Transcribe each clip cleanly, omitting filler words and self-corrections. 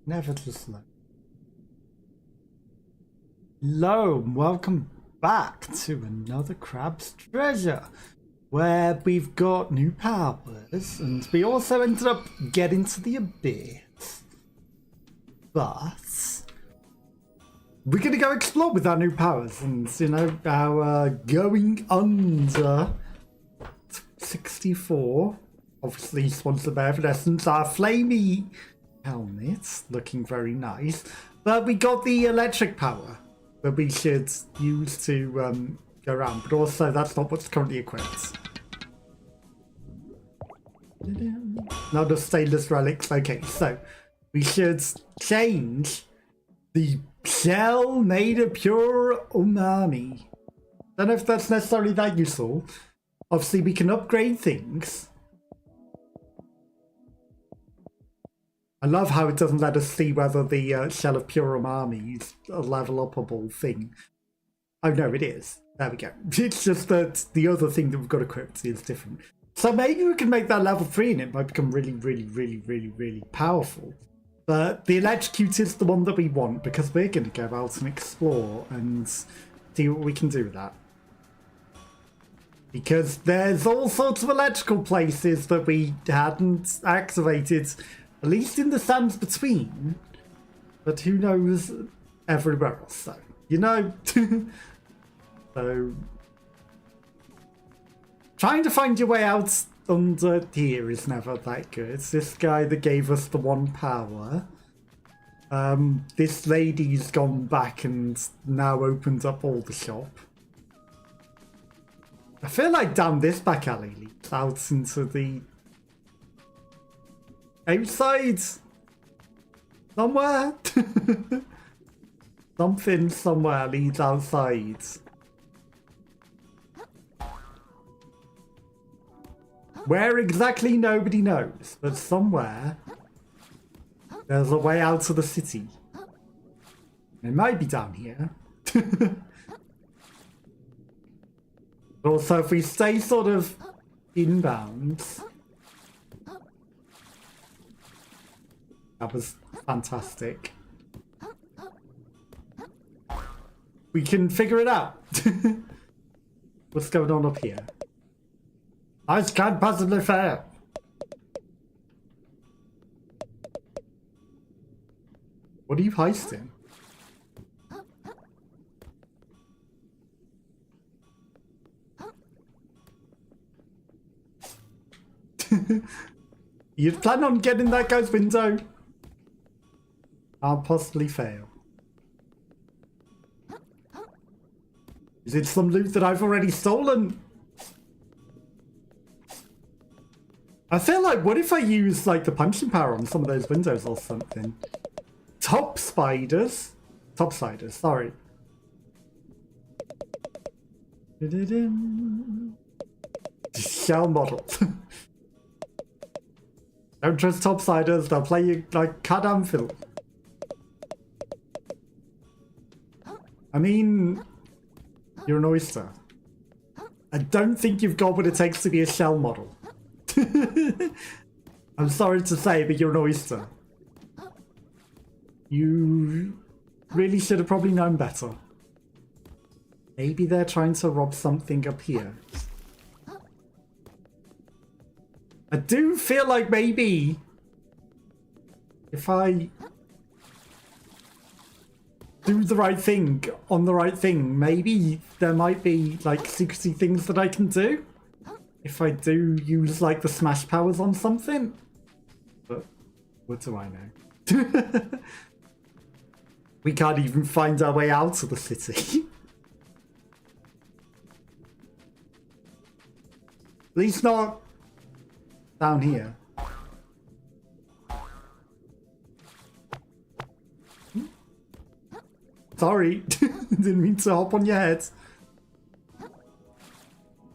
Never too slow. Hello and welcome back to another Crab's Treasure, where we've got new powers and we also ended up getting to the abyss. But we're going to go explore with our new powers and, you know, our going under 64, obviously sponsored by Evanescence, our flamey helmet, looking very nice. But we got the electric power that we should use to go around, but also that's not what's currently equipped. Not the stainless relics. Okay, so we should change the shell made of pure umami. Don't know if that's necessarily that useful. Obviously, we can upgrade things. I love how it doesn't let us see whether the shell of pure umami is a level upable thing. Oh no, it is. There we go. It's just that the other thing that we've got equipped is different. So maybe we can make that level 3 and it might become really powerful. But the electrocute is the one that we want because we're going to go out and explore and see what we can do with that. Because there's all sorts of electrical places that we hadn't activated, at least in the sands between, but who knows everywhere else, so, you know. So, trying to find your way out under here is never that good. This guy that gave us the one power, this lady's gone back and now opened up all the shop. I feel like down this back alley leads out into the outside somewhere. Something somewhere leads outside. Where exactly, nobody knows, but somewhere there's a way out of the city. It might be down here. But also, if we stay sort of inbound. That was fantastic. We can figure it out. What's going on up here? I can't possibly fail. What are you heisting? You plan on getting that guy's window? I'll possibly fail. Is it some loot that I've already stolen? I feel like, what if I use like the punching power on some of those windows or something? Top spiders, sorry. Shell model. Don't trust topsiders, they'll play you like cat and fiddle. I mean, you're an oyster. I don't think you've got what it takes to be a shell model. I'm sorry to say, but you're an oyster. You really should have probably known better. Maybe they're trying to rob something up here. I do feel like maybe if I do the right thing on the right thing, maybe there might be like 60 things that I can do if I do use like the smash powers on something. But what do I know? We can't even find our way out of the city. At least not down here. Sorry, didn't mean to hop on your head.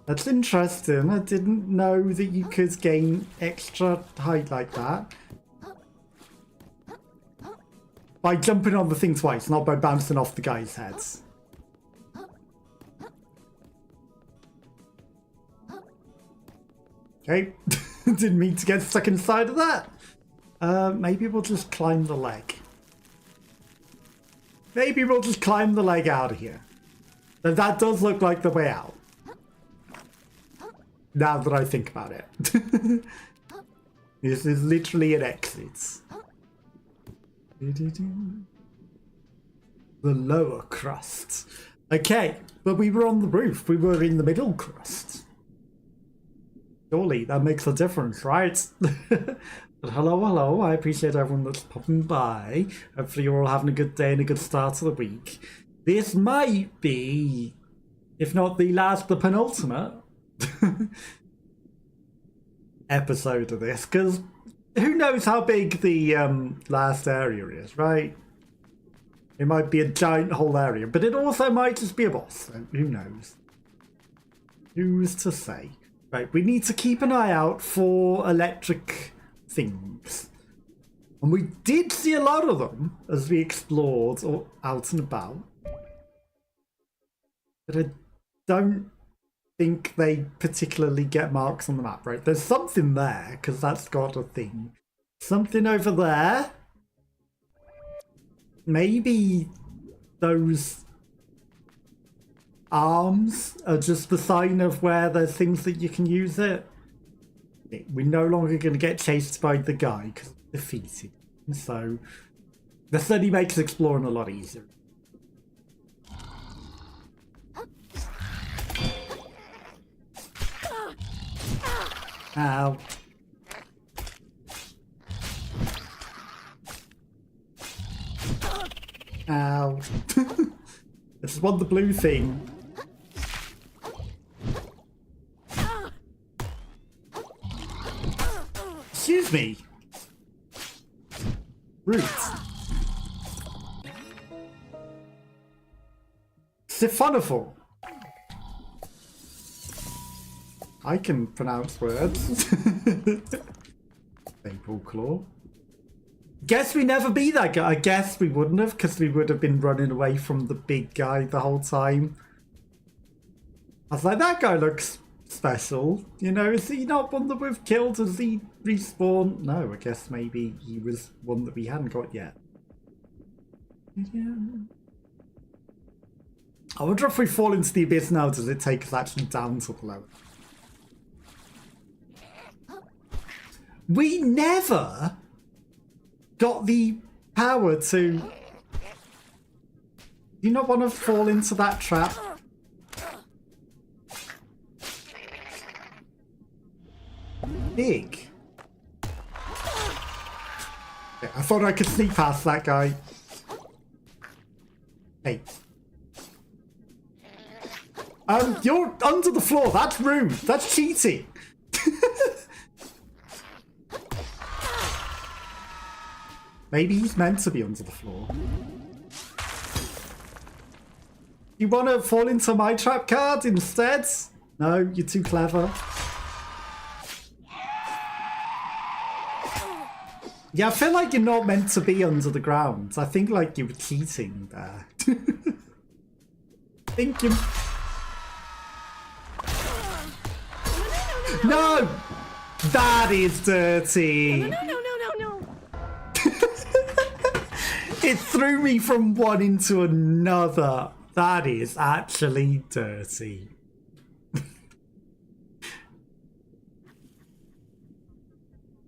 That's interesting. I didn't know that you could gain extra height like that. By jumping on the thing twice, not by bouncing off the guy's heads. Okay, didn't mean to get stuck inside of that. Maybe we'll just climb the leg. Maybe we'll just climb the leg out of here. And that does look like the way out. Now that I think about it. This is literally an exit. The lower crust. Okay, but we were on the roof. We were in the middle crust. Surely that makes a difference, right? But hello. I appreciate everyone that's popping by. Hopefully you're all having a good day and a good start to the week. This might be, if not the last, the penultimate episode of this, because who knows how big the last area is, right? It might be a giant whole area, but it also might just be a boss, so who knows? Who's to say? Right, we need to keep an eye out for electric things. And we did see a lot of them as we explored or out and about. But I don't think they particularly get marks on the map, right? There's something there, because that's got a thing. Something over there. Maybe those arms are just the sign of where there's things that you can use it. We're no longer going to get chased by the guy because defeated. So that certainly makes exploring a lot easier. Ow. Ow. I just want the blue thing. Excuse me. Root. Siphonical. I can pronounce words. Maple claw. Guess we never be that guy. I guess we wouldn't have, because we would have been running away from the big guy the whole time. I was like, that guy looks special. You know, is he not one that we've killed? Has he respawned? No, I guess maybe he was one that we hadn't got yet. Yeah. I wonder if we fall into the abyss now, does it take us actually down to the level? We never got the power to... Do you not want to fall into that trap? Big. Yeah, I thought I could sneak past that guy. Hey. You're under the floor. That's rude. That's cheating. Maybe he's meant to be under the floor. You want to fall into my trap card instead? No, you're too clever. Yeah, I feel like you're not meant to be under the ground. I think like you were cheating there. I think you... No! That is dirty! No. It threw me from one into another. That is actually dirty.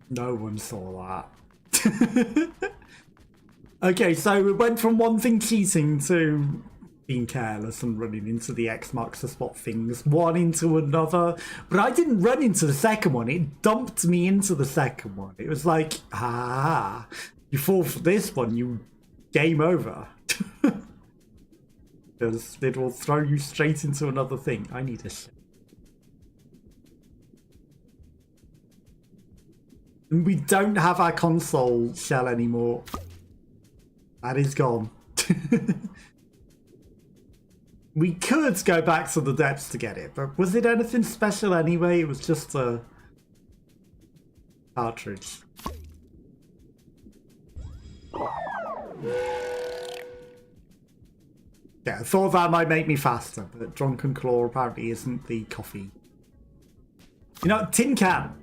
No one saw that. Okay, so we went from one thing cheating to being careless and running into the X marks the spot things, one into another. But I didn't run into the second one. It dumped me into the second one. It was like, you fall for this one, you game over. Because it will throw you straight into another thing. I need a shit. And we don't have our console shell anymore. That is gone. We could go back to the depths to get it, but was it anything special anyway? It was just a cartridge. Yeah, I thought that might make me faster, but Drunken Claw apparently isn't the coffee. You know, tin can.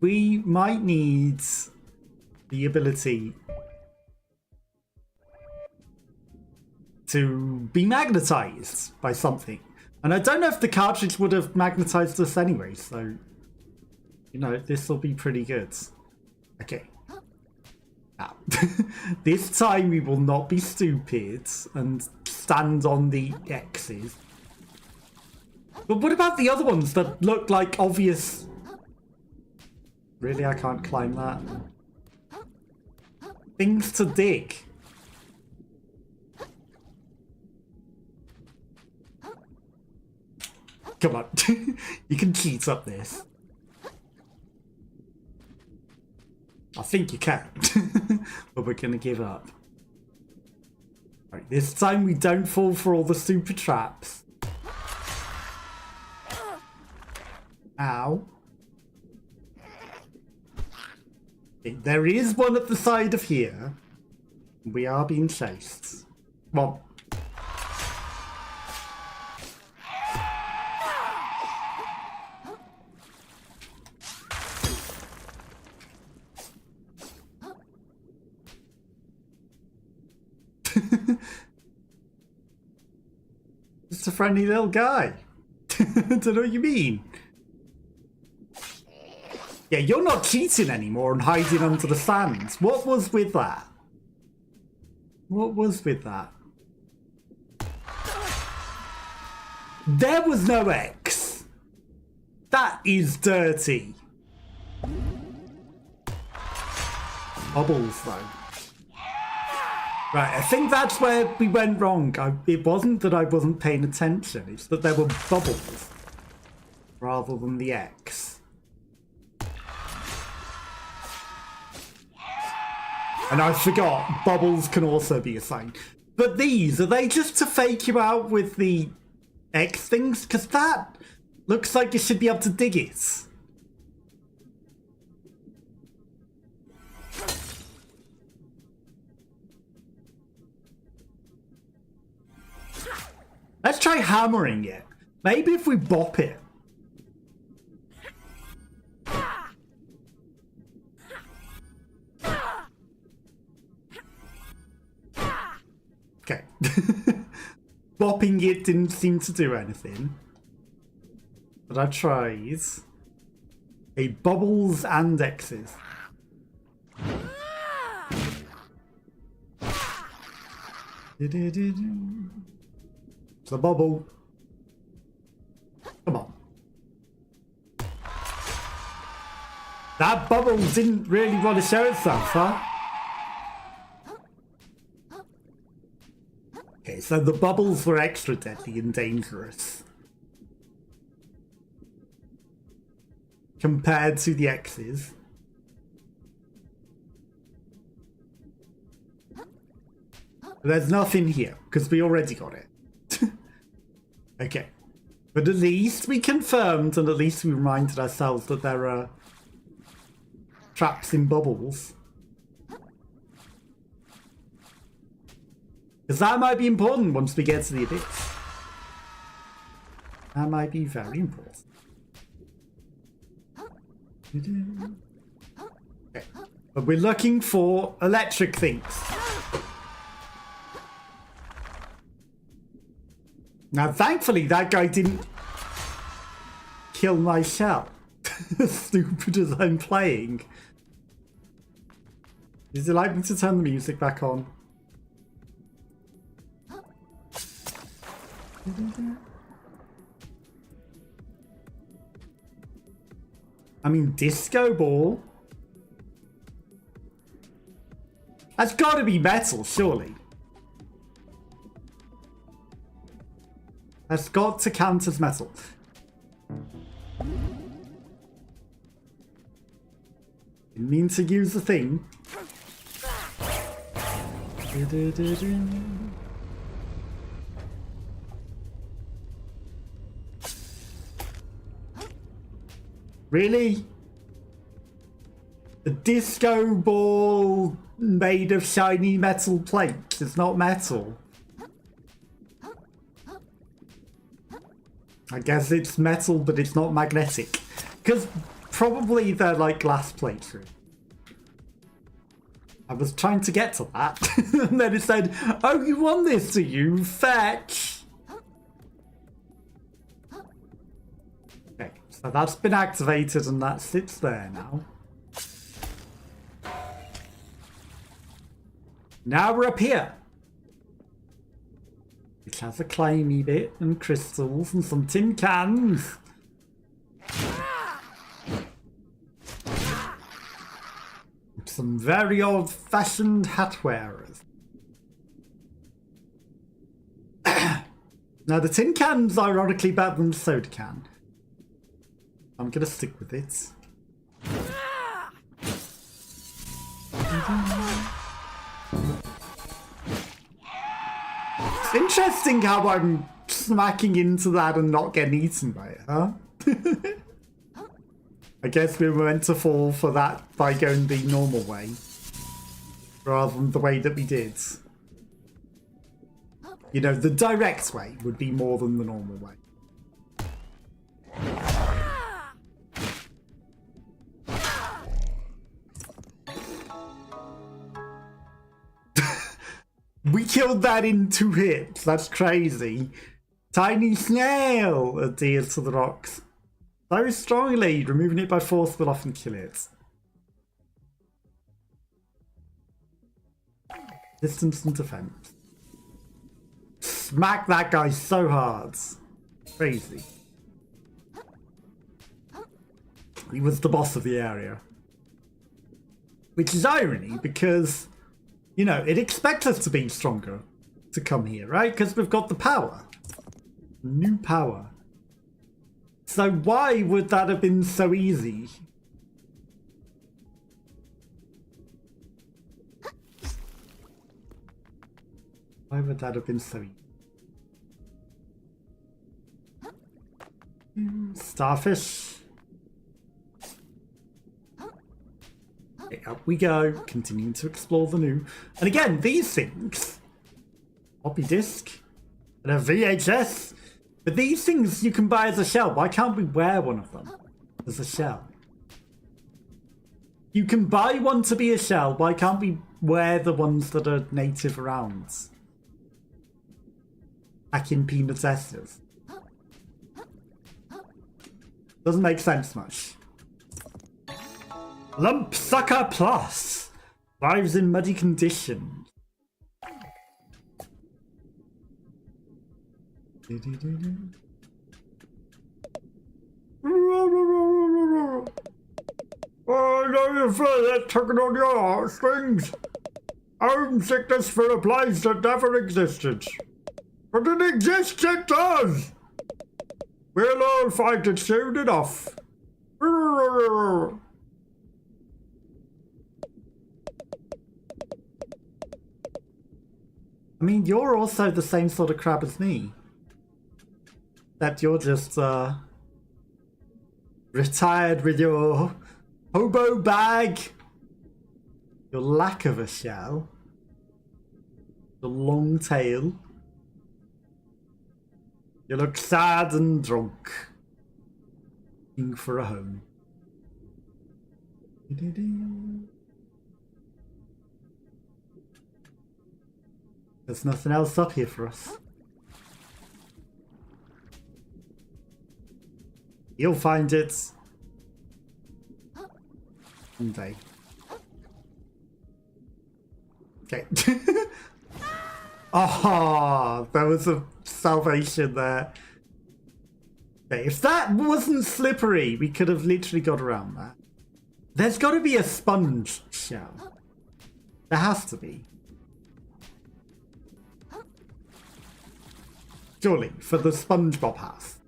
We might need the ability to be magnetized by something. And I don't know if the cartridge would have magnetized us anyway, so, you know, this will be pretty good. Okay. Now, this time we will not be stupid and stand on the X's. But what about the other ones that look like obvious? Really, I can't climb that. Things to dig. Come on, you can cheat up this. I think you can, but we're gonna give up. Right, this time we don't fall for all the super traps. Ow. Okay, there is one at the side of here. We are being chased. Well, just a friendly little guy. Don't know what you mean. Yeah, you're not cheating anymore and hiding under the sand. What was with that? What was with that? There was no X. That is dirty. Bubbles, though. Right, I think that's where we went wrong. It wasn't that I wasn't paying attention. It's that there were bubbles rather than the X. And I forgot, bubbles can also be a sign. But these, are they just to fake you out with the X things? Because that looks like you should be able to dig it. Let's try hammering it. Maybe if we bop it. Okay. Bopping it didn't seem to do anything. But I tried. Okay, bubbles and X's. It's a bubble. Come on. That bubble didn't really want to show itself, huh? Okay, so the bubbles were extra deadly and dangerous compared to the X's. There's nothing here because we already got it. Okay, but at least we confirmed and at least we reminded ourselves that there are traps in bubbles. Because that might be important once we get to the abyss. That might be very important. Okay. But we're looking for electric things. Now, thankfully, that guy didn't kill my shell. As stupid as I'm playing. Is it like me to turn the music back on? I mean, disco ball? That's got to be metal, surely. That's got to count as metal. Didn't mean to use the thing. Really? A disco ball made of shiny metal plates is not metal. I guess it's metal, but it's not magnetic. Because probably they're like glass plates. I was trying to get to that. And then it said, oh, you want this, do you? Fetch! Okay, so that's been activated and that sits there now. Now we're up here. Which has a climby bit and crystals and some tin cans. Some very old-fashioned hat wearers. Now the tin can's ironically better than the soda can. I'm gonna stick with it. It's interesting how I'm smacking into that and not getting eaten by it, huh? I guess we were meant to fall for that by going the normal way, rather than the way that we did. You know, the direct way would be more than the normal way. We killed that in 2 hits. That's crazy. Tiny snail adheres to the rocks very strongly. Removing it by force will often kill it. Distance and defense. Smack that guy so hard. Crazy. He was the boss of the area. Which is irony because, you know, it expects us to be stronger to come here, right? Because we've got the power. New power. So why would that have been so easy? Why would that have been so easy? Starfish. Okay, up we go, continuing to explore the new. And again, these things, floppy disk and a VHS, but these things you can buy as a shell. Why can't we wear one of them as a shell? You can buy one to be a shell. Why can't we wear the ones that are native around? Back in Peanut Esters. Doesn't make sense much. Lump Sucker Plus. Lives in muddy conditions. I know you feel that tugging on your heartstrings. Homesickness for a place that never existed. But it exists, it does! We'll all find it soon enough. I mean, you're also the same sort of crab as me. Except you're just, retired with your hobo bag, your lack of a shell, the long tail. You look sad and drunk, looking for a home. There's nothing else up here for us. You'll find it one day. Okay. Oh, there was a salvation there. Okay, if that wasn't slippery, we could have literally got around that. There's got to be a sponge shell. There has to be. Surely, for the SpongeBob house.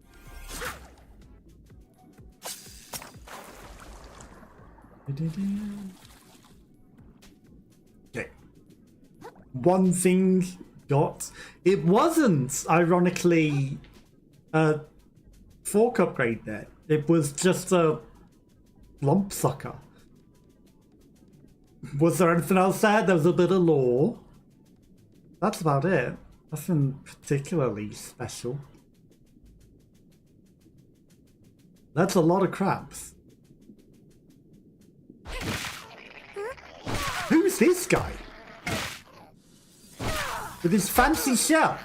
Okay. One thing got. It wasn't, ironically, a fork upgrade there. It was just a lump sucker. Was there anything else there? There was a bit of lore. That's about it. Nothing particularly special. That's a lot of crabs. Who's this this guy? With his fancy shell.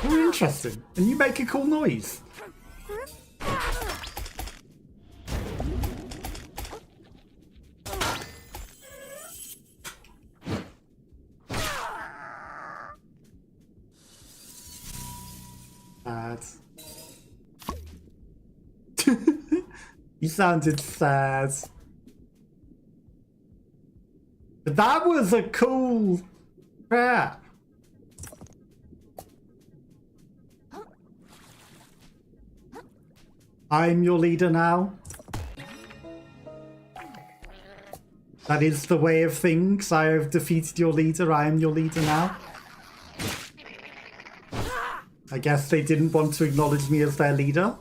Oh, interesting. And you make a cool noise. Sad. You sounded sad. But that was a cool crap. I'm your leader now. That is the way of things. I have defeated your leader. I am your leader now. I guess they didn't want to acknowledge me as their leader.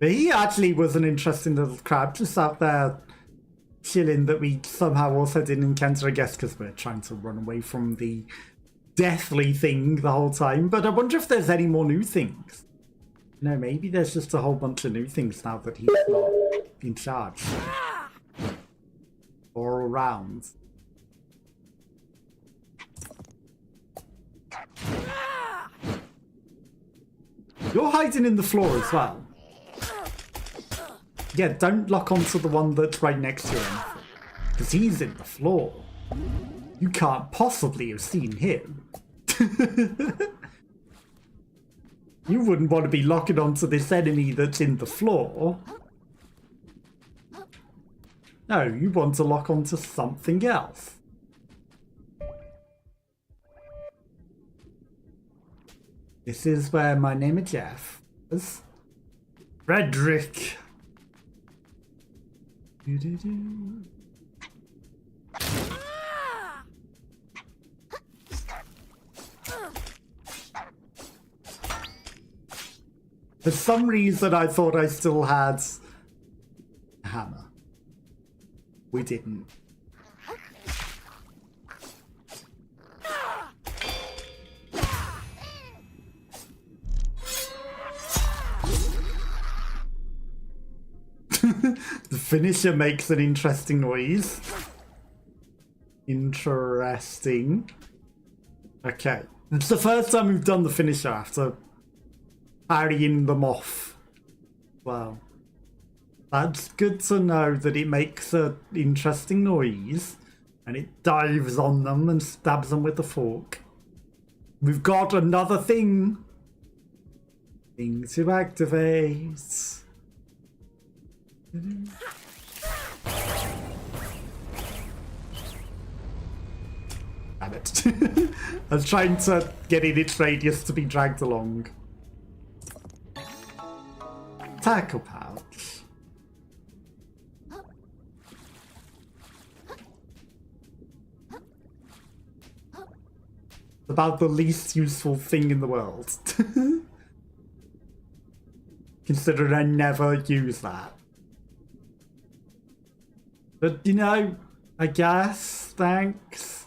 But he actually was an interesting little crab, just out there chilling, that we somehow also didn't encounter, I guess, because we're trying to run away from the deathly thing the whole time. But I wonder if there's any more new things. No, maybe there's just a whole bunch of new things now that he's not in charge. Or around. You're hiding in the floor as well. Yeah, don't lock onto the one that's right next to him. Because he's in the floor. You can't possibly have seen him. You wouldn't want to be locking onto this enemy that's in the floor. No, you want to lock onto something else. This is where my name is Jeff was. Frederick. For some reason, I thought I still had a hammer. We didn't. The finisher makes an interesting noise. Interesting. Okay. It's the first time we've done the finisher after parrying them off. Well, that's good to know that it makes an interesting noise and it dives on them and stabs them with the fork. We've got another thing. Thing to activate. Damn it. I was trying to get in its radius to be dragged along. Tackle pouch. About the least useful thing in the world. Considering I never use that. But, you know, I guess, thanks.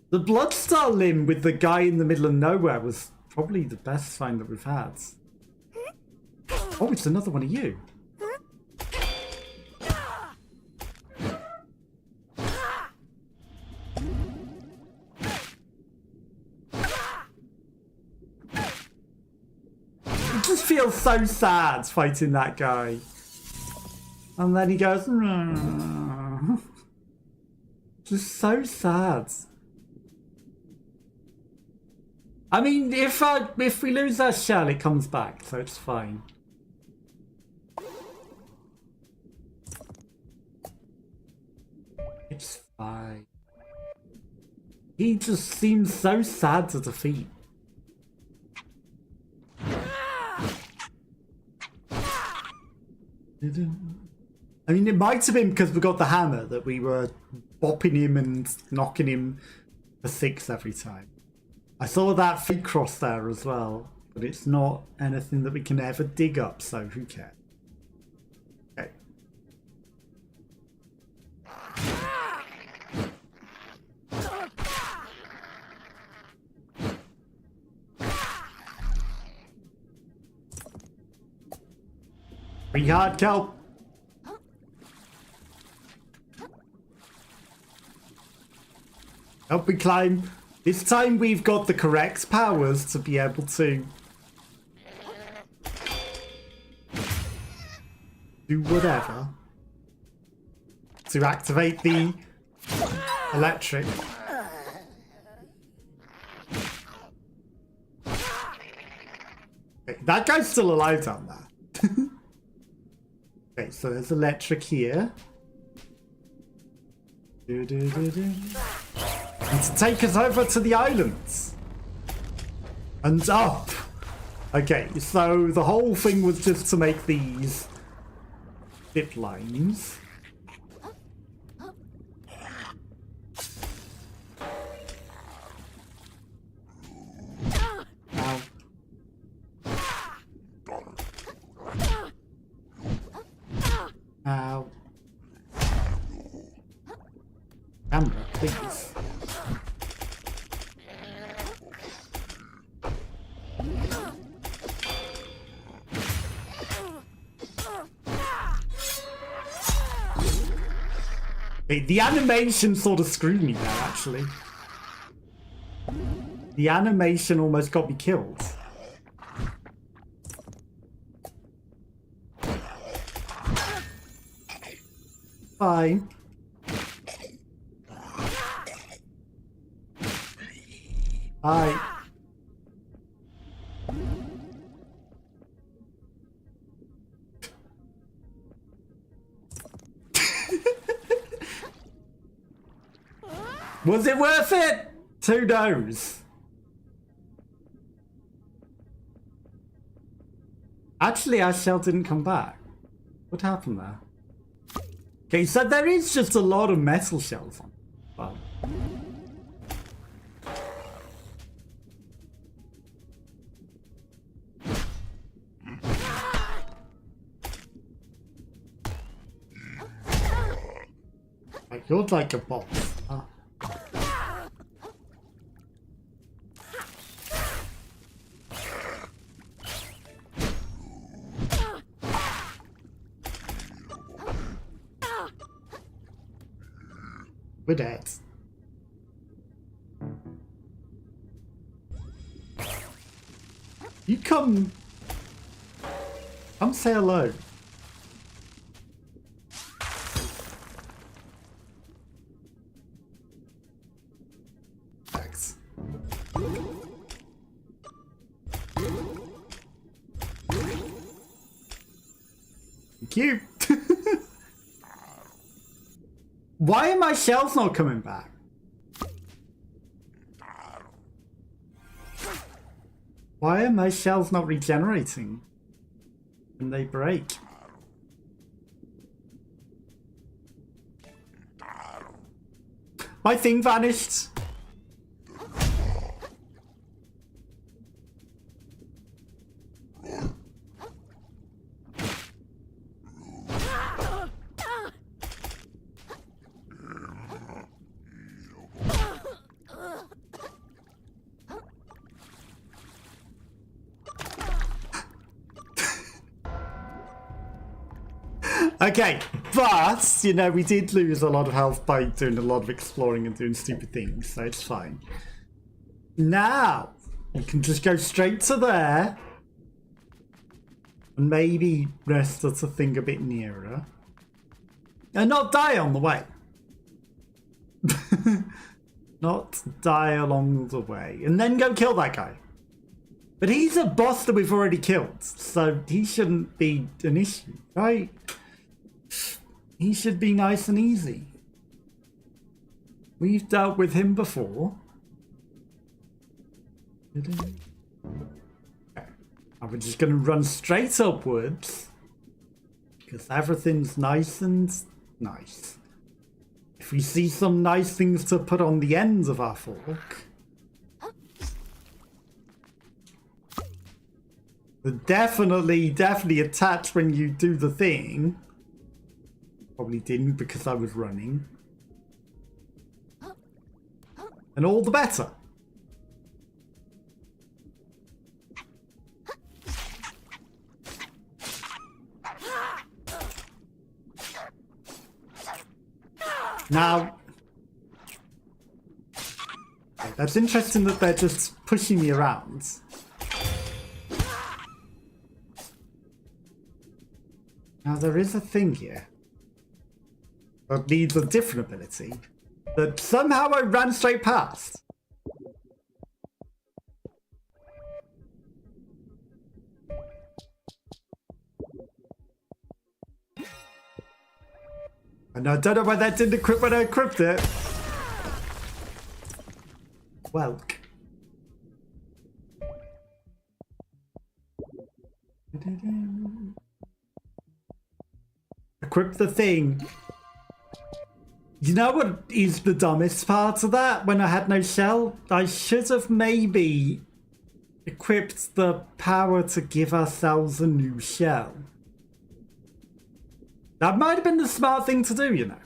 The Bloodstar limb with the guy in the middle of nowhere was probably the best find that we've had. Oh, it's another one of you. It just feels so sad fighting that guy. And then he goes, "No." Just so sad. I mean, if we lose our shell, it comes back, so it's fine. It's fine. He just seems so sad to defeat. I mean, it might have been because we got the hammer that we were bopping him and knocking him for 6 every time. I saw that feet cross there as well, but it's not anything that we can ever dig up, so who cares? Okay. Free hard kelp. Help me climb. This time we've got the correct powers to be able to do whatever. To activate the electric. Okay, that guy's still alive down there. Okay, so there's electric here. And to take us over to the islands. And up. Okay, so the whole thing was just to make these zip lines. Ow. Camera, please. Okay, the animation sort of screwed me there, actually. The animation almost got me killed. Fine. Hi. Was it worth it? Who knows? Actually, our shell didn't come back. What happened there? Okay, so there is just a lot of metal shells on. Wow. Like, you're like a boss. Huh? We're dead. You come say hello. Thanks. Thank you. Why are my shells not coming back? Why are my shells not regenerating when they break? My thing vanished. Okay, but, you know, we did lose a lot of health by doing a lot of exploring and doing stupid things, so it's fine. Now, we can just go straight to there. And maybe rest us a thing a bit nearer. And not die on the way. Not die along the way. And then go kill that guy. But he's a boss that we've already killed, so he shouldn't be an issue, right? He should be nice and easy. We've dealt with him before. Okay. We're just going to run straight upwards. Because everything's nice and nice. If we see some nice things to put on the ends of our fork, they're definitely attach when you do the thing. Probably didn't because I was running. And all the better. Now, that's interesting that they're just pushing me around. Now there is a thing here that needs a different ability that somehow I ran straight past. And I don't know why that didn't equip when I equipped it. Welk. Equip the thing. You know what is the dumbest part of that? When I had no shell, I should have maybe equipped the power to give ourselves a new shell. That might have been the smart thing to do, you know.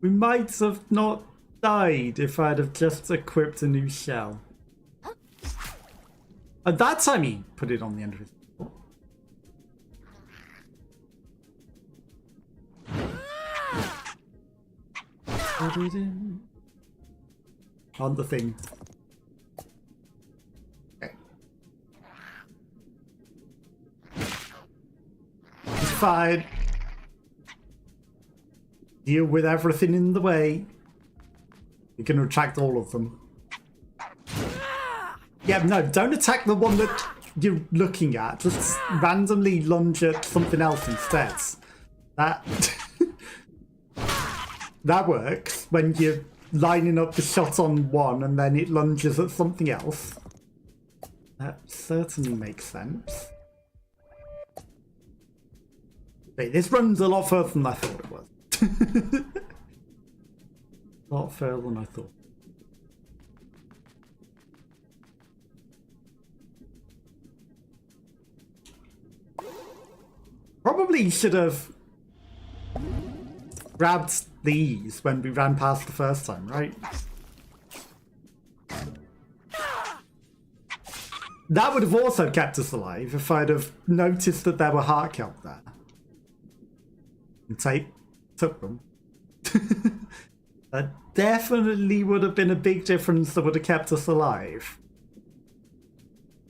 We might have not died if I'd have just equipped a new shell. At that time he put it on the end of his... On the thing. Okay. It's fine. Deal with everything in the way. You can attract all of them. Yeah, no, don't attack the one that you're looking at. Just randomly lunge at something else instead. That... That works when you're lining up the shot on one and then it lunges at something else. That certainly makes sense. Wait, this runs a lot further than I thought it was. A lot further than I thought. Probably should have grabbed these when we ran past the first time, right? That would have also kept us alive if I'd have noticed that there were heart kelp there. And took them. That definitely would have been a big difference that would have kept us alive.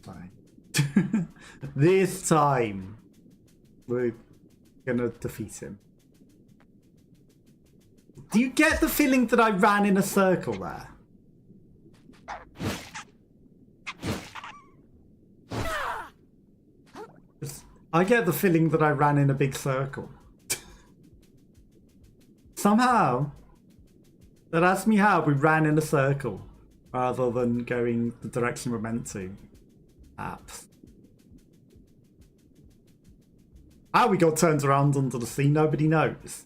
Fine. This time, we're gonna defeat him. Do you get the feeling that I ran in a circle there? I get the feeling that I ran in a big circle. Somehow, that asked me how we ran in a circle rather than going the direction we're meant to. Apps. How we got turned around under the sea, nobody knows.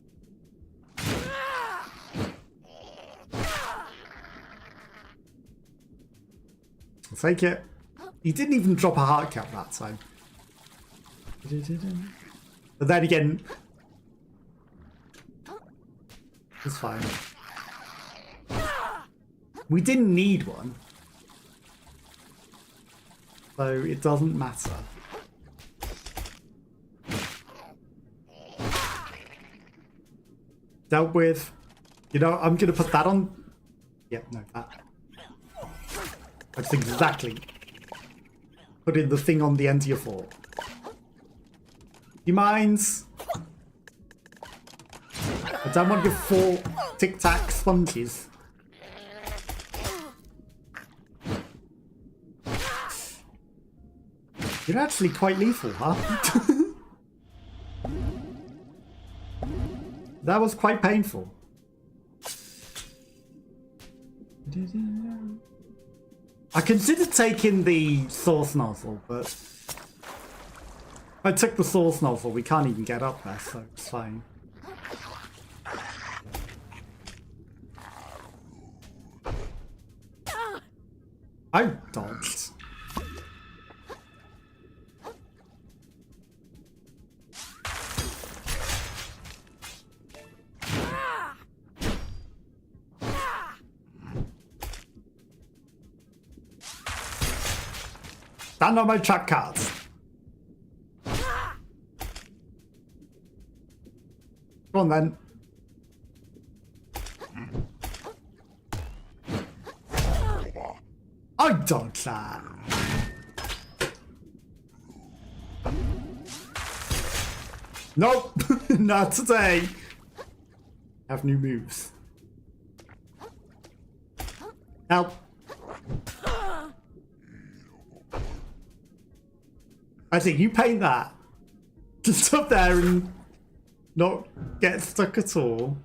I'll take it. He didn't even drop a heart cap that time. But then again, it's fine. We didn't need one, so it doesn't matter. Dealt with. You know, I'm gonna put that on. Yep, no, that. That's exactly. Putting the thing on the end of your fork. You mind? I don't want your 4 Tic Tac sponges. You're actually quite lethal, huh? That was quite painful. I considered taking the source nozzle, but if I took the source nozzle, we can't even get up there, so it's fine. I dodged. Stand on my trap cards. Go on then. Don't that. Nope, not today. Have new moves. Help. I think you paint that. Just up there and not get stuck at all.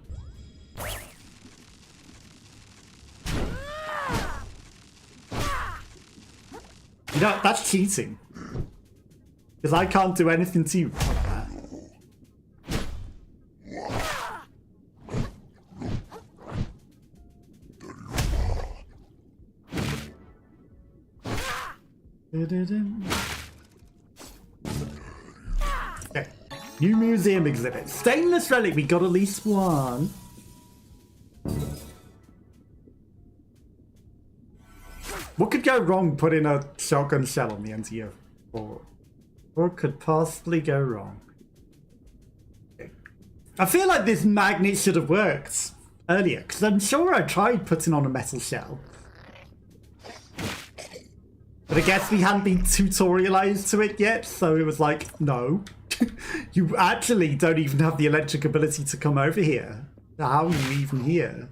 You know, that's cheating. Because I can't do anything to you like that. Okay. New museum exhibit. Stainless relic. We got at least one. What could go wrong putting a shotgun shell on the end of your board? What could possibly go wrong? Okay. I feel like this magnet should have worked earlier, because I'm sure I tried putting on a metal shell. But I guess we hadn't been tutorialized to it yet, so it was like, no. You actually don't even have the electric ability to come over here. How are you even here?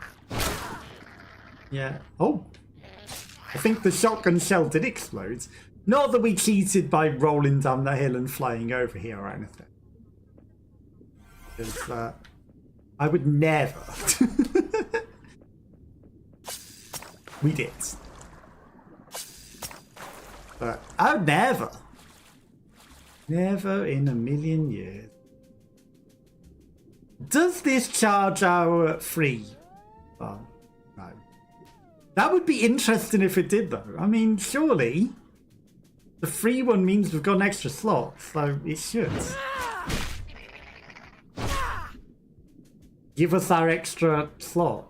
Yeah. Oh. I think the shotgun shell did explode. Not that we cheated by rolling down the hill and flying over here or anything. Because I would never. We did. But I would never. Never in a million years. Does this charge our free? Oh, no. That would be interesting if it did, though. I mean, surely the free one means we've got an extra slot, so it should. Give us our extra slot.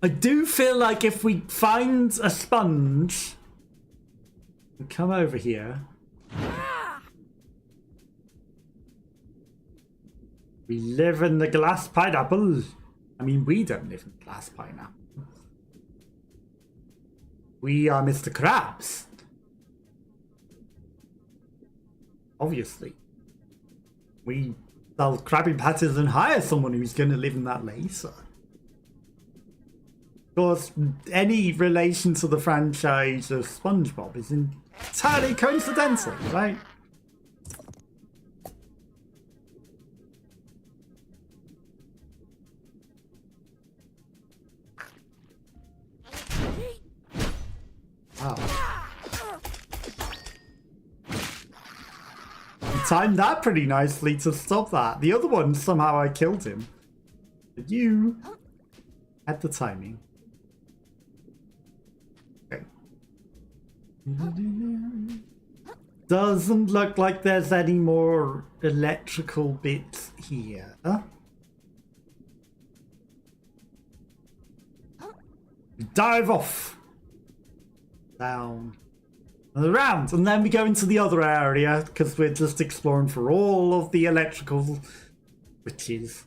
I do feel like if we find a sponge and come over here, we live in the glass pineapple. I mean, we don't live in the glass pineapple. We are Mr. Krabs. Obviously. We sell Krabby Patties and hire someone who's going to live in that laser. Of course, any relation to the franchise of SpongeBob is entirely coincidental, right? Wow. You timed that pretty nicely to stop that. The other one, somehow I killed him. But you had the timing. Okay. Doesn't look like there's any more electrical bits here. Dive off. Down and around, and then we go into the other area because we're just exploring for all of the electrical witches.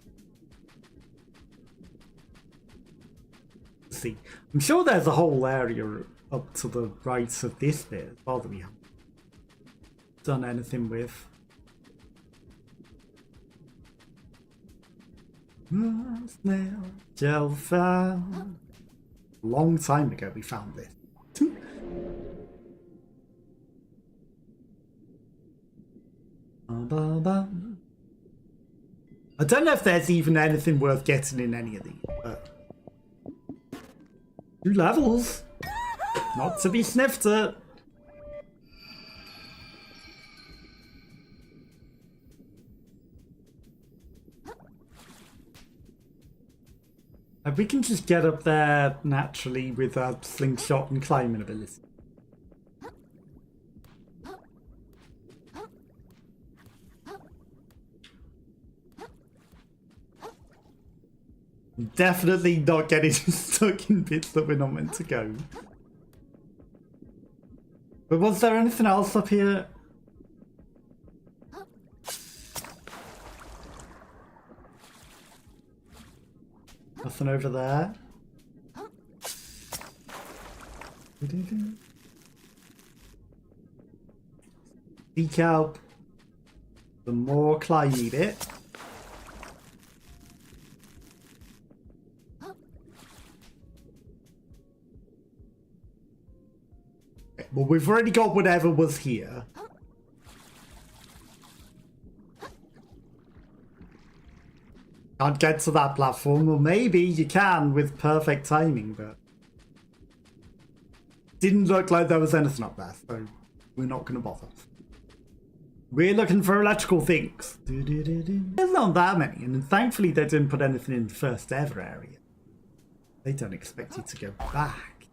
Let's see, I'm sure there's a whole area up to the right of this bit as well that we haven't done anything with. Snail gel found. Long time ago we found this. I don't know if there's even anything worth getting in any of these, but 2 levels, not to be sniffed at. We can just get up there naturally with a slingshot and climbing ability. Definitely not getting stuck in bits that we're not meant to go. But was there anything else up here? Nothing over there. Seek out the more climby bit. Okay, well, we've already got whatever was here. Can't get to that platform. Well, maybe you can with perfect timing, but didn't look like there was anything up there, so we're not going to bother. We're looking for electrical things. There's not that many, and thankfully they didn't put anything in the first ever area. They don't expect you to go back.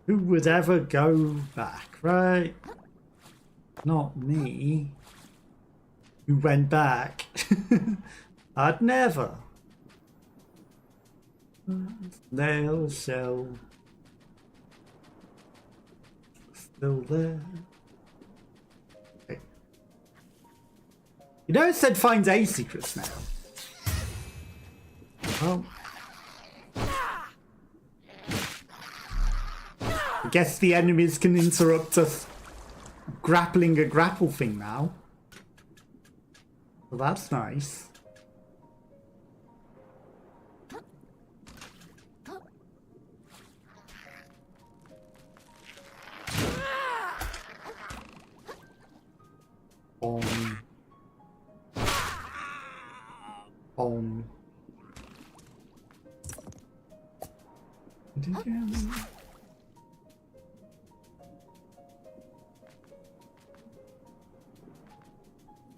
Who would ever go back, right? Not me. Who went back? I'd never. Snail shell. Still there. Okay. You know it said find a secret snail. Well, I guess the enemies can interrupt us grappling a grapple thing now. Well, that's nice.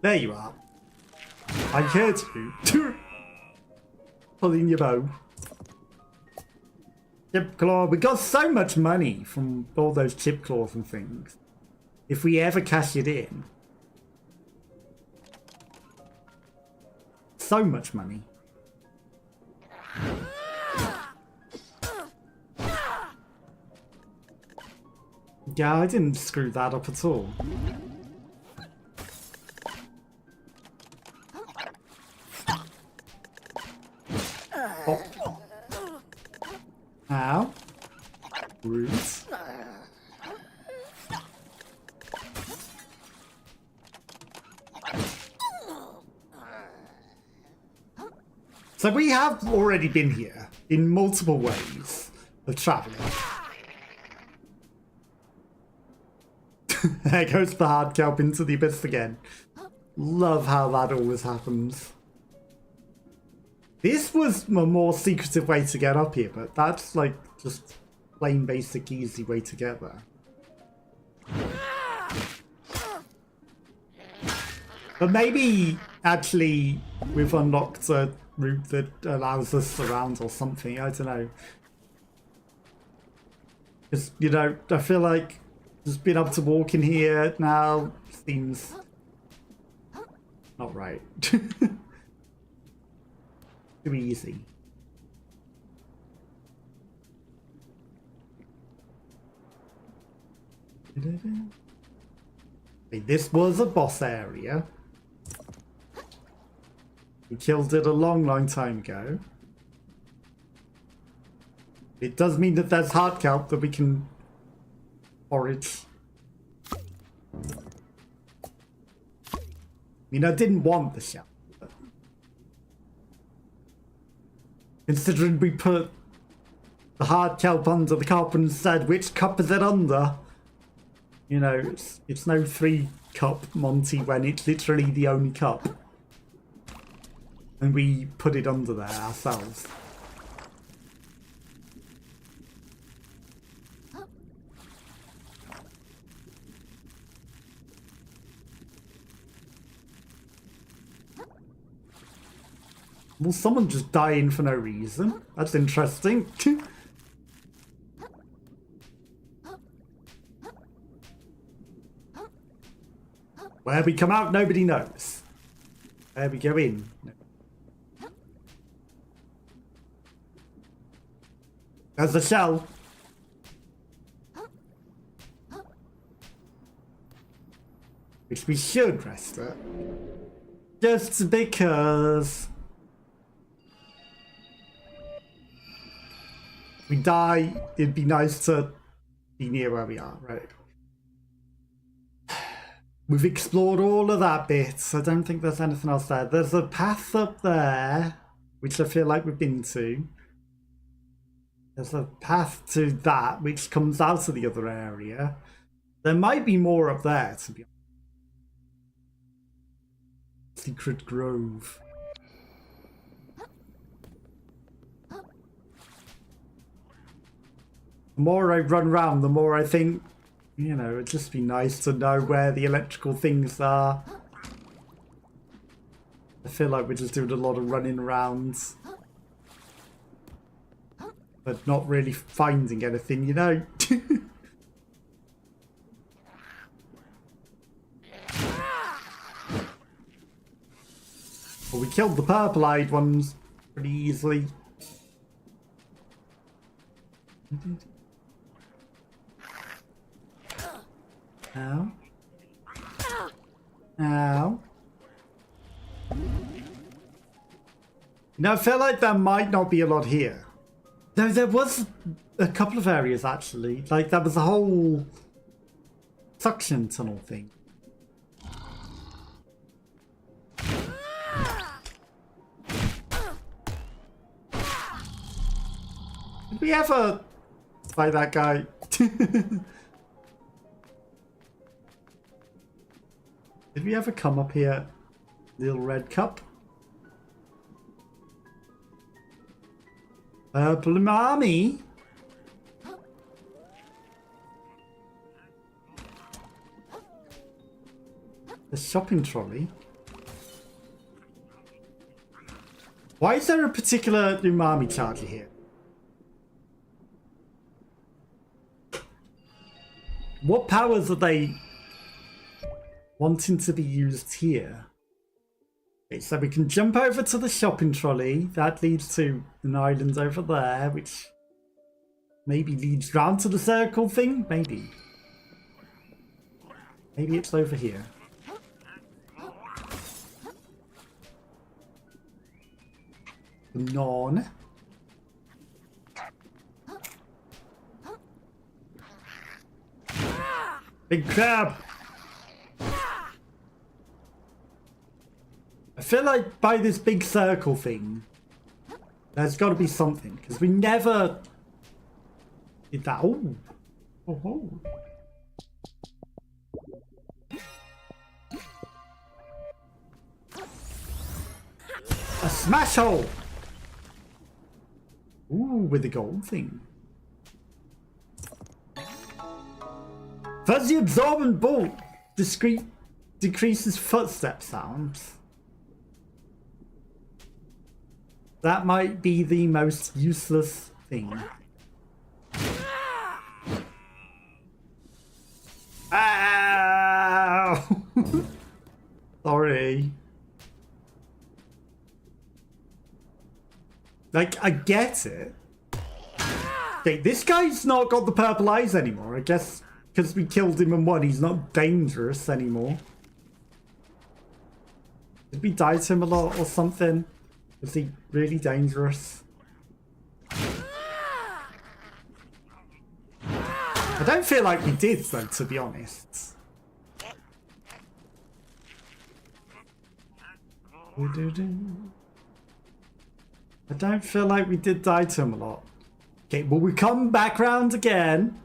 There you are. I heard you. Pulling your bow. Chip claw. We got so much money from all those chip claws and things. If we ever cash it in. So much money. Yeah, I didn't screw that up at all. Oh. Ow. Roots. So we have already been here in multiple ways of traveling. There goes the hard kelp into the abyss again. Love how that always happens. This was a more secretive way to get up here, but that's like just plain basic easy way to get there. But maybe actually we've unlocked a route that allows us around or something, I don't know. Because, you know, I feel like just being able to walk in here now seems not right. Too easy. This was a boss area. We killed it a long time ago. It does mean that there's hard kelp that we can forage. I mean, I didn't want the shell. Considering we put the hard kelp under the cup and said, which cup is it under? You know, it's no 3-cup Monty when it's literally the only cup. And we put it under there ourselves. Will someone just die in for no reason? That's interesting. Where we come out, nobody knows. Where we go in. There's the shell. Which we should rest at. Just because... we die, it'd be nice to be near where we are, right? We've explored all of that bit. I don't think there's anything else there. There's a path up there, which I feel like we've been to. There's a path to that, which comes out of the other area. There might be more up there, to be honest. Secret Grove. The more I run around, the more I think, you know, it'd just be nice to know where the electrical things are. I feel like we're just doing a lot of running around, but not really finding anything, you know? Well, we killed the purple-eyed ones pretty easily. Ow. Ow. Now, I feel like there might not be a lot here. No, there was a couple of areas, actually. Like, there was a whole suction tunnel thing. Did we ever fight that guy? Did we ever come up here? Little red cup? Purple mommy? The shopping trolley? Why is there a particular umami charger here? What powers are they wanting to be used here? Okay, so we can jump over to the shopping trolley. That leads to an island over there, which maybe leads round to the circle thing. Maybe. Maybe it's over here. Non. Big crab! I feel like by this big circle thing, there's got to be something, because we never did that. Oh! Oh, oh. A smash hole! Ooh, with the gold thing. Fuzzy absorbent bolt decreases footstep sounds. That might be the most useless thing. Ow! Sorry. Like, I get it. Okay, this guy's not got the purple eyes anymore. I guess because we killed him and won, he's not dangerous anymore. Did we die to him a lot or something? Was he really dangerous? I don't feel like we did, though, to be honest. I don't feel like we did die to him a lot. Okay, will we come back round again?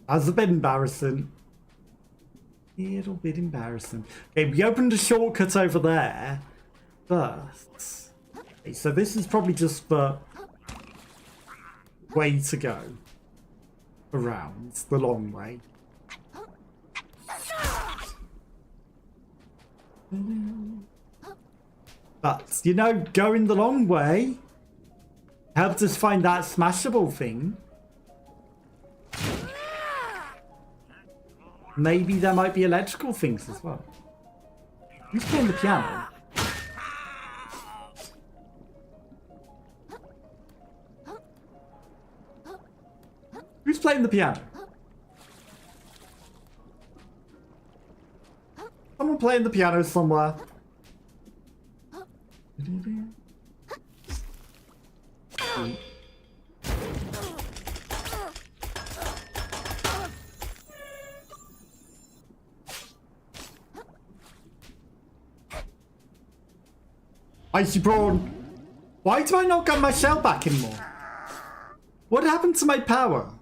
That's a bit embarrassing. A little bit embarrassing. Okay, we opened a shortcut over there. But okay, so this is probably just the way to go around the long way. But you know, going the long way helped us find that smashable thing. Maybe there might be electrical things as well. Who's playing the piano? playing the piano? Someone playing the piano somewhere. Icy prawn. Why do I not get my shell back anymore? What happened to my power?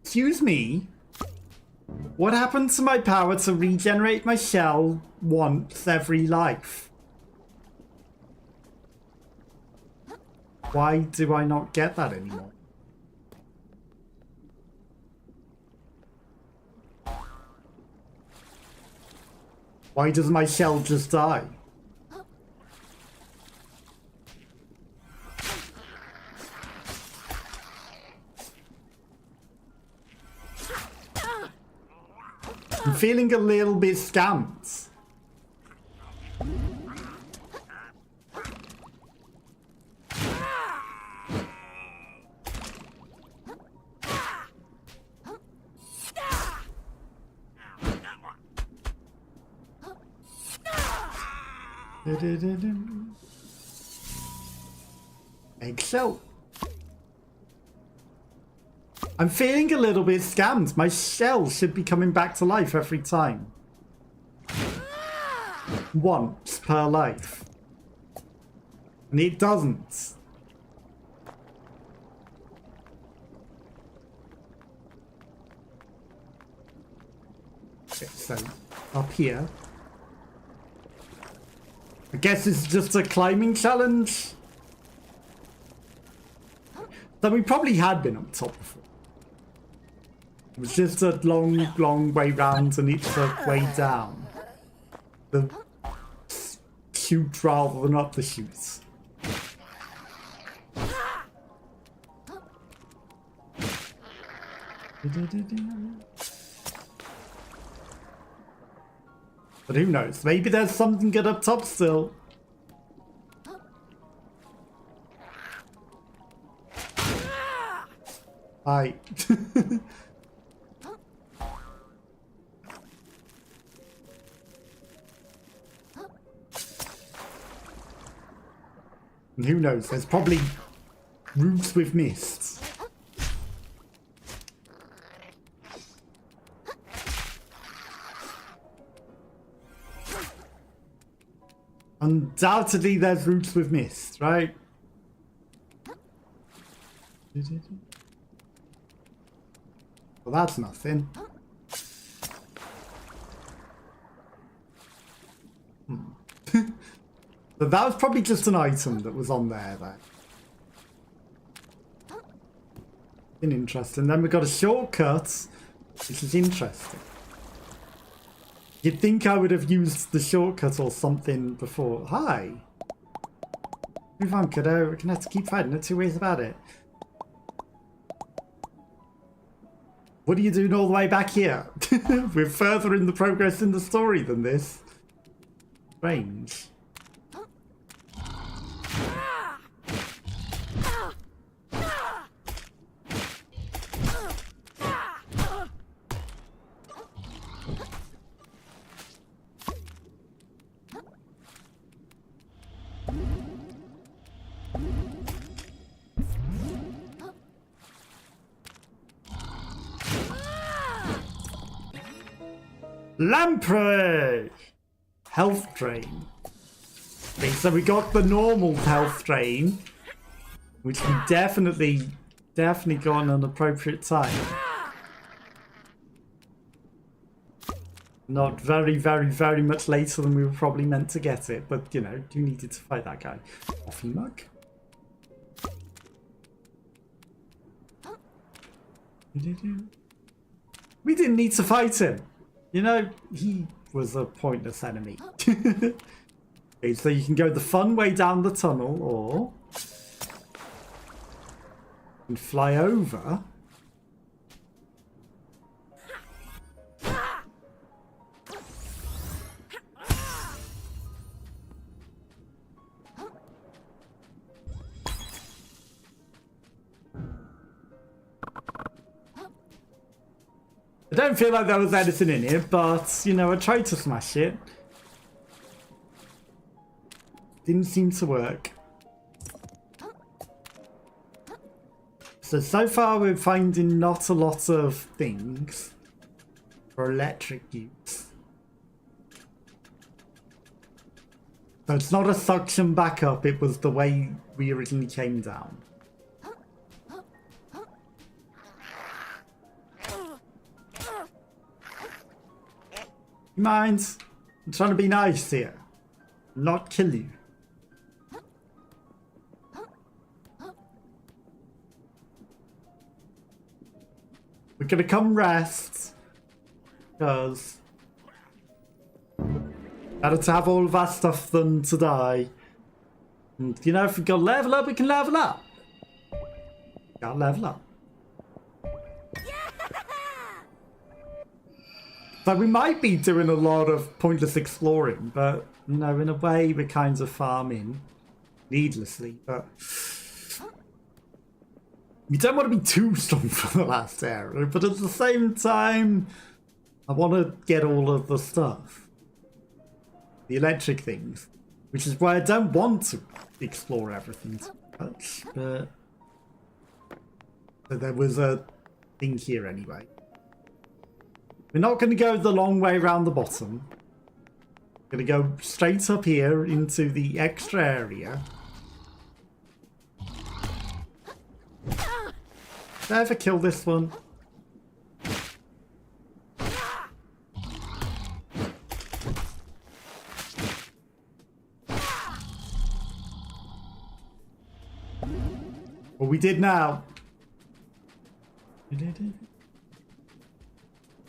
Excuse me? What happened to my power to regenerate my shell once every life? Why do I not get that anymore? Why does my shell just die? I'm feeling a little bit scammed. Eggshell. I'm feeling a little bit scammed. My shell should be coming back to life every time. Once per life. And it doesn't. Okay, so up here. I guess it's just a climbing challenge. So we probably had been up top before. It was just a long, long way round and it's a way down. The chute rather than up the chutes. But who knows? Maybe there's something good up top still. Hi. And who knows? There's probably roots with mists. Undoubtedly, there's roots with mist, right? Well, that's nothing. But that was probably just an item that was on there, though. Interesting. Then we got a shortcut, which is interesting. You'd think I would have used the shortcut or something before. Hi. Move on, kiddo. We're gonna have to keep fighting. No two ways about it. What are you doing all the way back here? We're further in the progress in the story than this. Strange. Lamprey! Health drain. Okay, so we got the normal health drain, which we definitely got an appropriate time. Not very, very, very much later than we were probably meant to get it, but you know, you needed to fight that guy. Coffee mug. We didn't need to fight him. You know, he was a pointless enemy. Okay, so you can go the fun way down the tunnel, or you can fly over. don't feel like there was anything in it, but, you know, I tried to smash it. Didn't seem to work. So far we're finding not a lot of things for electric use. So it's not a suction backup, it was the way we originally came down. You mind? I'm trying to be nice here. Not kill you. We're gonna come rest. Because better to have all of our stuff than to die. And you know, if we gotta level up, we can level up. Gotta level up. So we might be doing a lot of pointless exploring, but you know, in a way we're kind of farming needlessly, but we don't want to be too strong for the last area, but at the same time I want to get all of the stuff. The electric things. Which is why I don't want to explore everything too much, but there was a thing here anyway. We're not going to go the long way around the bottom. We're going to go straight up here into the extra area. Did I ever kill this one? Well, we did now.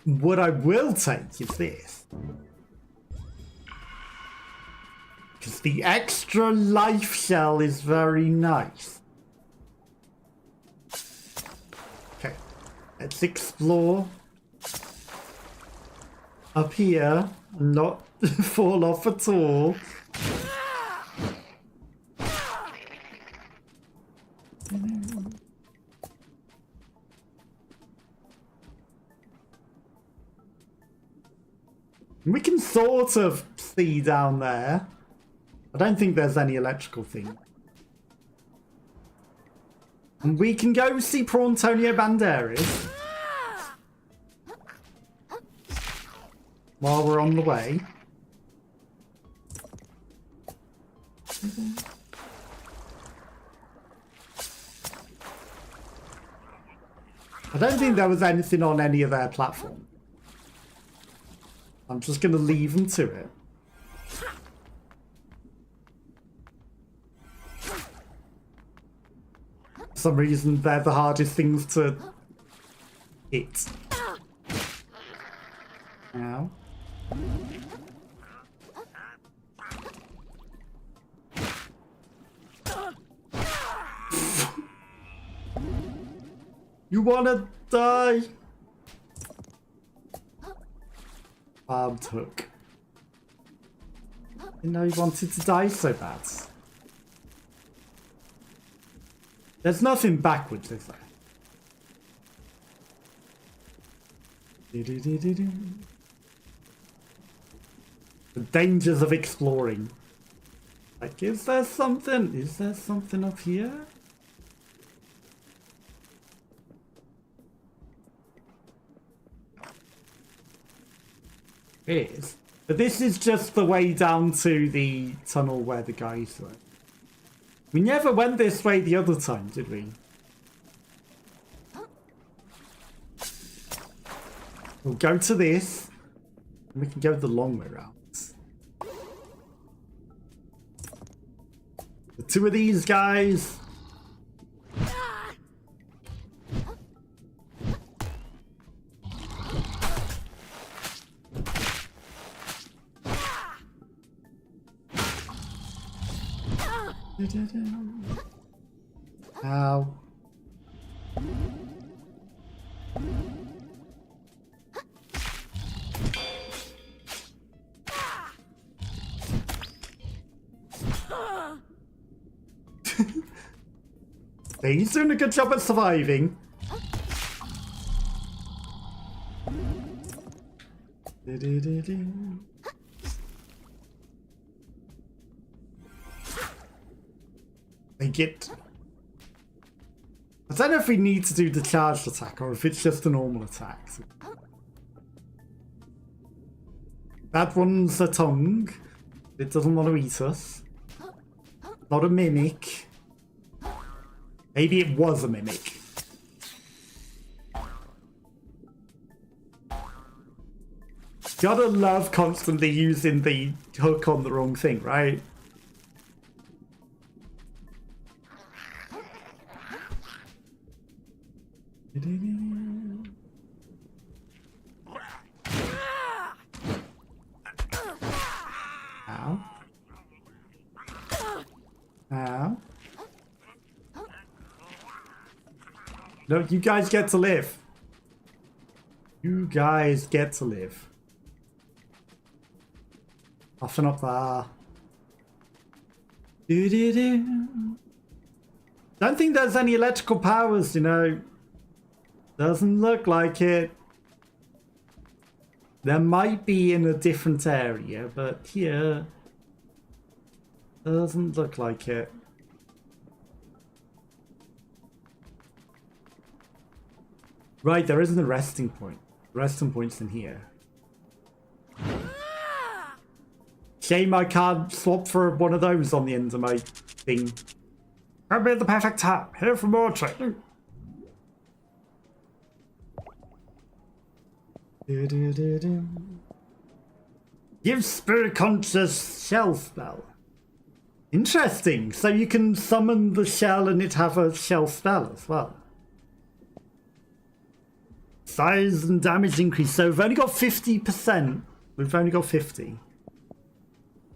What I will take is this. Because the extra life shell is very nice. Okay, let's explore up here and not fall off at all. We can sort of see down there. I don't think there's any electrical thing. And we can go see Antonio Banderas while we're on the way. I don't think there was anything on any of their platforms. I'm just going to leave them to it. For some reason, they're the hardest things to hit. Now. You wanna die? Barbed hook. You know, he wanted to die so bad. There's nothing backwards, is there? The dangers of exploring. Like, is there something? Is there something up here? It is. But this is just the way down to the tunnel where the guys were. We never went this way the other time, did we? We'll go to this. And we can go the long way around. The two of these guys. Ow. He's doing a good job at surviving. Make it. I don't know if we need to do the charged attack or if it's just a normal attack. That one's a tongue. It doesn't want to eat us. Not a mimic. Maybe it was a mimic. Gotta love constantly using the hook on the wrong thing, right? Ow. Ow. No, you guys get to live. You guys get to live. Off and up there. Don't think there's any electrical powers, you know. Doesn't look like it. There might be in a different area, but here doesn't look like it. Right, there isn't a resting point. Resting point's in here. Shame I can't swap for one of those on the end of my thing. I've made the perfect time. Here for more training. Give spirit conscious shell spell. Interesting. So you can summon the shell and it have a shell spell as well. Size and damage increase. So we've only got 50%. We've only got 50.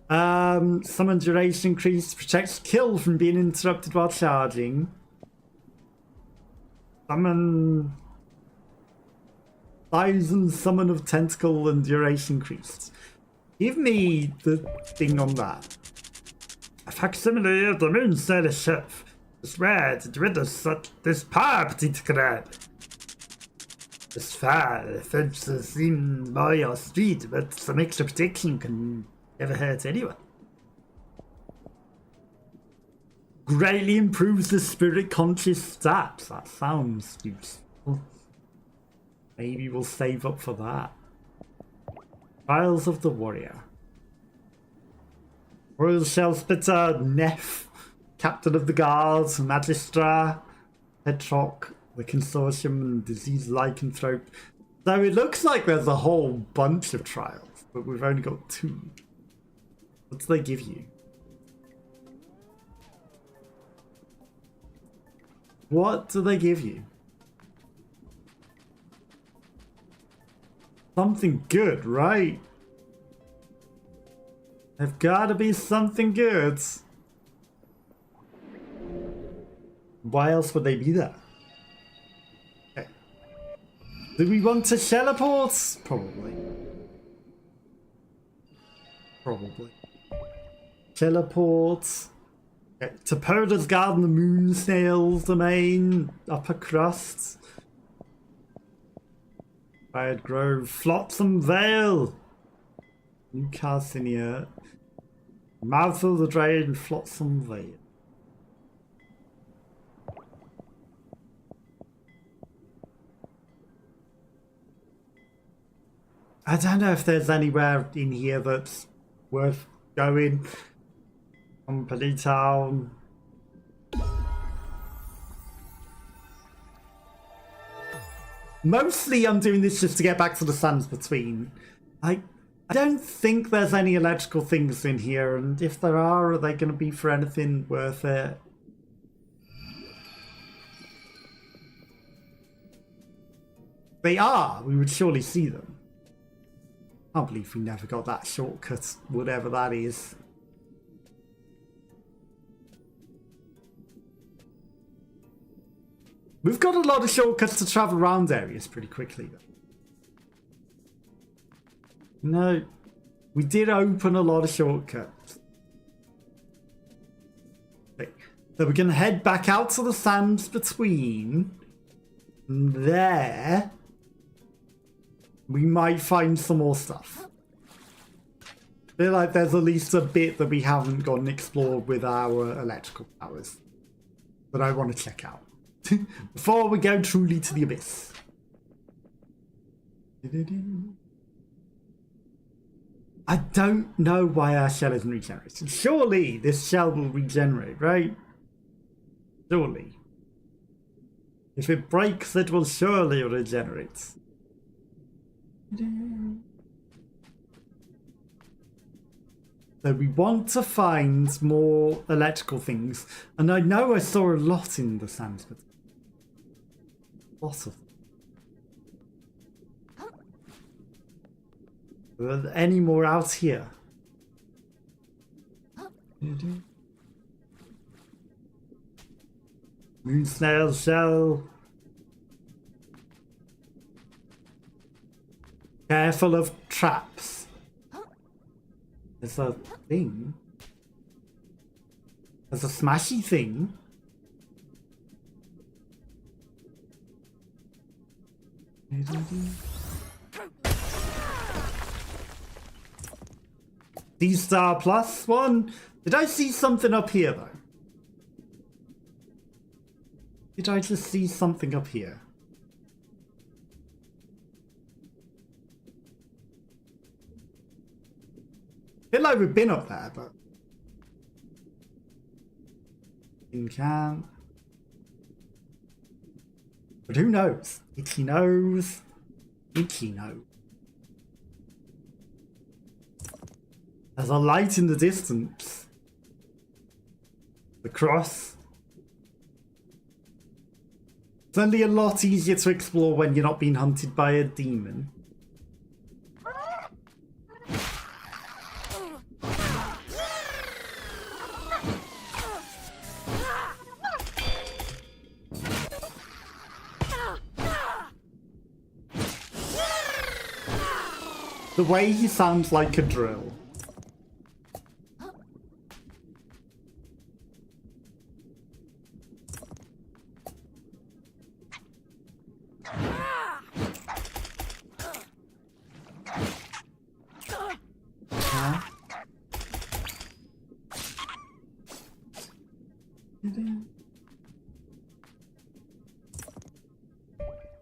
Summon duration increase. Protects kill from being interrupted while charging. Summon... Size and summon of tentacle and duration increased. Give me the thing on that. A facsimile of the moon sailor chef. It's rare to witness such this power, petite grade. This fire fences seem by your street, but some extra protection can never hurt anyone. Greatly improves the spirit conscious stats. That sounds useful. Maybe we'll save up for that. Trials of the Warrior. Royal Shell Splitter, Neff, Captain of the Guards, Magistra, Petrock, the Consortium, and Disease Lycanthrope. So it looks like there's a whole bunch of trials, but we've only got 2. What do they give you? What do they give you? Something good, right? There's gotta be something good. Why else would they be there? Okay. Do we want to teleport? Probably. Probably. Teleport. Okay. Topoda's Garden, the Moon Snail's Domain, Upper Crust. Fired Grove, Flotsam Vale, New Carcinia, Mouth of the Drain, Flotsam Vale. I don't know if there's anywhere in here that's worth going. Company Town. Mostly I'm doing this just to get back to the Sands Between. I don't think there's any electrical things in here, and if there are they going to be for anything worth it? They are. We would surely see them. I can't believe we never got that shortcut, whatever that is. We've got a lot of shortcuts to travel around areas pretty quickly, though. No, we did open a lot of shortcuts. Okay. So we're going to head back out to the Sands Between. And there, we might find some more stuff. I feel like there's at least a bit that we haven't gone and explored with our electrical powers that I want to check out before we go truly to the abyss. I don't know why our shell isn't regenerated. Surely this shell will regenerate, right? Surely. If it breaks, it will surely regenerate. So we want to find more electrical things. And I know I saw a lot in the sands, but lots of them. Are there any more out here? Moon snail shell. Careful of traps. There's a thing. There's a smashy thing. D-star plus one. Did I see something up here though? Did I just see something up here? I feel like we've been up there, but in camp. But who knows? Itchy knows. Itchy knows. There's a light in the distance. The cross. It's only a lot easier to explore when you're not being hunted by a demon. The way he sounds like a drill.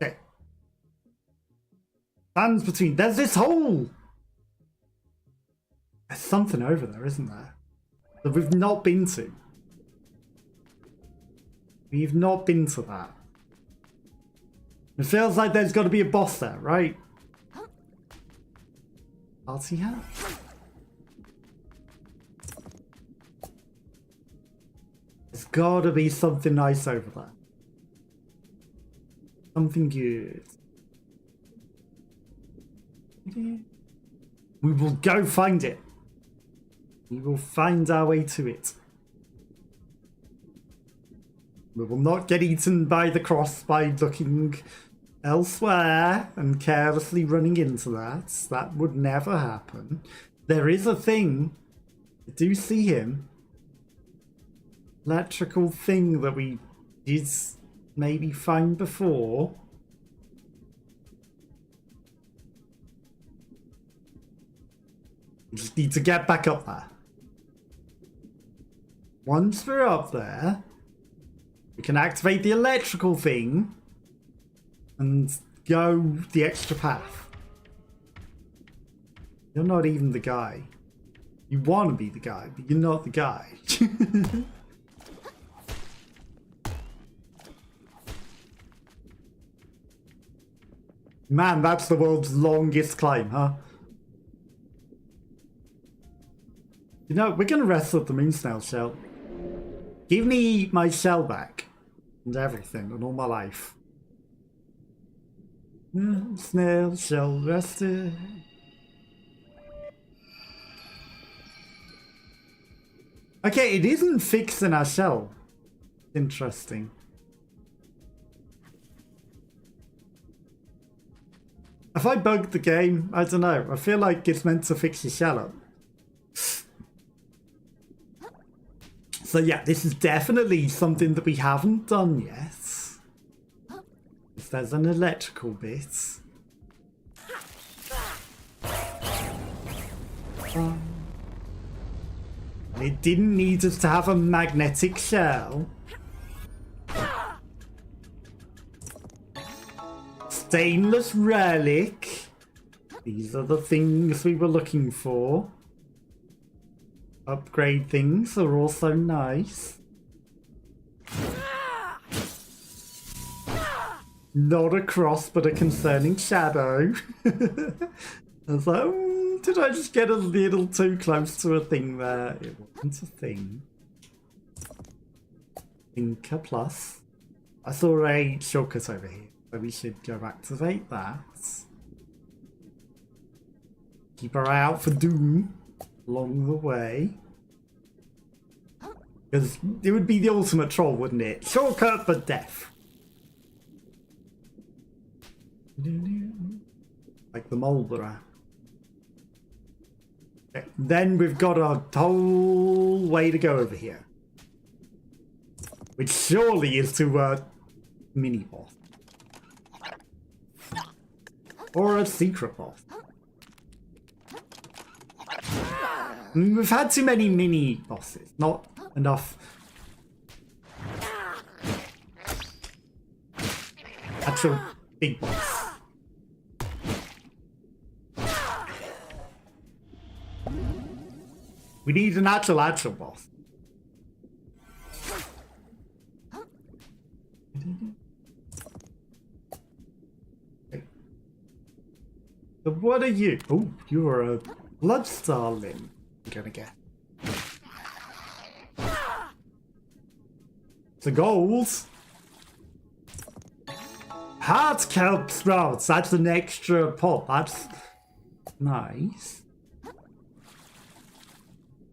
Okay. Stands between. There's this hole! There's something over there, isn't there? That we've not been to. We've not been to that. It feels like there's got to be a boss there, right? Party hat? There's got to be something nice over there. Something good. We will go find it. We will find our way to it. We will not get eaten by the cross by looking elsewhere and carelessly running into that. That would never happen. There is a thing. I do see him. Electrical thing that we did maybe find before. We just need to get back up there. Once we're up there, we can activate the electrical thing and go the extra path. You're not even the guy. You want to be the guy, but you're not the guy. Man, that's the world's longest climb, huh? You know, we're gonna wrestle the moon snail shell. Give me my shell back. And everything, and all my life. Snail shell rested. Okay, it isn't fixing our shell. Interesting. Have I bugged the game? I don't know. I feel like it's meant to fix your shell up. So yeah, this is definitely something that we haven't done yet. If there's an electrical bit. from. It didn't need us to have a magnetic shell. Stainless relic. These are the things we were looking for. Upgrade things are also nice. Not a cross, but a concerning shadow. I was like, did I just get a little too close to a thing there? It wasn't a thing. Thinker Plus. I saw a shortcut over here, so we should go activate that. Keep our eye out for Doom along the way. Because it would be the ultimate troll, wouldn't it? Shortcut for death. Like the Molderer. Okay, then we've got a whole way to go over here. Which surely is to a mini-boss. Or a secret boss. We've had too many mini-bosses. Not enough. Actual big boss. We need an actual boss. Okay. So what are you? Oh, you're a blood starling. I'm gonna get. The goals. Heart kelp sprouts. That's an extra pop. That's nice.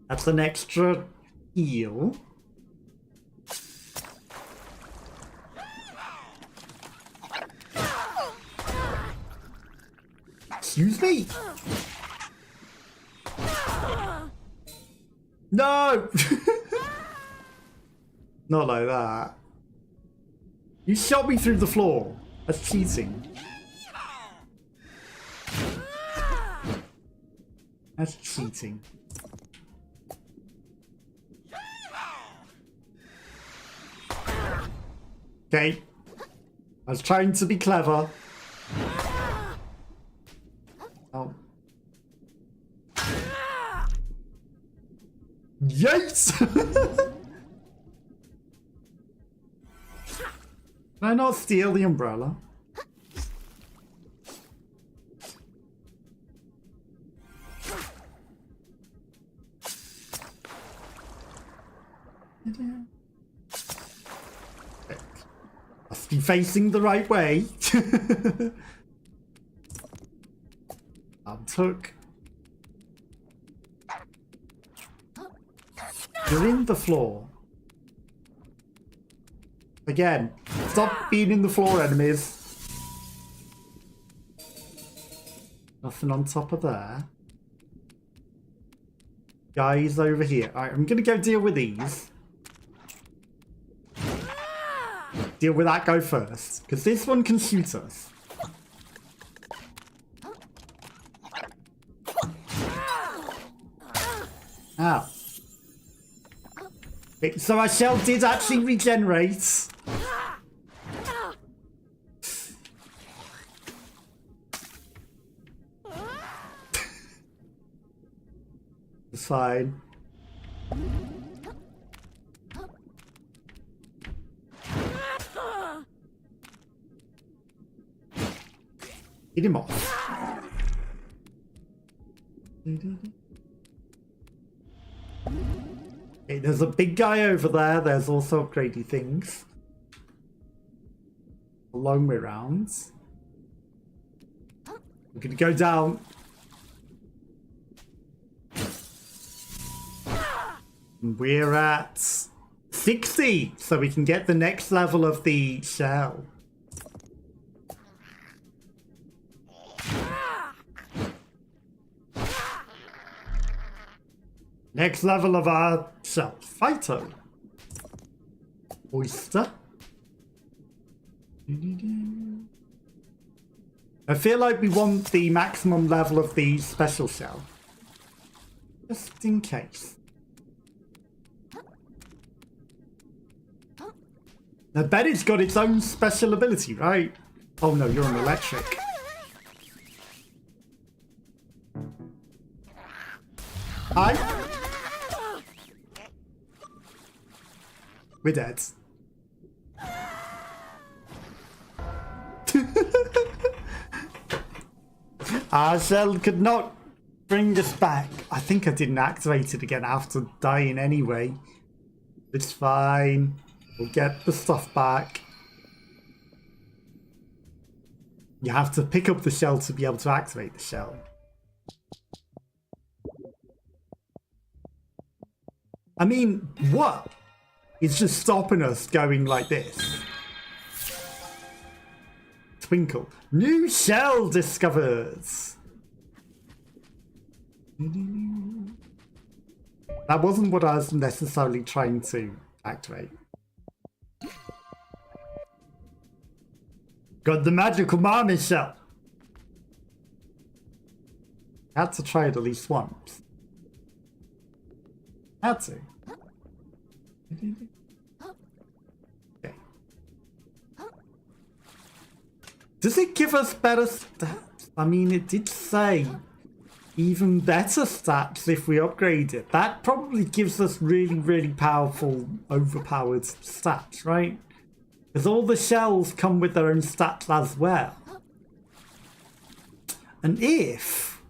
That's an extra heal. Excuse me? No! Not like that. You shot me through the floor. That's cheating. That's cheating. Okay. I was trying to be clever. Oh. Yes! Can I not steal the umbrella? Must be facing the right way. Took. You're in the floor. Again, stop being in the floor, enemies. Nothing on top of there. Guys over here. Alright, I'm gonna go deal with these. Deal with that guy first, because this one can shoot us. Ow. Okay, so our shell did actually regenerate. It's fine. Get him off. Okay, there's a big guy over there. There's also upgradey things. A long way round. We're gonna go down. We're at 60, so we can get the next level of the shell. Next level of our shell. Phyto. Oyster. I feel like we want the maximum level of the special shell. Just in case. I bet it's got its own special ability, right? Oh no, you're an electric. Hi. We're dead. Our shell could not bring us back. I think I didn't activate it again after dying anyway. It's fine. We'll get the stuff back. You have to pick up the shell to be able to activate the shell. I mean, what? It's just stopping us going like this. Twinkle. New shell discovered. That wasn't what I was necessarily trying to activate. Got the magical marmot shell. Had to try it at least once. Had to. Okay. Does it give us better stats? I mean, it did say even better stats if we upgrade it. That probably gives us really, really powerful, overpowered stats, right? Because all the shells come with their own stats as well. And if...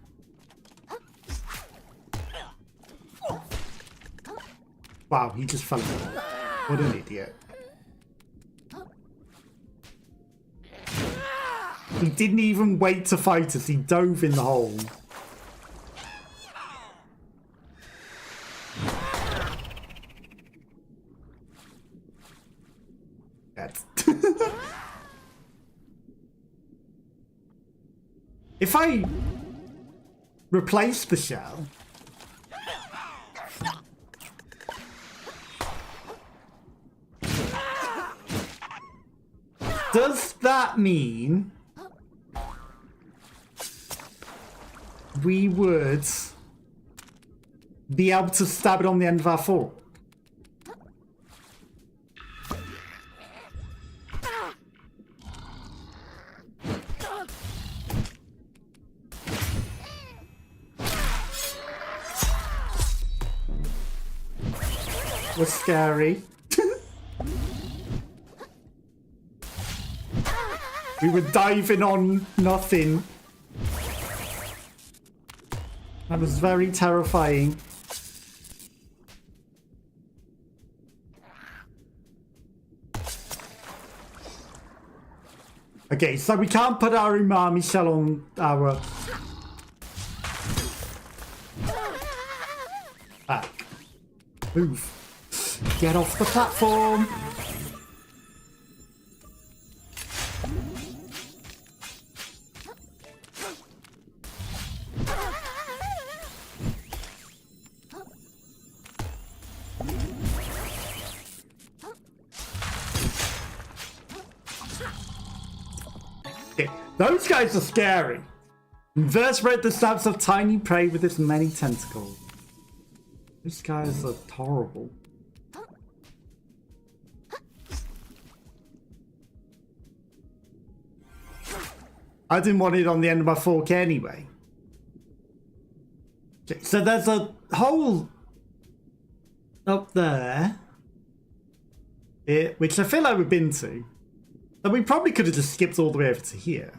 Wow, he just fell down. What an idiot. He didn't even wait to fight us, he dove in the hole. If I replace the shell, does that mean we would be able to stab it on the end of our fork? Was scary. We were diving on nothing. That was very terrifying. Okay, so we can't put our umami shell on our back. Move. Get off the platform. Okay, those guys are scary. Invertebrate that stabs off tiny prey with its many tentacles. Those guys are horrible. I didn't want it on the end of my fork anyway. Okay, so there's a hole up there, which I feel like we've been to. And we probably could have just skipped all the way over to here.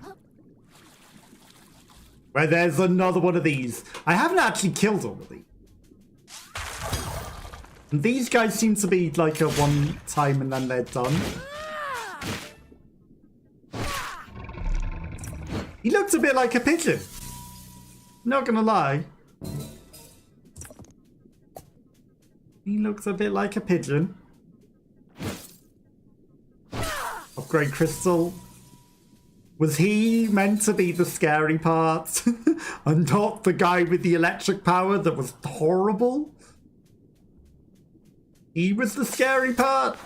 Where there's another one of these. I haven't actually killed all of these. And these guys seem to be like a one time and then they're done. He looks a bit like a pigeon. Not gonna lie. He looks a bit like a pigeon. Upgrade crystal. Was he meant to be the scary part? And not the guy with the electric power that was horrible? He was the scary part?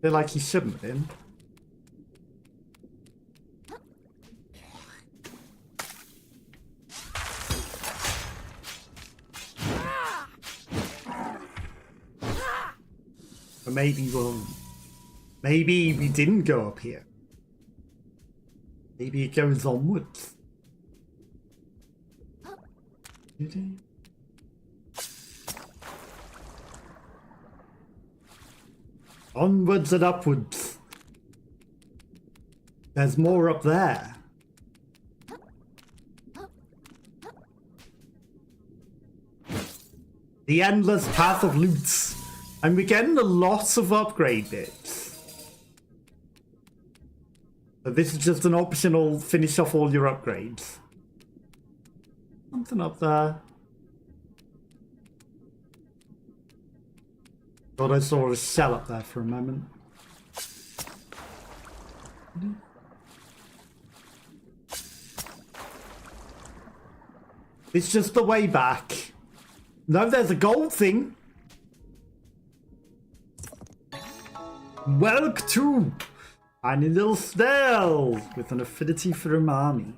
Feel like he shouldn't have been. But maybe maybe we didn't go up here. Maybe it goes onwards. Onwards and upwards. There's more up there. The endless path of loots. And we're getting a lot of upgrade bits. But this is just an optional finish off all your upgrades. Something up there. Thought I saw a shell up there for a moment. It's just the way back. No, there's a gold thing. Welcome to tiny little snail with an affinity for umami.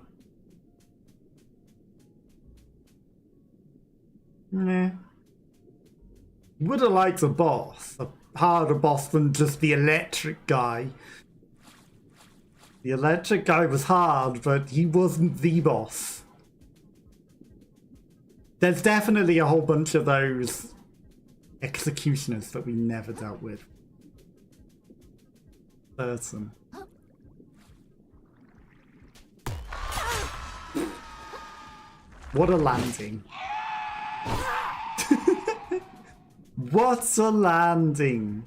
Nah. Would have liked a boss. A harder boss than just the electric guy. The electric guy was hard, but he wasn't the boss. There's definitely a whole bunch of those executioners that we never dealt with. Certain. What a landing. What a landing.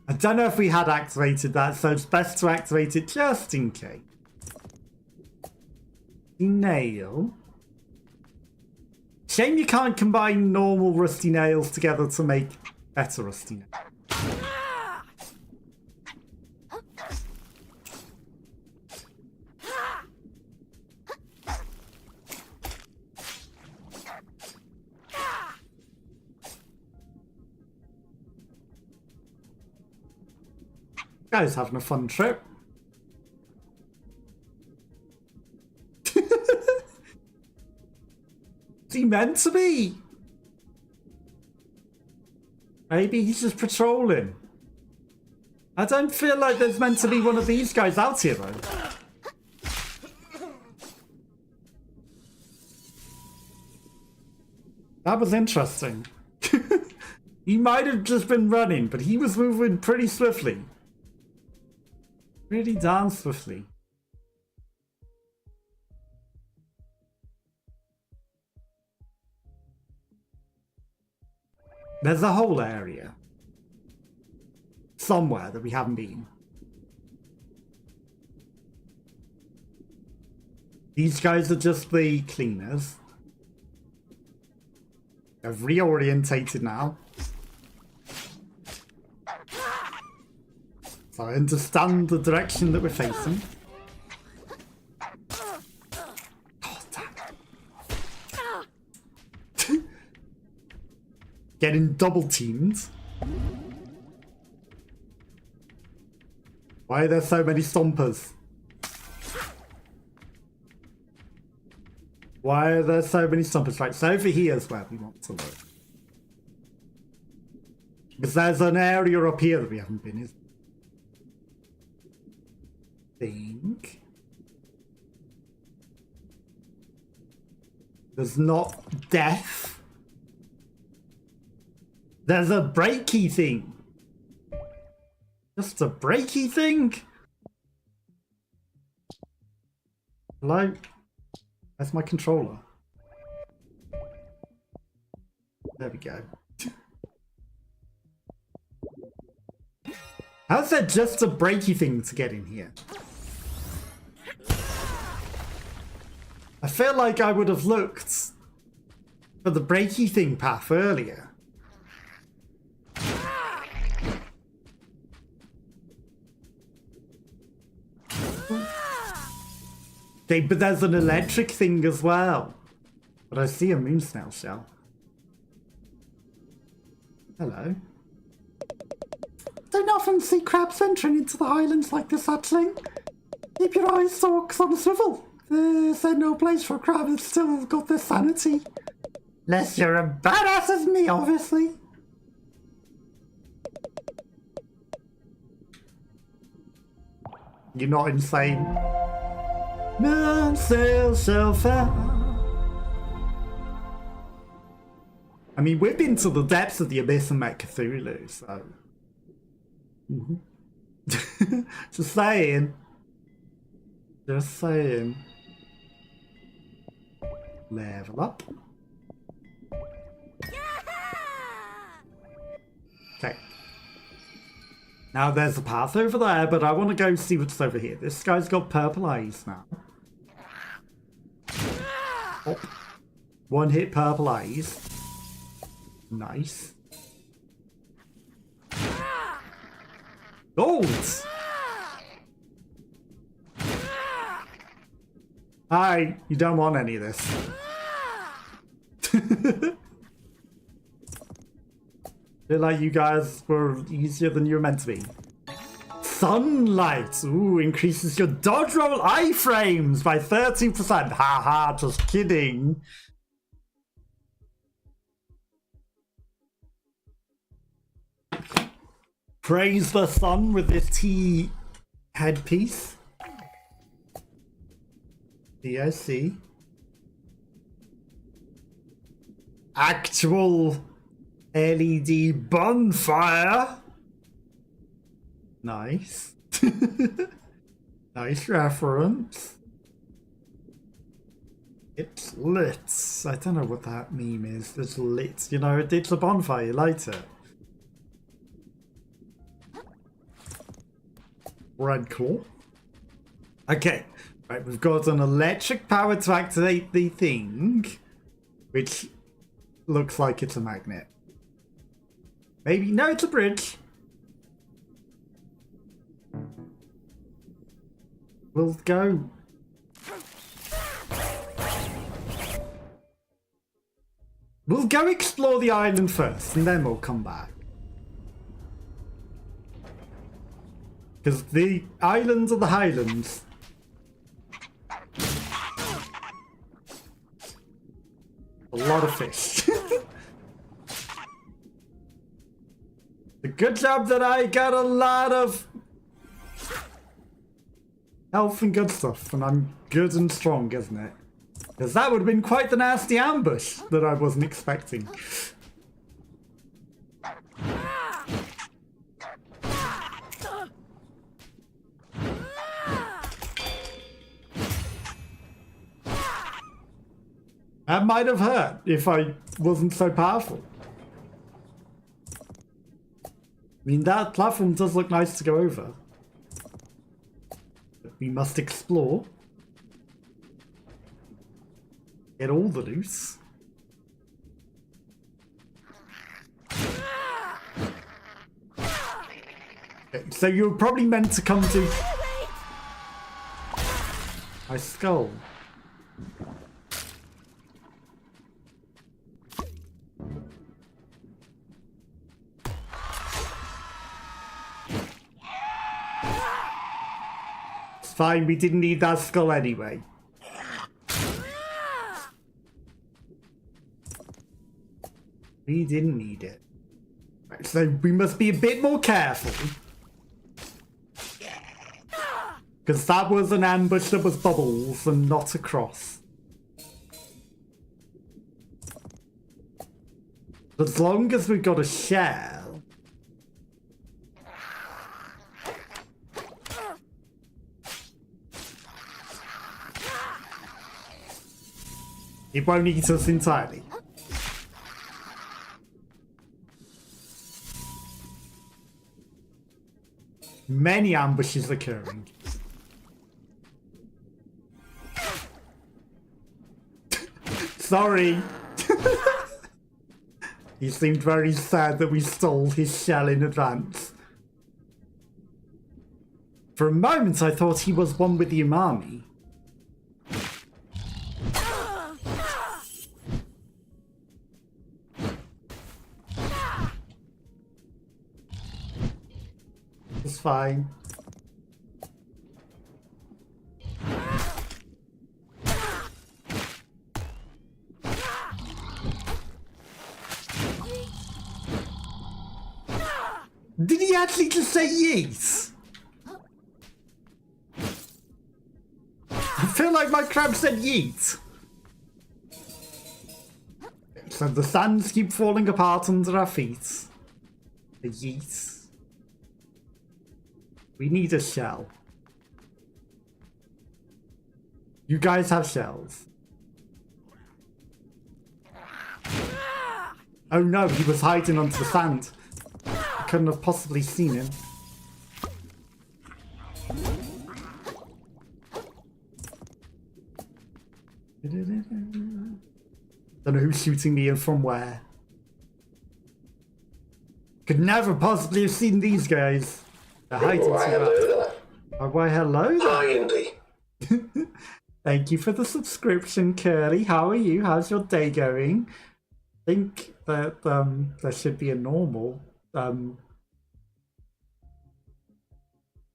I don't know if we had activated that, so it's best to activate it just in case. Nail. Shame you can't combine normal rusty nails together to make better rusty nails. Guys having a fun trip. Is he meant to be? Maybe he's just patrolling. I don't feel like there's meant to be one of these guys out here though. That was interesting. He might have just been running, but he was moving pretty swiftly. Really darn swiftly. There's a whole area somewhere that we haven't been. These guys are just the cleaners. They're reorientated now. So I understand the direction that we're facing. Oh, damn. Getting double teamed. Why are there so many stompers? Why are there so many stompers? Right, so over here is where we want to look. Because there's an area up here that we haven't been, is think there's not death. There's a breaky thing. Just a breaky thing. Hello? That's my controller. There we go. How's that just a breaky thing to get in here? I feel like I would have looked for the breaky thing path earlier. Okay, but there's an electric thing as well. But I see a moon snail shell. Hello. Don't often see crabs venturing into the highlands like this, hatchling. Keep your eyes stalks on a swivel. There's no place for a crab that's still got their sanity. Unless you're a badass as me, obviously. You're not insane. None sail so far. I mean, we've been to the depths of the abyss and met Cthulhu, so... Just saying. Just saying. Level up. Okay. Now there's a path over there, but I want to go see what's over here. This guy's got purple eyes now. Oh. One hit purple eyes. Nice. Gold! Hi, you don't want any of this. Feel like you guys were easier than you were meant to be. Sunlight! Ooh, increases your dodge roll iframes by 30%. Haha, just kidding. Praise the sun with this T headpiece. DOC. Actual LED bonfire. Nice. Nice reference. It's lit. I don't know what that meme is. It's lit. You know, it's a bonfire. You light it. Red claw. Okay. Right, we've got an electric power to activate the thing, which looks like it's a magnet. Maybe, no, it's a bridge. We'll go. We'll go explore the island first, and then we'll come back. Because the islands are the highlands. A lot of fish. A good job that I got a lot of health and good stuff, and I'm good and strong, isn't it? Because that would have been quite the nasty ambush that I wasn't expecting. That might have hurt if I wasn't so powerful. I mean, that platform does look nice to go over. But we must explore. Get all the loot. Okay, so you're probably meant to come to my skull. Fine, we didn't need that skull anyway. We didn't need it. Right, so we must be a bit more careful. Because that was an ambush that was bubbles and not a cross. As long as we've got a shell. It won't eat us entirely. Many ambushes occurring. Sorry. He seemed very sad that we stole his shell in advance. For a moment I thought he was one with the umami. It's fine. Did he actually just say yeet? I feel like my crab said yeet. So the sands keep falling apart under our feet. A yeet. We need a shell. You guys have shells. Oh no, he was hiding under the sand. I couldn't have possibly seen him. Don't know who's shooting me and from where. Could never possibly have seen these guys. They're hiding too bad. Oh, why hello there. Hi, Indy. Thank you for the subscription, Curly. How are you? How's your day going? I think that there should be a normal.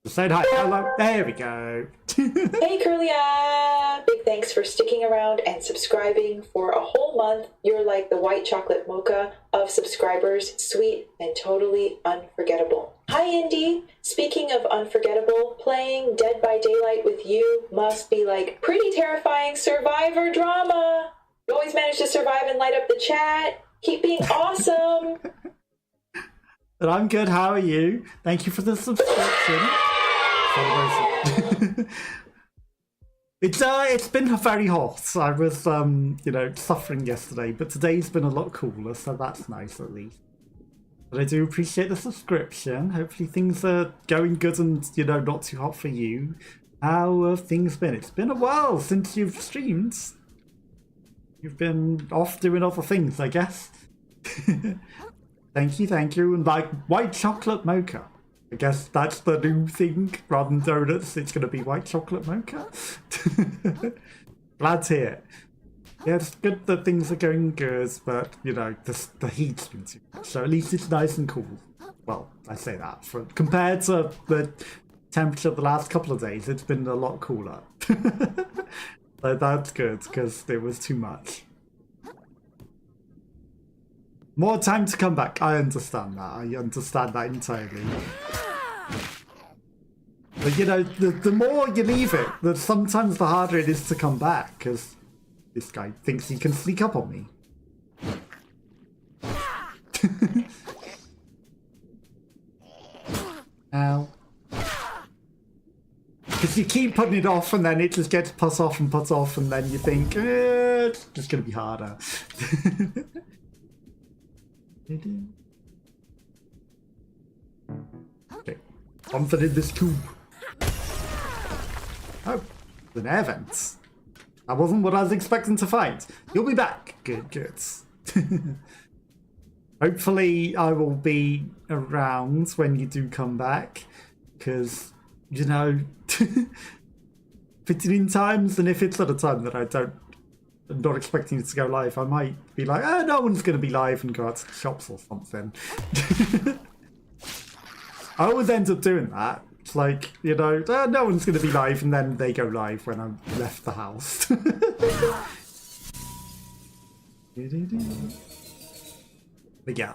Say hi. Hello. There we go. Hey, Curlia! Big thanks for sticking around and subscribing for a whole month. You're like the white chocolate mocha of subscribers, sweet and totally unforgettable. Hi, Indy. Speaking of unforgettable, playing Dead by Daylight with you must be like pretty terrifying survivor drama. You always manage to survive and light up the chat. Keep being awesome. But I'm good. How are you? Thank you for the subscription. It's been very hot. I was suffering yesterday, but today's been a lot cooler, so that's nice at least. But I do appreciate the subscription. Hopefully things are going good and not too hot for you. How have things been? It's been a while since you've streamed. You've been off doing other things, I guess. Thank you. And like white chocolate mocha. I guess that's the new thing. Rather than donuts, it's going to be white chocolate mocha. Glad to hear it. Yeah, it's good that things are going good, but, the heat's been too much. So at least it's nice and cool. Well, I say that. Compared to the temperature of the last couple of days, it's been a lot cooler. So that's good, because it was too much. More time to come back. I understand that. I understand that entirely. But the more you leave it, sometimes the harder it is to come back, because this guy thinks he can sneak up on me. Ow. Because you keep putting it off and then it just gets put off, and then you think, it's just going to be harder. Okay, something in this tube. Oh, an air vent. That wasn't what I was expecting to find. You'll be back. Good. Hopefully I will be around when you do come back, because, fitting in times, and if it's at a time that I'm not expecting it to go live, I might be like, no one's going to be live and go out to the shops or something. I always end up doing that. It's like, no one's going to be live, and then they go live when I've left the house. But yeah,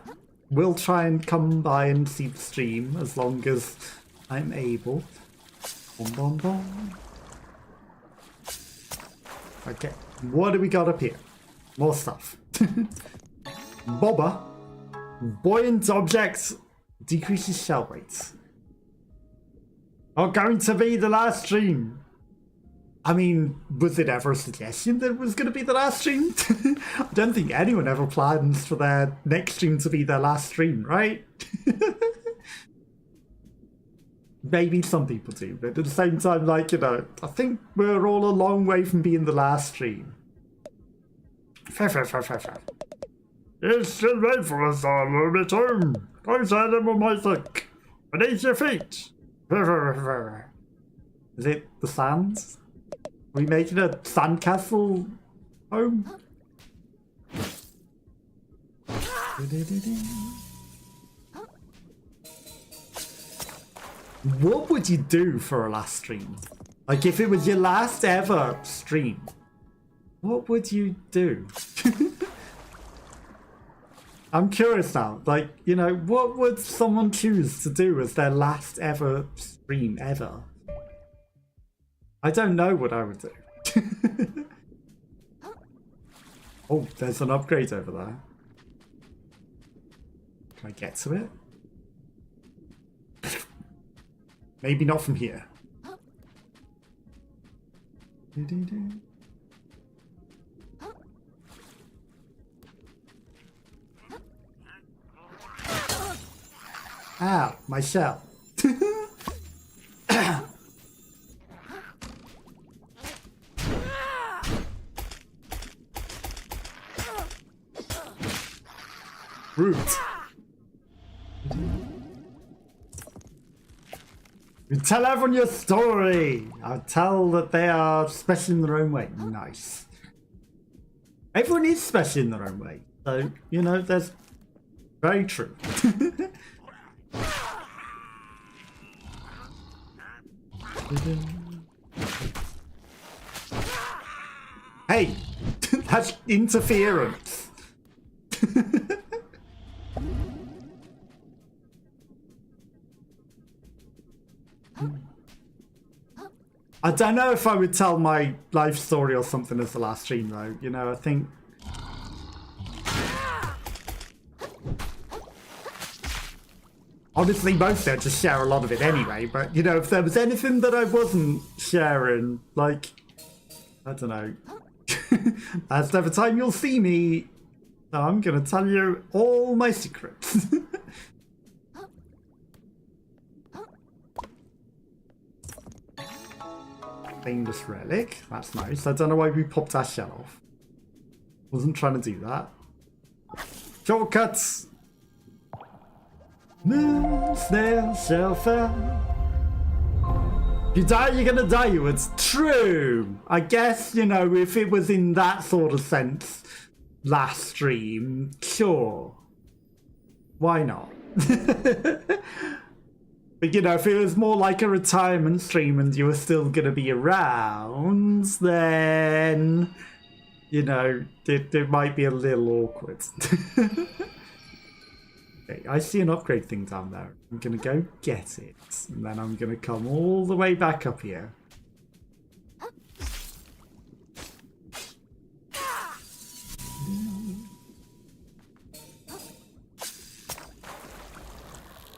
we'll try and come by and see the stream as long as I'm able. Boom. Okay, what do we got up here? More stuff. Bobber. Buoyant objects decreases shell rates. Going to be the last stream. I mean, was it ever a suggestion that it was going to be the last stream? I don't think anyone ever plans for their next stream to be their last stream, right? Maybe some people do, but at the same time, I think we're all a long way from being the last stream. It's still wait for us all, we'll return. Close animal music. Beneath your feet. Is it the sands? Are we making a sandcastle home? What would you do for a last stream? Like, if it was your last ever stream, what would you do? I'm curious now. Like, you know, what would someone choose to do as their last ever stream ever? I don't know what I would do. Oh, there's an upgrade over there. Can I get to it? Maybe not from here. Ow, my shell. Root. You tell everyone your story. I'll tell that they are special in their own way. Nice. Everyone is special in their own way. So, you know, that's very true. Hey, that's interference. I don't know if I would tell my life story or something as the last stream though. You know, I think... Honestly, mostly I'd just share a lot of it anyway, but you know, if there was anything that I wasn't sharing, like, I don't know. That's never time you'll see me. So I'm gonna tell you all my secrets. Famous relic. That's nice. I don't know why we popped our shell off. Wasn't trying to do that. Shortcuts! Moon, snail, shellfell. If you die, you're gonna die. It's true. I guess, you know, if it was in that sort of sense last stream, sure. Why not? But, you know, if it was more like a retirement stream and you were still going to be around, then, you know, it might be a little awkward. Okay, I see an upgrade thing down there. I'm going to go get it. And then I'm going to come all the way back up here.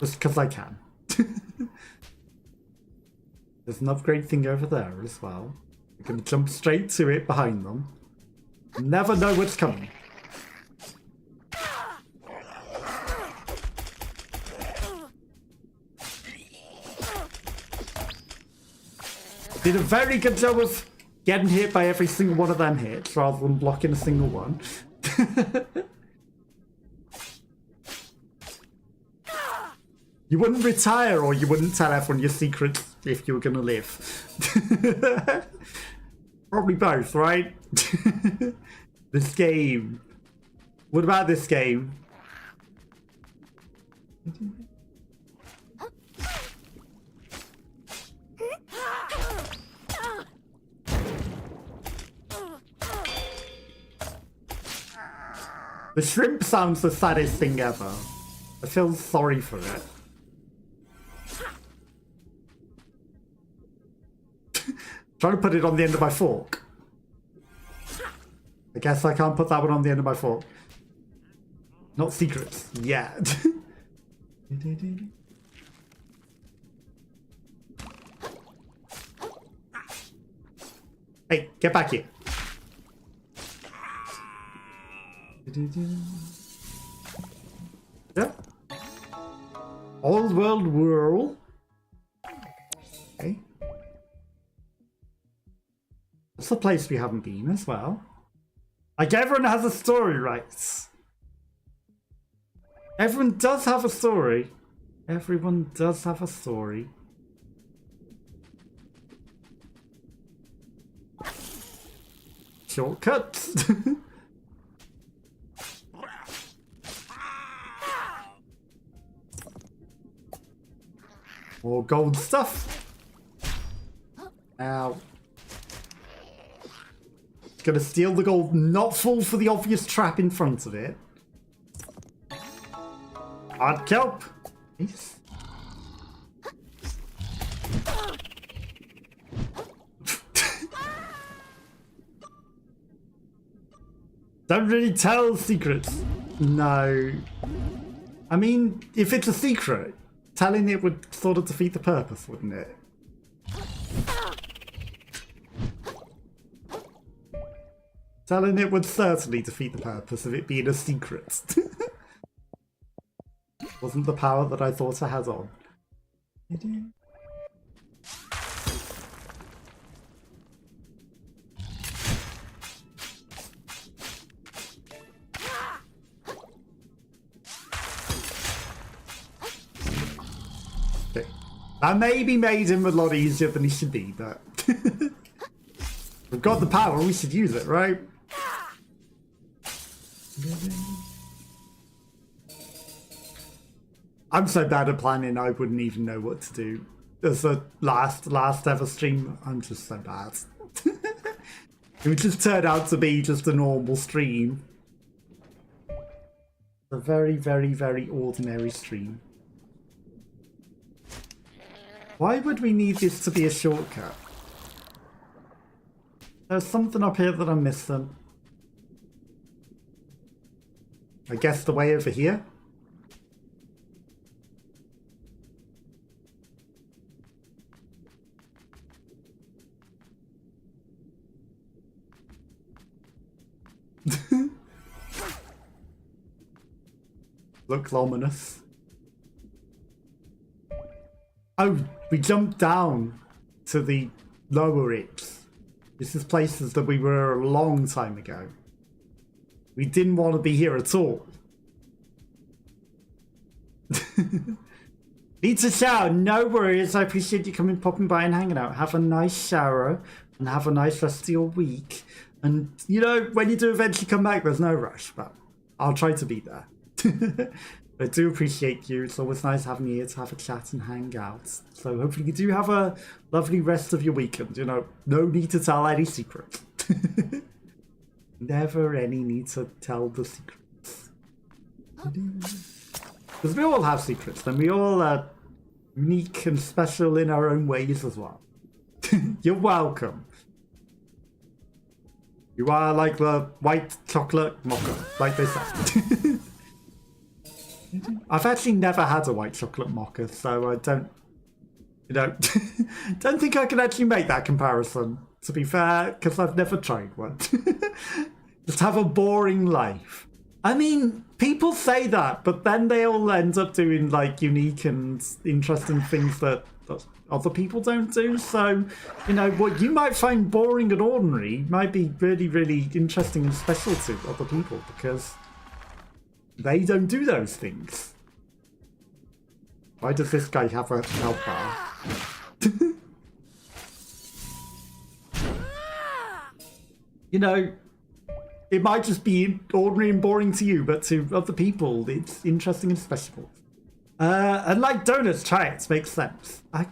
Just because I can. There's an upgrade thing over there as well. We're going to jump straight to it behind them. Never know what's coming. Did a very good job of getting hit by every single one of them hits rather than blocking a single one. You wouldn't retire or you wouldn't tell everyone your secrets if you were going to live. Probably both, right? This game. What about this game? The shrimp sounds the saddest thing ever. I feel sorry for it. Trying to put it on the end of my fork. I guess I can't put that one on the end of my fork. Not secrets yet. Hey, get back here. Yeah. Old world whirl. Okay. It's a place we haven't been as well. Like, everyone has a story, right? Everyone does have a story. Everyone does have a story. Shortcuts. More gold stuff. Now, it's gonna steal the gold, not fall for the obvious trap in front of it. Hard kelp. Nice. Don't really tell secrets. No. I mean, if it's a secret, telling it would sort of defeat the purpose, wouldn't it? Telling it would certainly defeat the purpose of it being a secret. Wasn't the power that I thought I had on. Okay. That maybe made him a lot easier than he should be, but we've got the power, we should use it, right? I'm so bad at planning, I wouldn't even know what to do. As the last ever stream, I'm just so bad. It would just turn out to be just a normal stream. A very, very, very ordinary stream. Why would we need this to be a shortcut? There's something up here that I'm missing. I guess the way over here? Looks ominous. Oh, we jumped down to the lower reaps. This is places that we were a long time ago. We didn't want to be here at all. Needs a shower? No worries. I appreciate you coming, popping by and hanging out. Have a nice shower and have a nice rest of your week. And, you know, when you do eventually come back, there's no rush, but I'll try to be there. I do appreciate you. It's always nice having you here to have a chat and hang out. So hopefully you do have a lovely rest of your weekend. You know, no need to tell any secrets. Never any need to tell the secrets. Because we all have secrets, and we all are unique and special in our own ways as well. You're welcome. You are like the white chocolate mocha, like they said. I've actually never had a white chocolate mocha, so I don't, you know, don't think I can actually make that comparison, to be fair, because I've never tried one. Just have a boring life. I mean, people say that, but then they all end up doing like unique and interesting things that other people don't do. So, you know, what you might find boring and ordinary might be really, really interesting and special to other people because they don't do those things. Why does this guy have a health bar? You know, it might just be ordinary and boring to you, but to other people, it's interesting and special. And like donuts, try it. Makes sense. I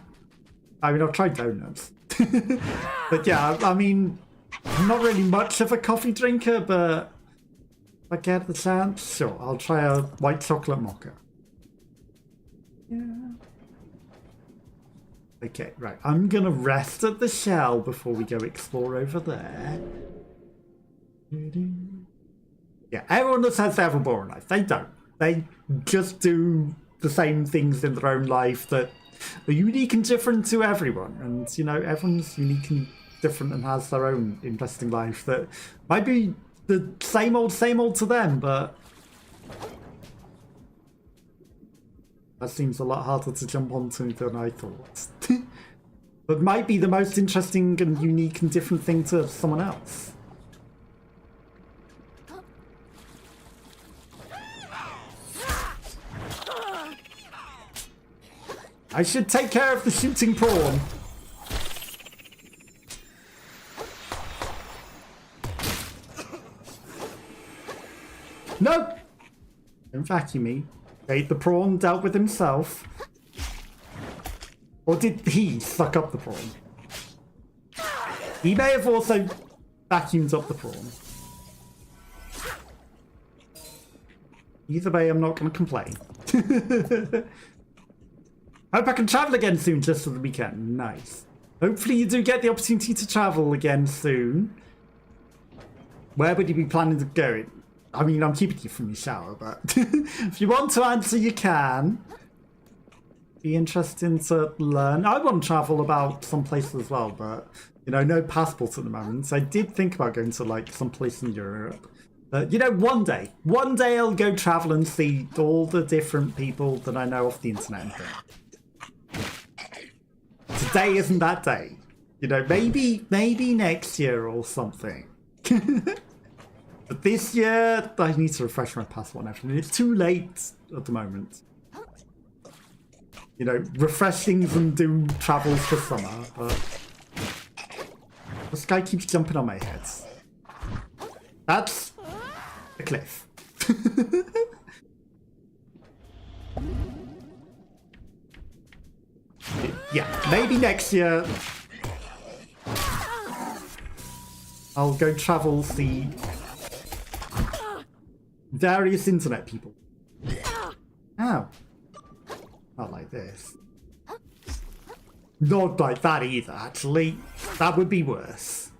mean, I've tried donuts. But yeah, I mean, I'm not really much of a coffee drinker, but if I get the chance, sure, I'll try a white chocolate mocha. Yeah. Okay, right. I'm gonna rest at the shell before we go explore over there. Yeah, everyone that says they have a boring life, they don't. They just do the same things in their own life that are unique and different to everyone. And, you know, everyone's unique and different and has their own interesting life that might be the same old to them, but that seems a lot harder to jump onto than I thought. But might be the most interesting and unique and different thing to someone else. I should take care of the shooting prawn. No! Don't vacuum me. Okay, the prawn dealt with himself. Or did he suck up the prawn? He may have also vacuumed up the prawn. Either way, I'm not going to complain. Hope I can travel again soon, just for the weekend. Nice. Hopefully you do get the opportunity to travel again soon. Where would you be planning to go? I mean, I'm keeping you from your shower, but if you want to answer, you can. Be interesting to learn. I want to travel about some places as well, but, you know, no passports at the moment. So I did think about going to, like, some place in Europe. But, you know, one day I'll go travel and see all the different people that I know off the internet and things. Today isn't that day. You know, maybe next year or something. But this year, I need to refresh my passport and everything. It's too late at the moment. You know, refresh things and do travels for summer, but this guy keeps jumping on my head. That's a cliff. Yeah, maybe next year I'll go travel, see various internet people. Oh. Not like this. Not like that either, actually. That would be worse.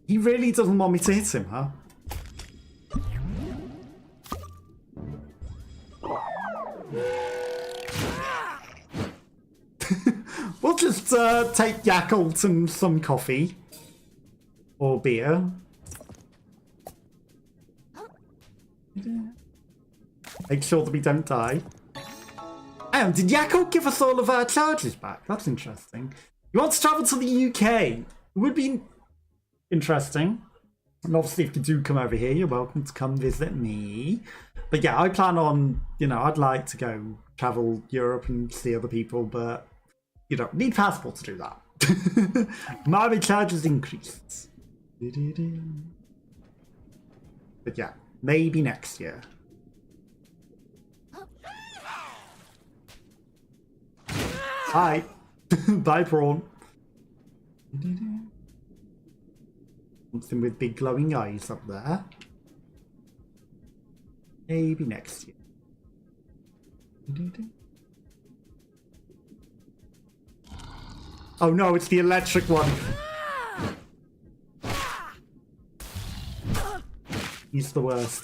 He really doesn't want me to hit him, huh? We'll just take Yakult and some coffee. Or beer. Make sure that we don't die. Hang on, did Yakult give us all of our charges back? That's interesting. You want to travel to the UK? It would be interesting. And obviously, if you do come over here, you're welcome to come visit me. But yeah, I plan on, you know, I'd like to go travel Europe and see other people, but you don't need passport to do that. My charges increased. But yeah, maybe next year. Hi. Bye, prawn. Something with big glowing eyes up there. Maybe next year. Oh no, it's the electric one. He's the worst.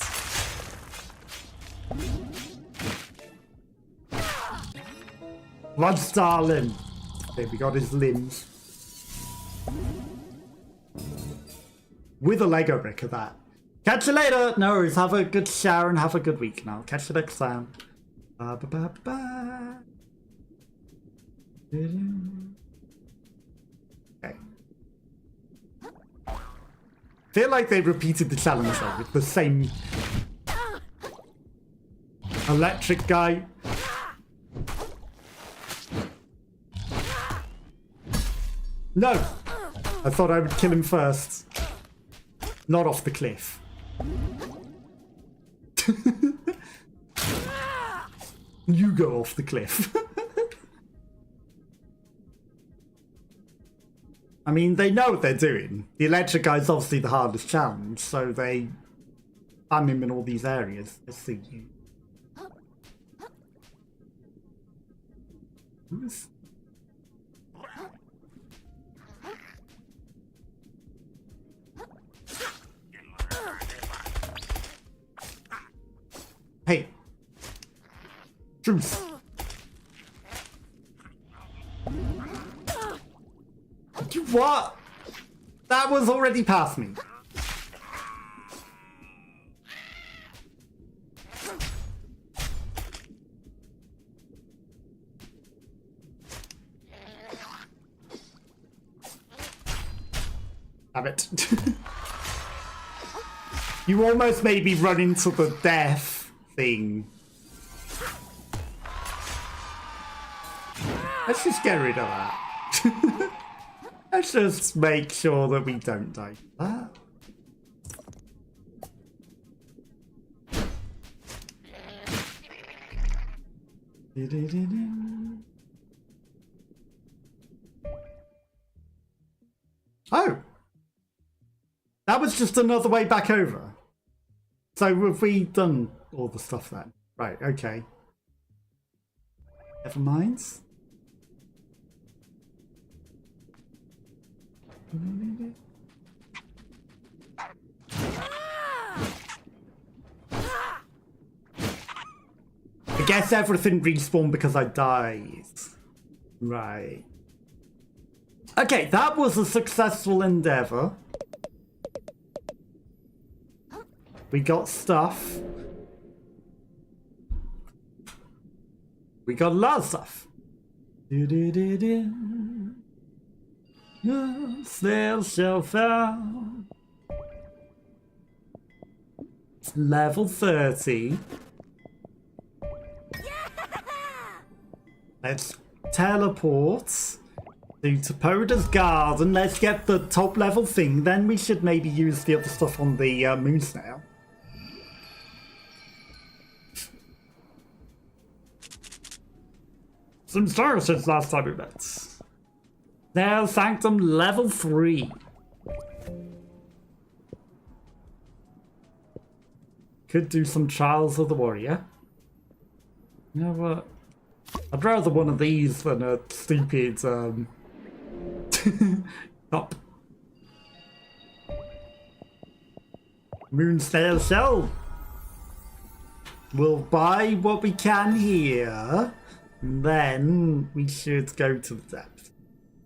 Blood Starlin. Okay, we got his limbs. With a Lego brick of that. Catch you later! No worries, have a good shower and have a good week now. Catch you next time. Bye bye bye bye. Okay. Feel like they repeated the challenge though, with the same electric guy. No! I thought I would kill him first. Not off the cliff. You go off the cliff. I mean, they know what they're doing. The electric guy's obviously the hardest challenge, so they spam him in all these areas. Let's see you. Who's... Hey. Truce. What? That was already past me. Damn it. You almost made me run into the death thing. Let's just get rid of that. Let's just make sure that we don't die. Ah. Oh! that was just another way back over. So have we done all the stuff then? Right, okay. Never mind. I guess everything respawned because I died. Right. Okay, that was a successful endeavor. We got stuff. We got a lot of stuff. Snail shell found. Level 30. Let's teleport to Topoda's garden. Let's get the top level thing. Then we should maybe use the other stuff on the moon snail. Some stars since last time we met. Snail Sanctum level 3. Could do some Trials of the Warrior. You know what? I'd rather one of these than a stupid top. Moon snail shell. We'll buy what we can here. And then we should go to the depth.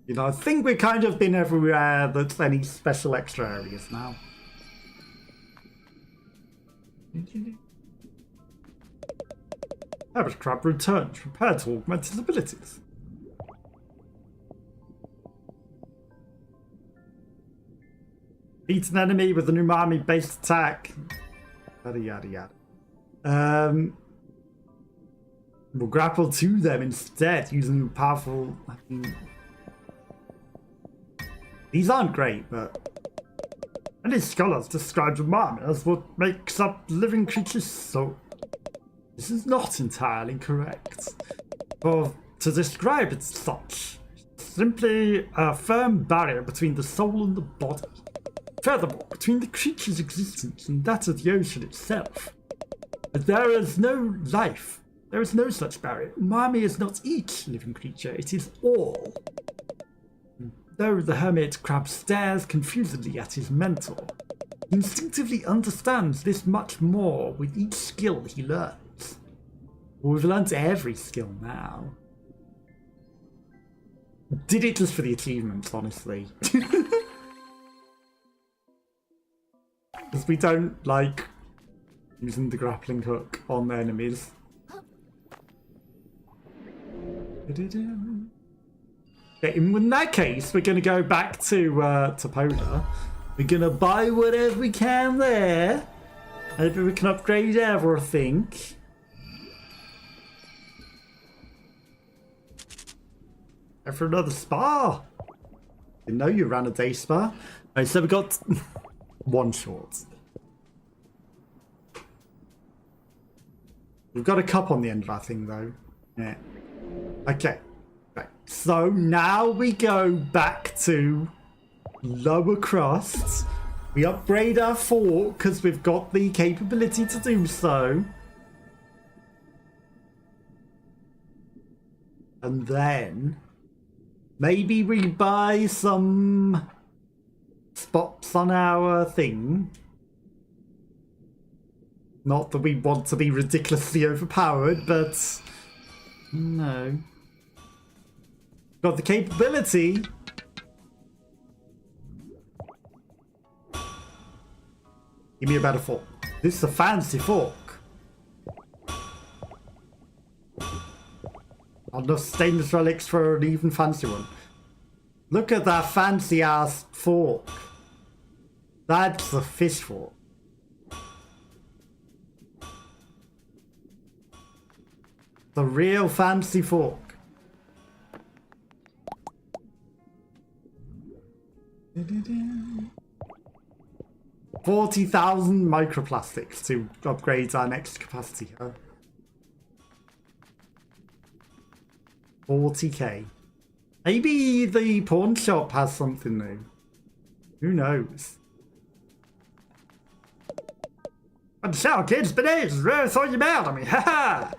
You know, I think we've kind of been everywhere that's any special extra areas now. Average crab returns, prepared to augment his abilities. Beat an enemy with an umami-based attack. Yada yada yada. We'll grapple to them instead using powerful. I mean, these aren't great, but many scholars describe umami as what makes up living creatures' soul. This is not entirely correct. For to describe it as such, it's simply a firm barrier between the soul and the body. Furthermore, between the creature's existence and that of the ocean itself. But there is no life. There is no such barrier. Umami is not each living creature, it is all. Though the hermit crab stares confusedly at his mentor, he instinctively understands this much more with each skill he learns. We've learned every skill now. Did it just for the achievements, honestly. Because we don't like using the grappling hook on enemies. Okay, in that case, we're going to go back to Topoda. We're going to buy whatever we can there. Maybe we can upgrade everything. Go for another spa. Didn't know you ran a day spa. Alright, so we got one short. We've got a cup on the end of our thing though. Yeah. Okay. Right. So now we go back to lower crusts. We upgrade our fork because we've got the capability to do so. And then maybe we buy some spots on our thing. Not that we want to be ridiculously overpowered, but no. Got the capability. Give me a better fork. This is a fancy fork. Not enough stainless relics for an even fancy one. Look at that fancy ass fork. That's a fish fork. The real fancy fork. 40,000 microplastics to upgrade our next capacity. 40k. Maybe the pawn shop has something new. Who knows? But shell, kids, bananas, throw you out on me, ha!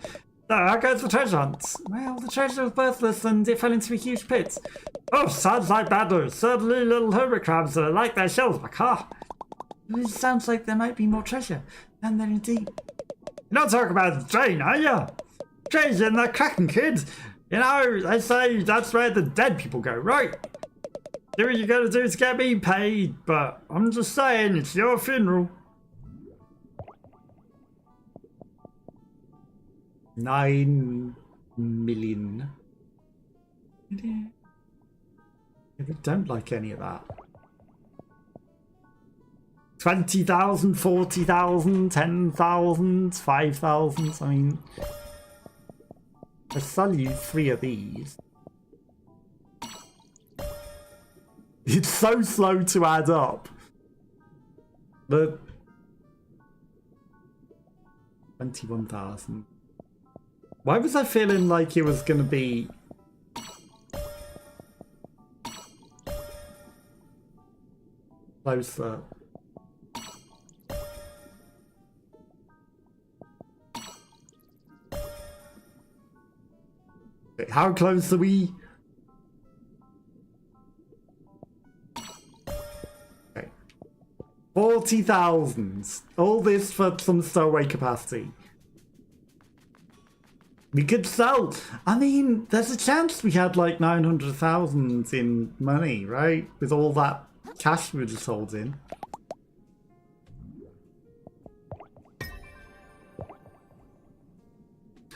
So how goes the treasure hunt? Well, the treasure was worthless and it fell into a huge pit. Oh, sounds like bad news. Certainly little hermit crabs like their shells back, huh? It sounds like there might be more treasure. And there indeed. You're not talking about the drain, are you? Treasure in the Kraken, kid. You know, they say that's where the dead people go, right? Do what you gotta do to get me paid, but I'm just saying, it's your funeral. 9 million. We don't like any of that. 20,000, 40,000, 10,000, 5,000. I mean, I'll sell you 3 of these. It's so slow to add up. But 21,000. Why was I feeling like it was going to be closer? Okay, how close are we? Okay. 40,000. All this for some stowaway capacity. We could sell. I mean, there's a chance we had like 900,000 in money, right? With all that cash we were just holding.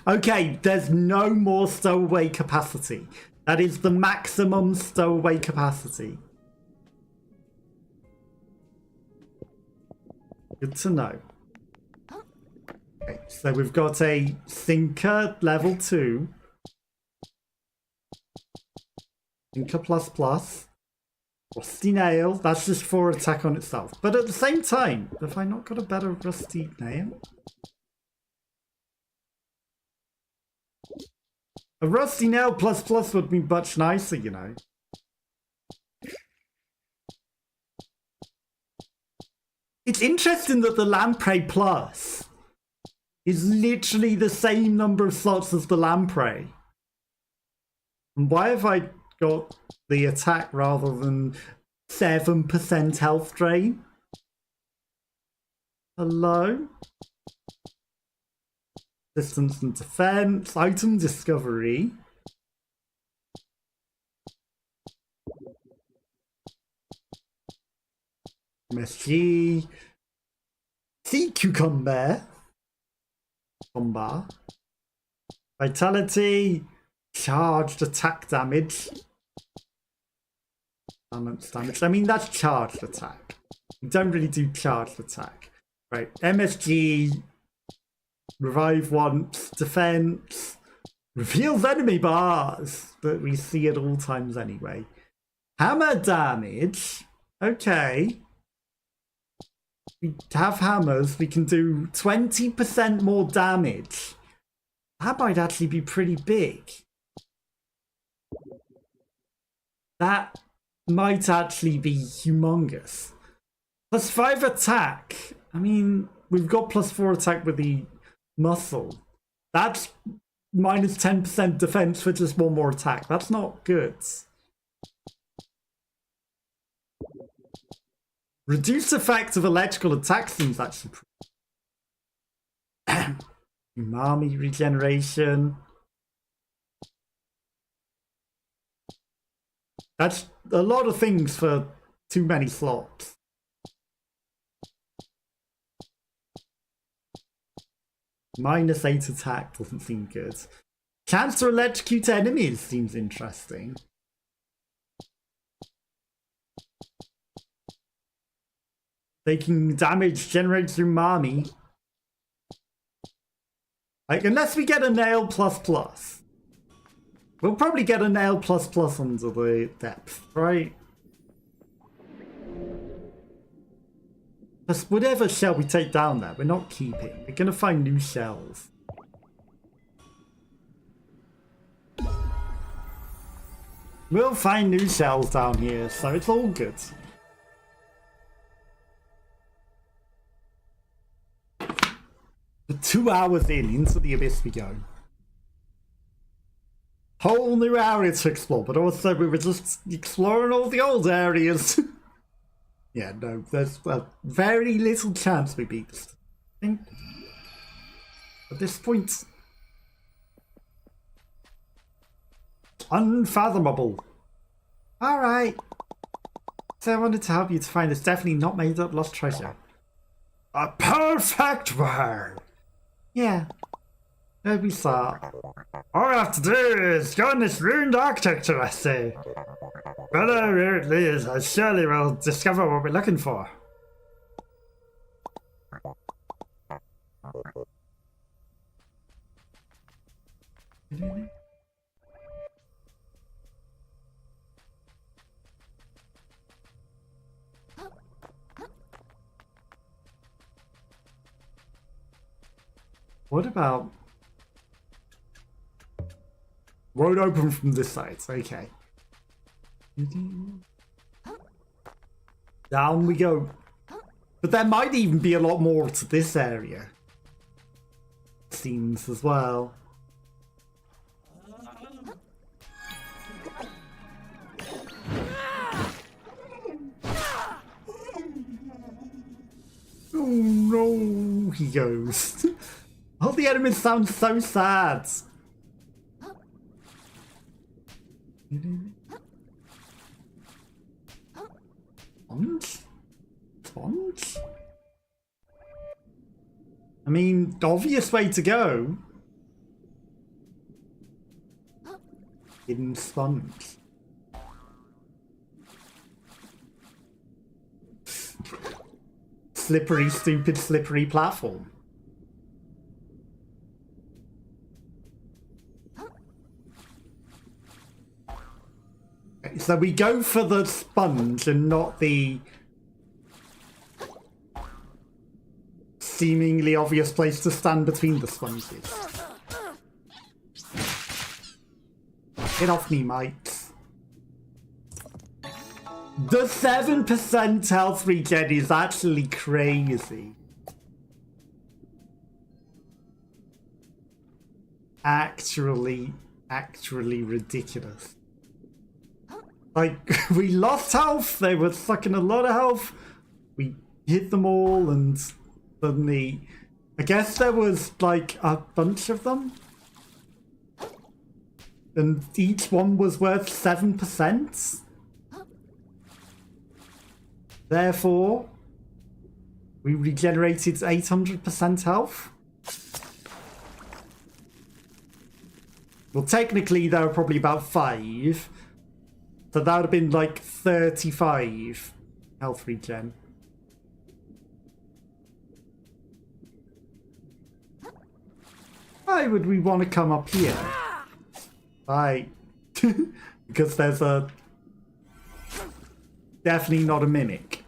Okay, there's no more stowaway capacity. That is the maximum stowaway capacity. Good to know. Okay, so we've got a Thinker level 2. Thinker ++. Rusty Nail. That's just 4 attack on itself. But at the same time, have I not got a better Rusty Nail? A Rusty Nail ++ would be much nicer, you know. It's interesting that the Lamprey Plus is literally the same number of slots as the Lamprey. And why have I got the attack rather than 7% health drain? Hello? Distance and defense, item discovery. MSG. Sea cucumber. Vitality, charged attack damage. Balance damage. I mean, that's charged attack. We don't really do charged attack. Right. MSG, revive once, defense, reveals enemy bars that we see at all times anyway. Hammer damage. Okay. We have hammers, we can do 20% more damage. That might actually be pretty big. That might actually be humongous. +5 attack. I mean, we've got +4 attack with the muscle. That's -10% defense for just 1 more attack. That's not good. Reduced effect of electrical attack seems actually pretty. Umami regeneration. That's a lot of things for too many slots. -8 attack doesn't seem good. Chance to electrocute enemies seems interesting. Taking damage generated through Umami. Like, unless we get a nail ++. We'll probably get a nail ++ under the depth, right? Plus, whatever shell we take down there, we're not keeping. We're gonna find new shells. We'll find new shells down here, so it's all good. 2 hours into the abyss we go. Whole new area to explore, but also we were just exploring all the old areas. Yeah, no, there's very little chance we beat this thing. At this point, unfathomable. Alright. So I wanted to help you to find this definitely not made up lost treasure. A perfect word! Yeah. There we saw. All we have to do is go in this ruined architecture, I say. Whether it is, I surely will discover what we're looking for. What about... Road open from this side, okay. Down we go. But there might even be a lot more to this area. Seems as well. Oh no, he goes. All the enemies sound so sad. Sponge? I mean, the obvious way to go. Hidden sponge. Slippery, stupid, slippery platform. So we go for the sponge and not the seemingly obvious place to stand between the sponges. Get off me, mates. The 7% health regen is actually crazy. Actually ridiculous. Like, we lost health, they were sucking a lot of health, we hit them all, and suddenly, I guess there was like a bunch of them, and each one was worth 7%. Therefore, we regenerated 800% health. Well, technically there were probably about 5. So that would have been like 35 health regen. Why would we want to come up here? Right. Because there's a... Definitely not a mimic.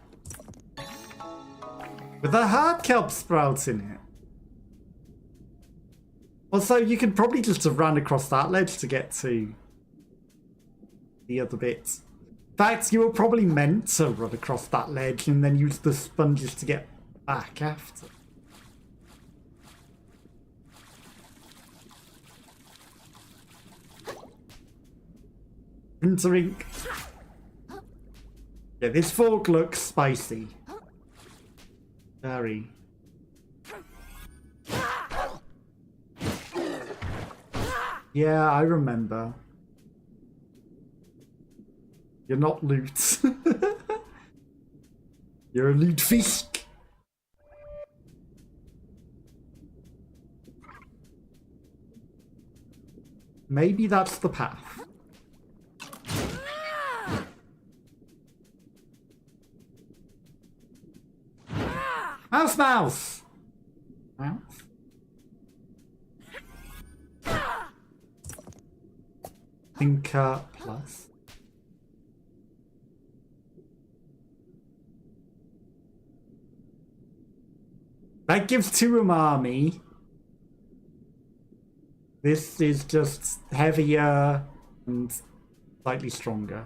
With a hard kelp sprout in it. Also, you could probably just have run across that ledge to get to the other bits. In fact, you were probably meant to run across that ledge and then use the sponges to get back after. Entering. Yeah, this fork looks spicy. Very. Yeah, I remember. You're not loot. You're a loot fish. Maybe that's the path. Mouse, mouse! Mouse? Thinker plus. That gives 2 umami. This is just heavier and slightly stronger.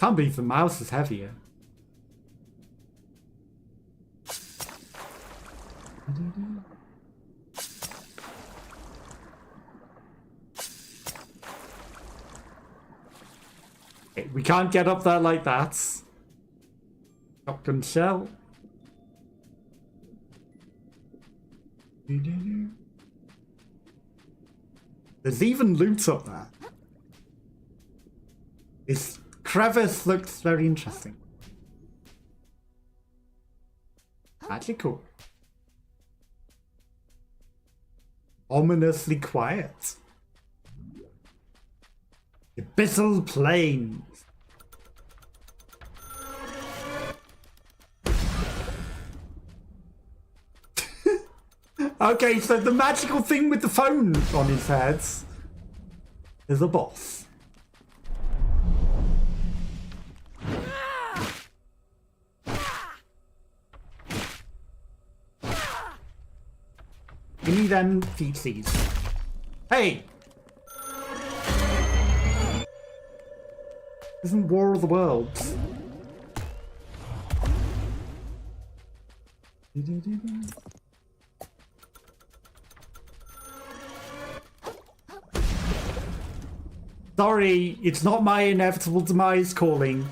Can't believe the mouse is heavier. Okay, we can't get up there like that. Shotgun shell. There's even loot up there. This crevice looks very interesting. Magical. Ominously quiet. Abyssal plains. Okay, so the magical thing with the phone on his head is a boss. Give me them feetsies. Hey! Isn't War of the Worlds? Sorry, it's not my inevitable demise calling.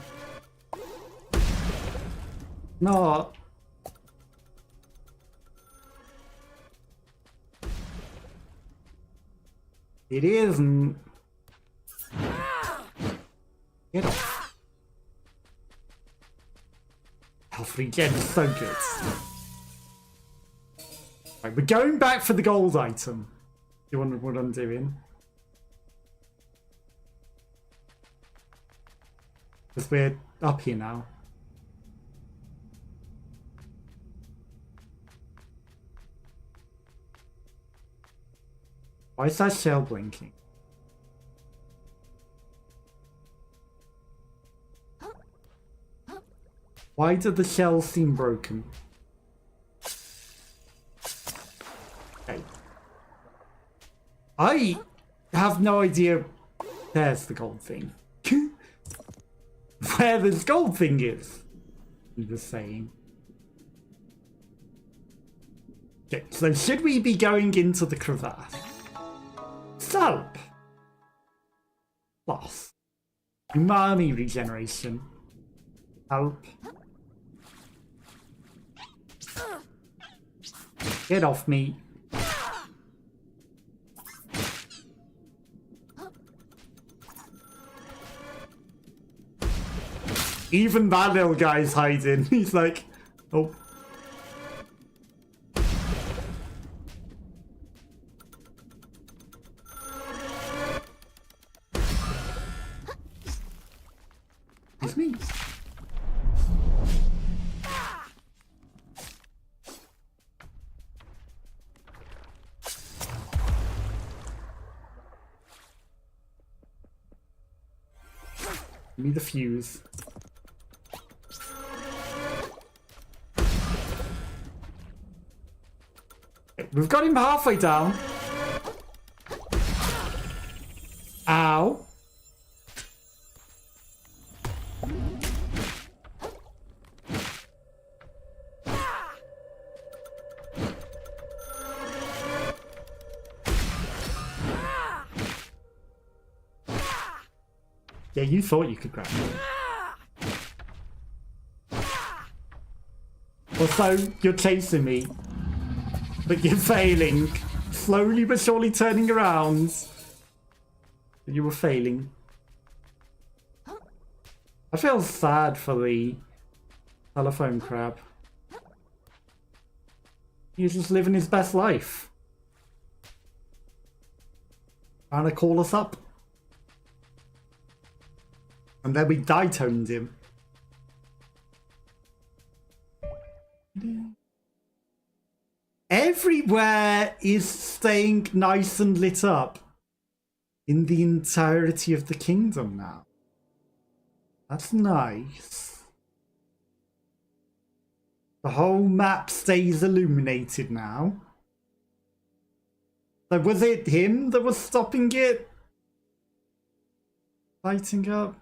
No. It isn't. Get off. Health regen is so good. Right, we're going back for the gold item. You wonder what I'm doing? Because we're up here now. Why is that shell blinking? Why do the shells seem broken? Okay. I have no idea. There's the gold thing. Where this gold thing is, he was saying. Okay, so should we be going into the crevasse? Salp. Plus. Umami regeneration. Help. Get off me. Even that little guy's hiding. He's like, oh. It's me. Give me the fuse. We've got him halfway down. Ow. Yeah, you thought you could grab me. Also, you're chasing me. But you're failing. Slowly but surely turning around. But you were failing. I feel sad for the telephone crab. He's just living his best life. Trying to call us up. And then we ditoned him. Everywhere is staying nice and lit up in the entirety of the kingdom now. That's nice. The whole map stays illuminated now. So was it him that was stopping it? Lighting up?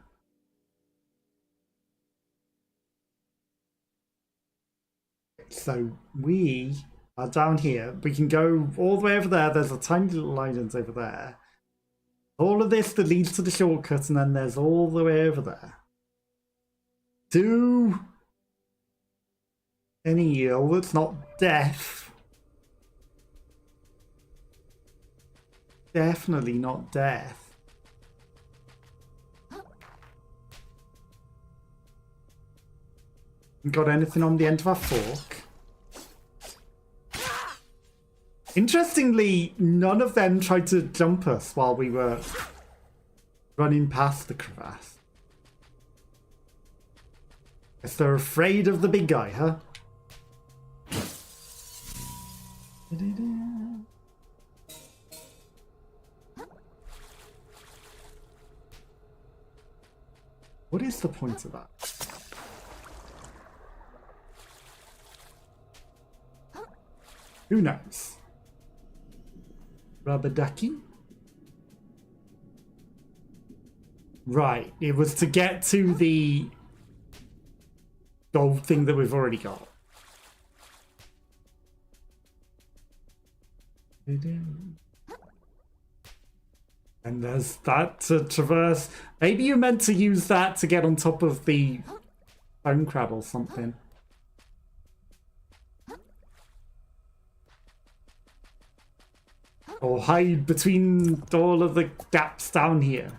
so we are down here. We can go all the way over there. There's a tiny little island over there. All of this that leads to the shortcut, and then there's all the way over there. To any eel that's not deaf. Definitely not deaf. Got anything on the end of our fork? Interestingly, none of them tried to jump us while we were running past the crevasse. Guess they're afraid of the big guy, huh? What is the point of that? Who knows? Rubber ducky? Right, it was to get to the gold thing that we've already got. And there's that to traverse. Maybe you meant to use that to get on top of the bone crab or something. Or hide between all of the gaps down here.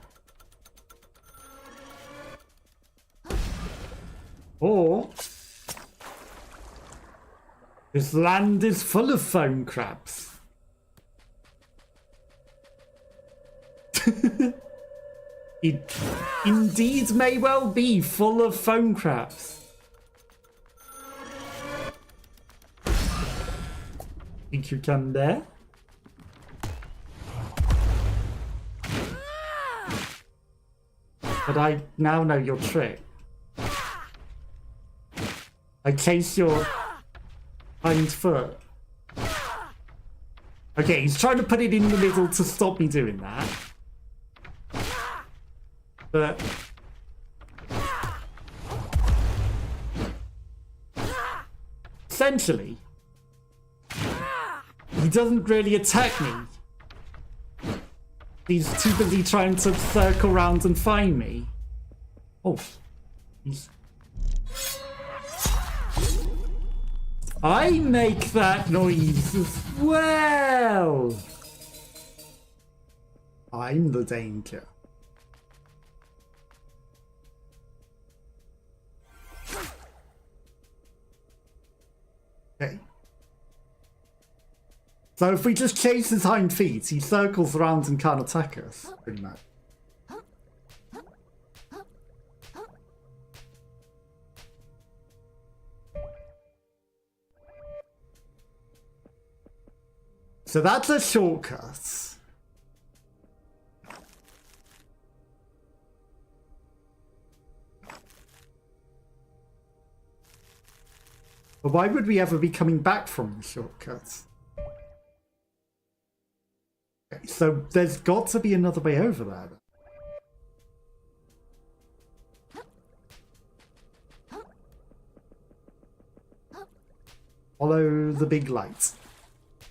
Or this land is full of foam crabs. It indeed may well be full of foam crabs. Think you can there? But I now know your trick. I chase your hind foot. Okay, he's trying to put it in the middle to stop me doing that. But essentially, he doesn't really attack me. He's too busy trying to circle around and find me. Oh, he's... I make that noise as well. I'm the danger. Okay. So if we just chase his hind feet, he circles around and can't attack us, pretty much. So that's a shortcut. But why would we ever be coming back from the shortcut? Okay, so there's got to be another way over there. Follow the big light. I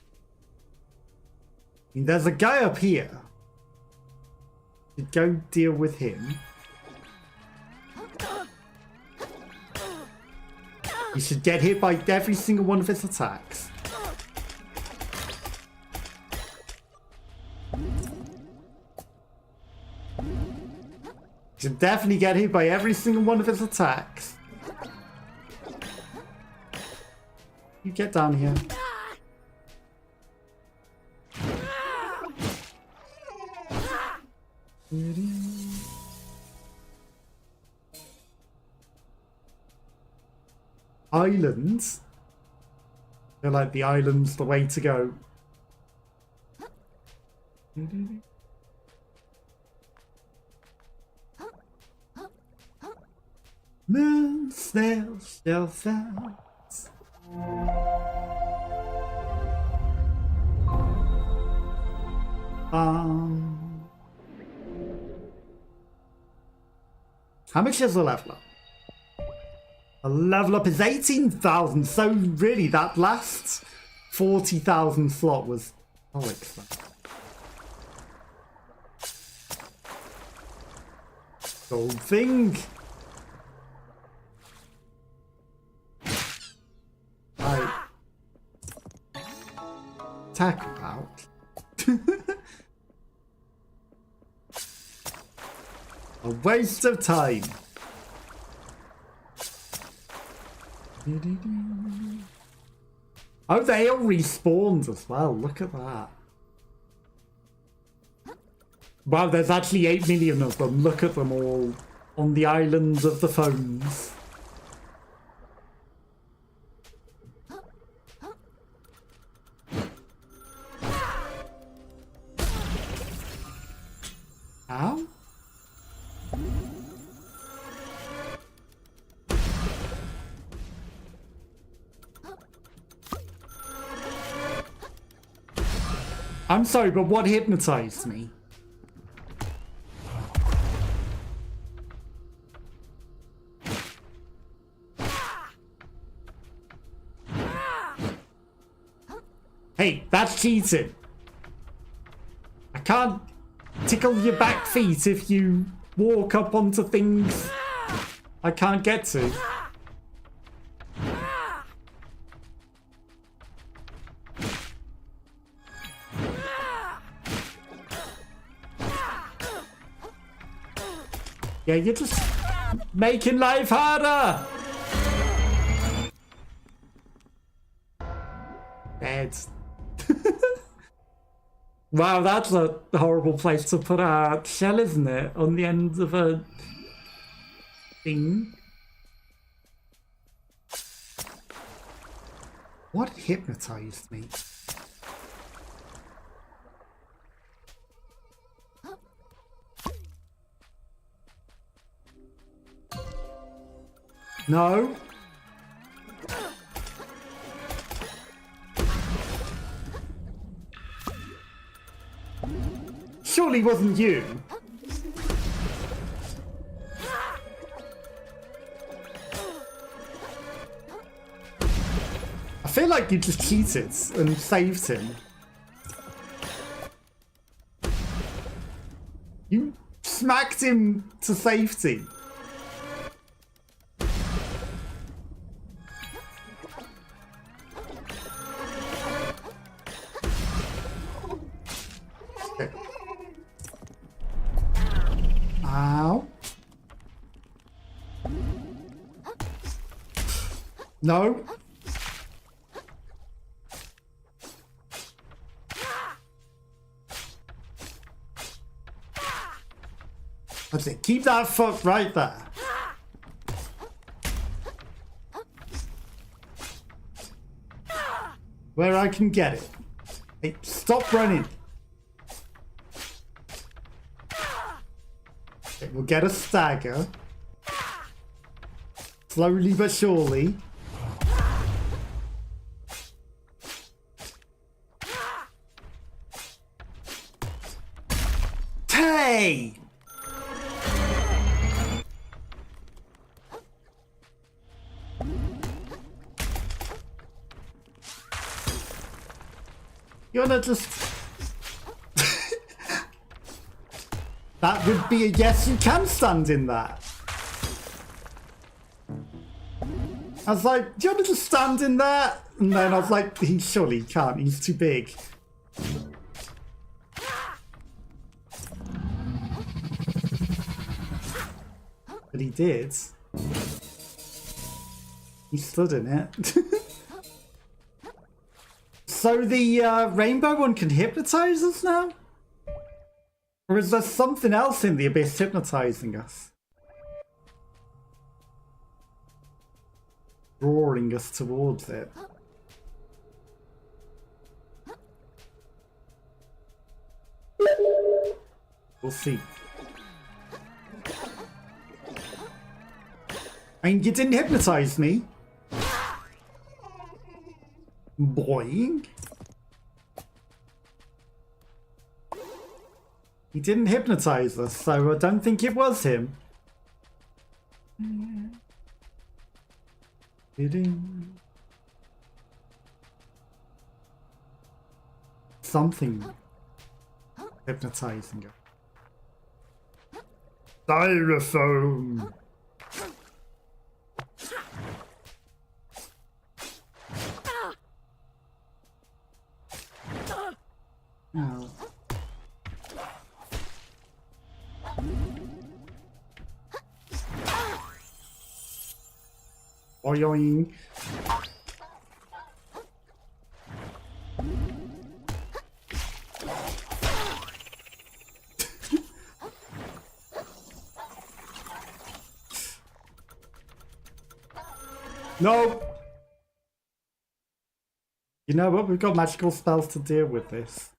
mean, there's a guy up here. Go deal with him. You should get hit by every single one of his attacks. You should definitely get hit by every single one of his attacks. You get down here. Islands. They're like the island's the way to go. Moon, snail, shellfish. How much is the level up? A level up is 18,000. So really, that last 40,000 slot was expensive. Gold thing. Right. Tackle out. A waste of time. Oh, they all respawned as well. Look at that. Wow, there's actually 8 million of them. Look at them all on the islands of the phones. Ow? I'm sorry, but what hypnotized me? Hey, that's cheating. I can't tickle your back feet if you walk up onto things I can't get to. Yeah, you're just making life harder. Dead. Wow, that's a horrible place to put a shell, isn't it? On the end of a thing. What hypnotized me? No. Surely wasn't you. I feel like you just cheated and saved him. You smacked him to safety. Ow. No. That's it. Keep that foot right there. Where I can get it. Hey, stop running. Okay, we'll get a stagger. Slowly but surely. Hey! You wanna just... That would be a yes, you can stand in that. I was like, do you want to just stand in that? And then I was like, he surely can't, he's too big. But he did. He stood in it. So the rainbow one can hypnotize us now? Or is there something else in the abyss hypnotizing us? Drawing us towards it. We'll see. I mean, you didn't hypnotize me. Boing. He didn't hypnotize us, so I don't think it was him. Bidding. Something hypnotizing her. Styrofoam. Oh. Oyoing. No! You know what? We've got magical spells to deal with this.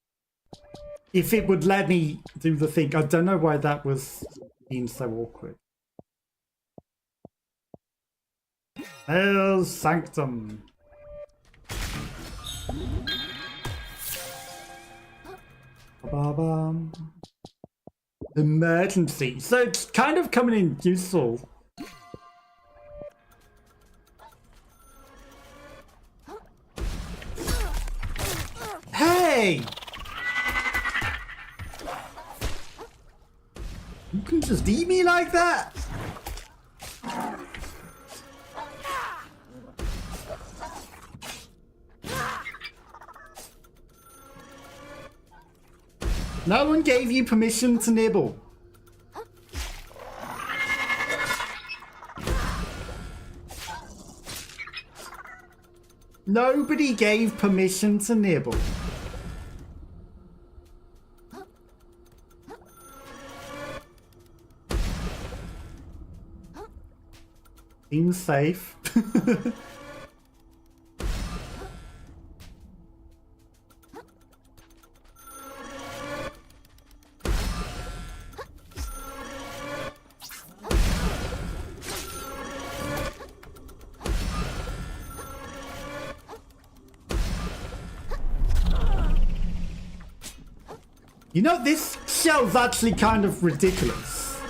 If it would let me do the thing, I don't know why that was being so awkward. Hail Sanctum! Ba-ba-bum. Emergency. So it's kind of coming in useful. Hey! You can just eat me like that? No one gave you permission to nibble. Nobody gave permission to nibble. Seems safe. You know, this shell's actually kind of ridiculous.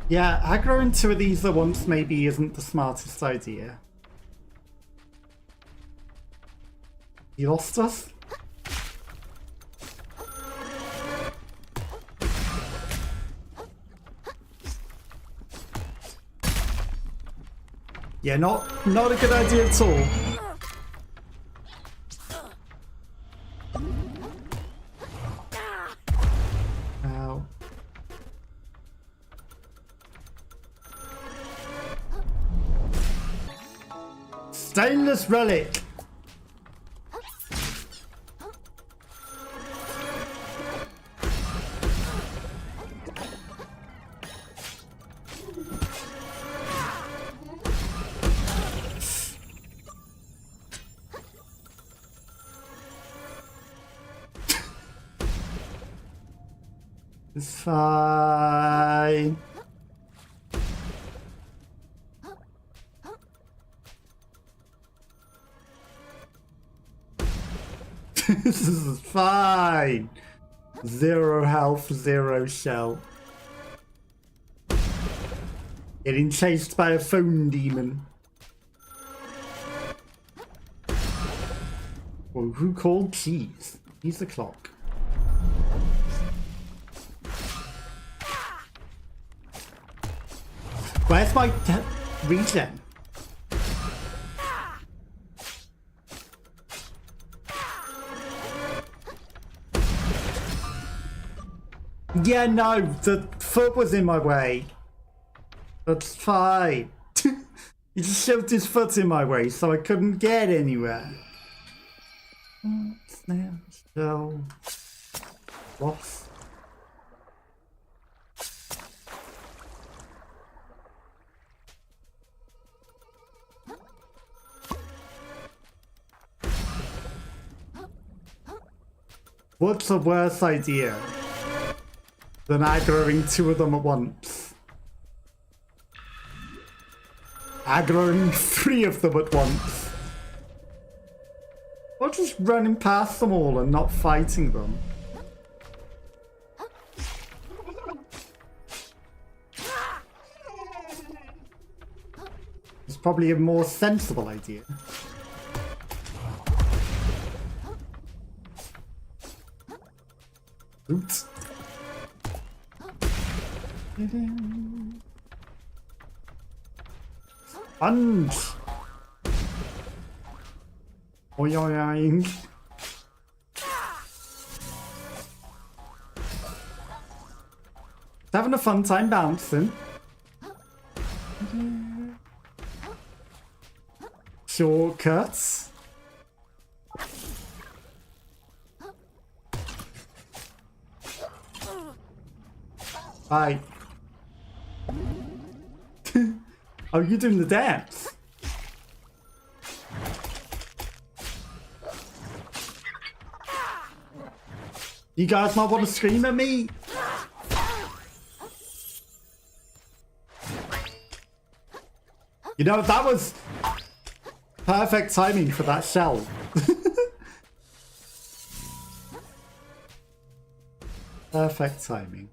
Yeah, aggroing two of these at once maybe isn't the smartest idea. You lost us? Yeah, not a good idea at all. Ow. Stainless relic. It's fine. This is fine. 0 health, 0 shell. Getting chased by a phone demon. Well, who called cheese? He's the clock. Where's my regen? Yeah, no, the foot was in my way. That's fine. He just shoved his foot in my way, so I couldn't get anywhere. Snap, shell, loss. What's a worse idea than aggroing two of them at once? aggroing 3 of them at once. Or just running past them all and not fighting them. It's probably a more sensible idea. Oops. Sponge! Oyoing. Having a fun time bouncing. Shortcuts. Bye. Oh, you're doing the dance. You guys not want to scream at me? You know, that was perfect timing for that shell. Perfect timing.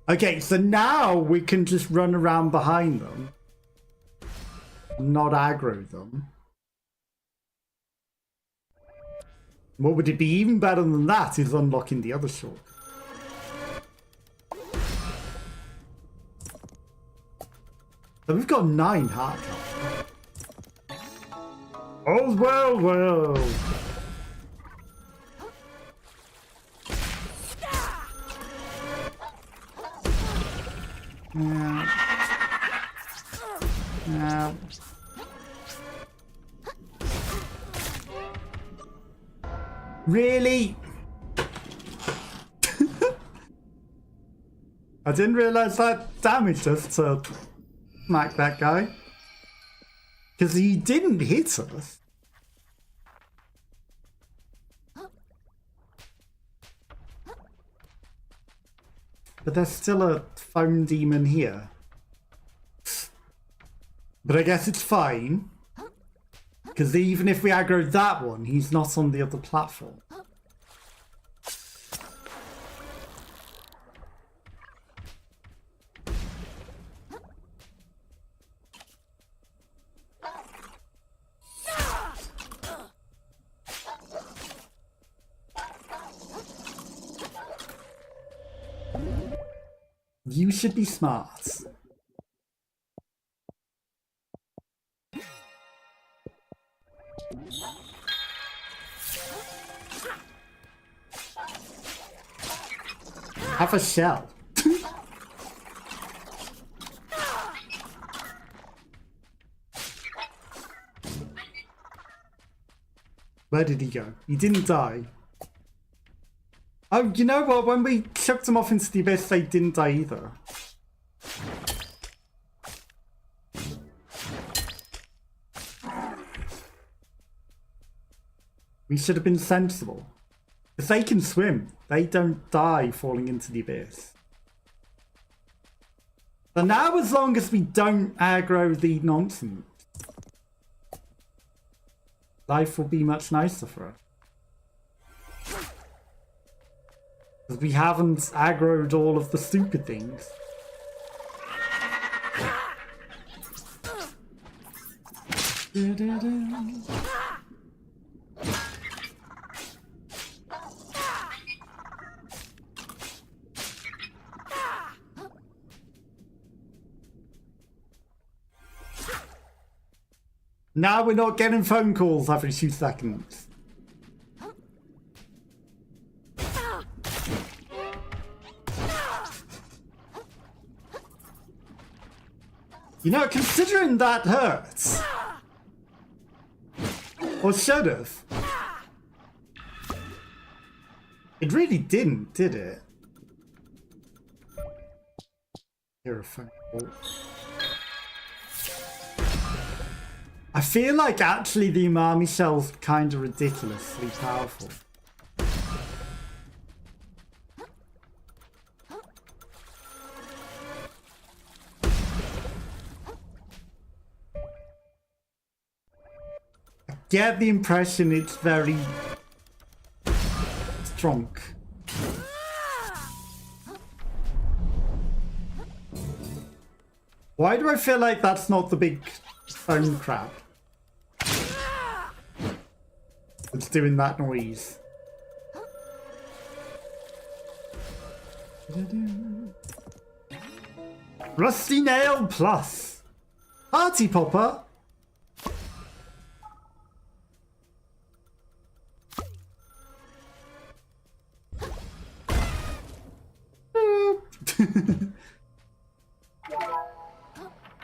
Okay, so now we can just run around behind them. Not aggro them. What would it be even better than that is unlocking the other short. So we've got 9 heart cards. Oh, well. Yeah. Really? I didn't realize that damaged us to smack that guy. Because he didn't hit us. But there's still a foam demon here. But I guess it's fine. Because even if we aggro that one, he's not on the other platform. You should be smart. Have a shell. Where did he go? He didn't die. Oh, you know what? When we chucked them off into the abyss, they didn't die either. We should have been sensible. If they can swim, they don't die falling into the abyss. But now, as long as we don't aggro the nonsense, life will be much nicer for us. Because we haven't aggroed all of the stupid things. Now we're not getting phone calls every 2 seconds. You know, considering that hurts. Or should have. It really didn't, did it? You're a phone call. I feel like actually the umami shell's kind of ridiculously powerful. get the impression it's very strong. Why do I feel like that's not the big phone crab? It's doing that noise. Rusty Nail Plus. Party Popper.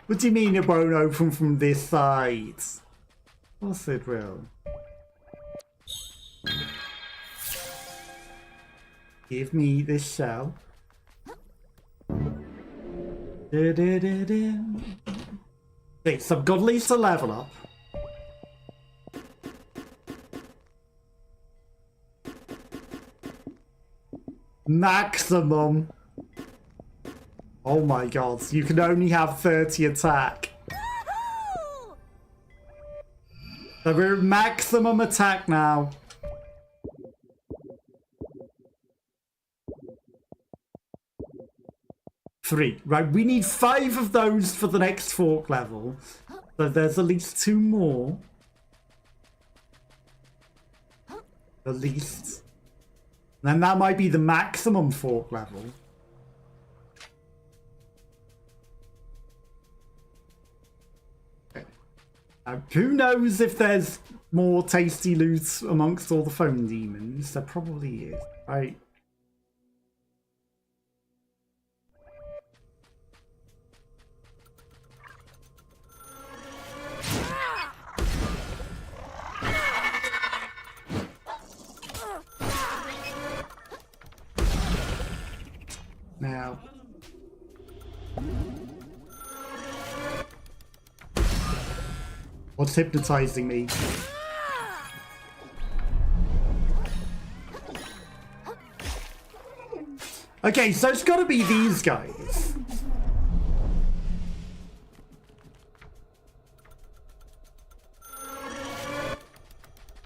What do you mean it won't open from this side? Of course it will. Give me this shell. Okay, so I've got at least a level up. Maximum. Oh my god, you can only have 30 attack. So we're at maximum attack now. Three. Right, we need 5 of those for the next fork level. So there's at least 2 more. At least. And that might be the maximum fork level. Okay. Now, who knows if there's more tasty loot amongst all the phone demons? There probably is, right? Now, what's hypnotizing me? Okay, so it's got to be these guys.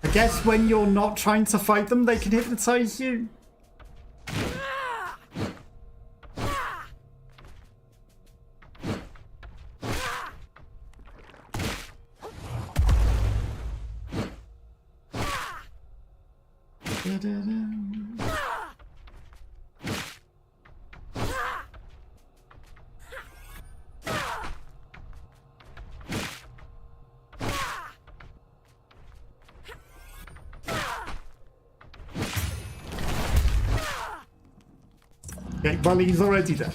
I guess when you're not trying to fight them, they can hypnotize you. Okay, well, he's already dead.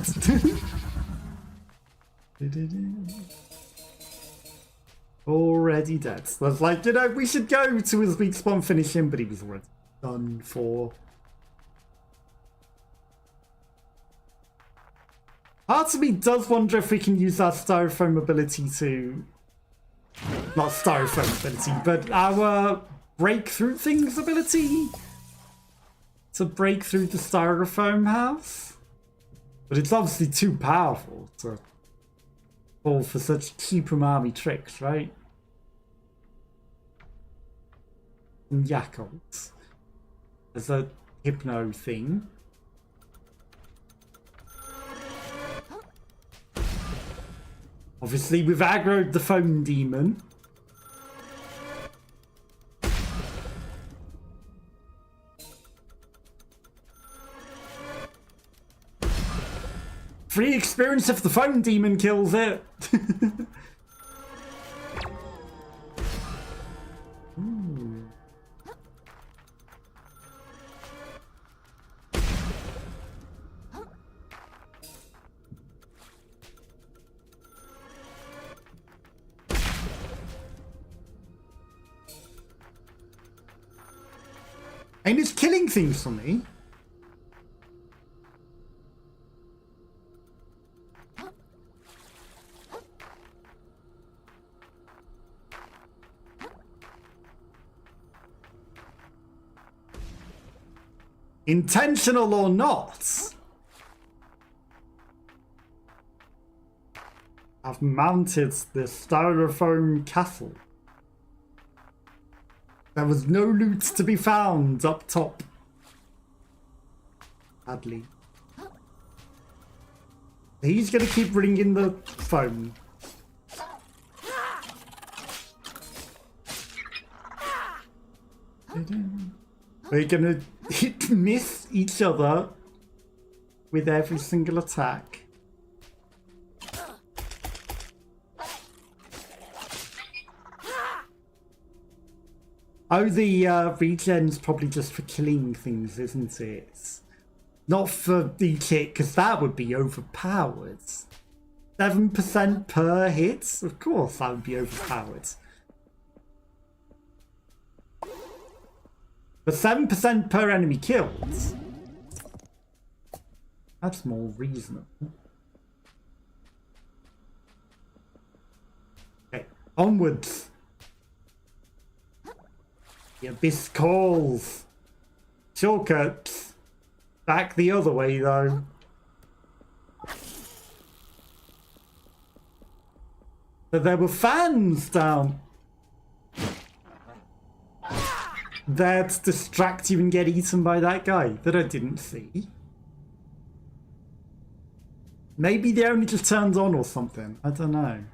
Already dead. So I was like, you know, we should go to his weak spawn, finish him, but he was already done for. Part of me does wonder if we can use our styrofoam ability to... Not styrofoam ability, but our breakthrough things ability to break through the styrofoam house. But it's obviously too powerful to fall for such cheap umami tricks, right? And Yakult. There's a hypno thing. Obviously, we've aggroed the phone demon. Free experience if the phone demon kills it. And it's killing things for me. Intentional or not, I've mounted the styrofoam castle. There was no loot to be found up top. Sadly. He's gonna keep ringing the phone. We're gonna miss each other with every single attack. Oh, the regen's probably just for killing things, isn't it? Not for each hit, because that would be overpowered. 7% per hit? Of course that would be overpowered. But 7% per enemy killed? That's more reasonable. Okay, onwards. The abyss calls. Shortcuts. Back the other way, though. But there were fans down there to distract you and get eaten by that guy that I didn't see. Maybe they only just turned on or something. I don't know.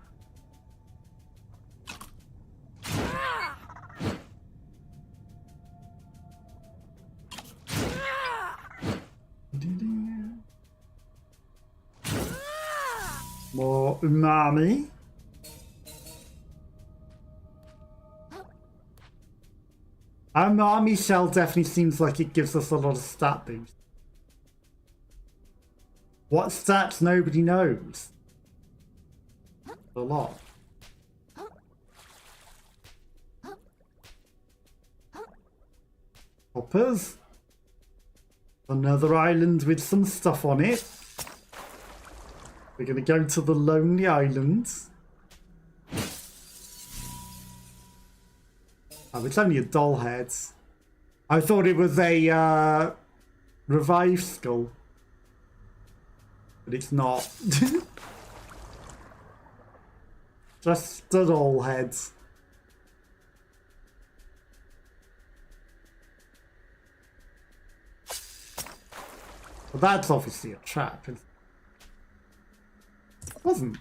More umami. Umami shell definitely seems like it gives us a lot of stat boost. What stats nobody knows? A lot. Hoppers. Another island with some stuff on it. We're gonna go to the Lonely Island. Oh, it's only a doll head. I thought it was a revive skull. But it's not. Just a doll head. Well, that's obviously a trap. It wasn't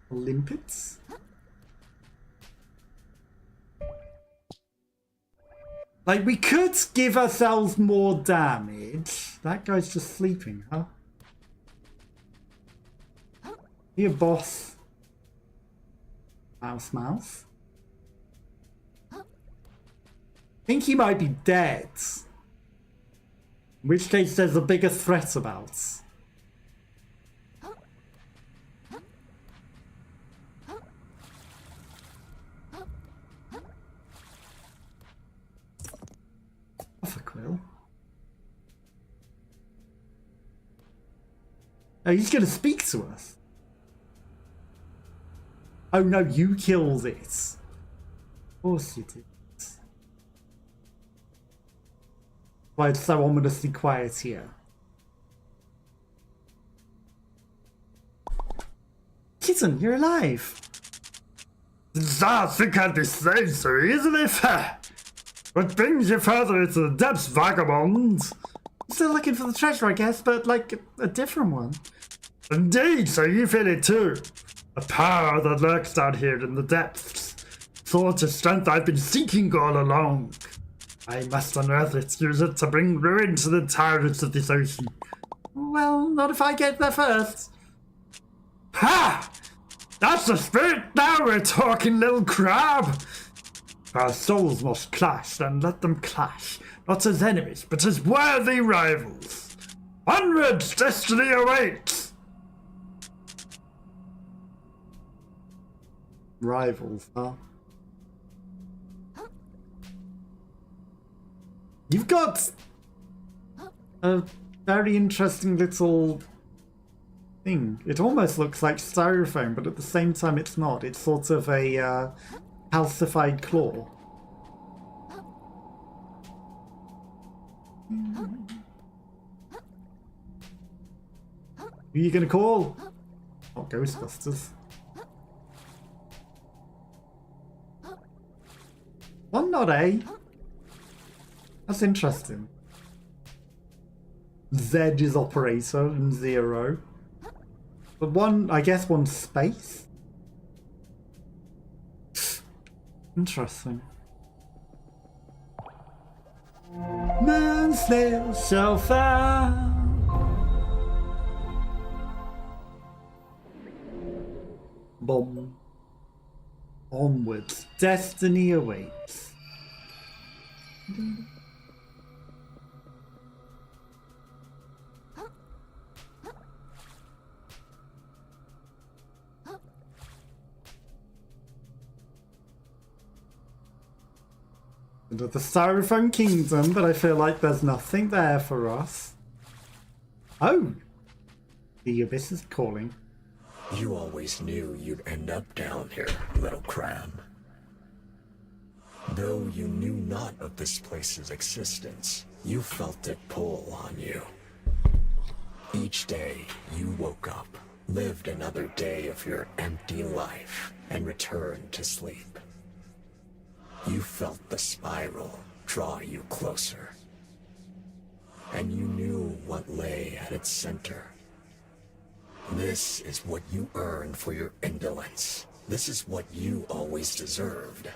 limpets. Like, we could give ourselves more damage. That guy's just sleeping, huh? Here, boss. Mouse. I think he might be dead. In which case there's a bigger threat about. Off a Kril. Oh, he's gonna speak to us. Oh no, you killed it. Of course you did. Why it's so ominously quiet here. Kitten, you're alive. That you can't be saved so easily, fair. What brings you further into the depths, vagabond? Still looking for the treasure, I guess, but like a different one. Indeed, so you feel it too. A power that lurks down here in the depths. Sort of strength I've been seeking all along. I must unearth it, use it to bring ruin to the tyrants of this ocean. Well, not if I get there first. Ha! That's the spirit now we're talking, little crab! Our souls must clash, then let them clash. Not as enemies, but as worthy rivals. Onwards, destiny awaits! Rivals, huh? You've got a very interesting little thing. It almost looks like styrofoam, but at the same time it's not. It's sort of a calcified claw. Who are you gonna call? Oh, Ghostbusters. One, not A. That's interesting. Z is operator and 0. But one, I guess one's space? Interesting. Moon sail so far. Bomb. Onwards. Destiny awaits. Into the Styrofoam Kingdom, but I feel like there's nothing there for us. Oh! The Abyss is calling. You always knew you'd end up down here, little crab. Though you knew not of this place's existence, you felt it pull on you. Each day, you woke up, lived another day of your empty life, and returned to sleep. You felt the spiral draw you closer. And you knew what lay at its center. This is what you earned for your indolence. This is what you always deserved.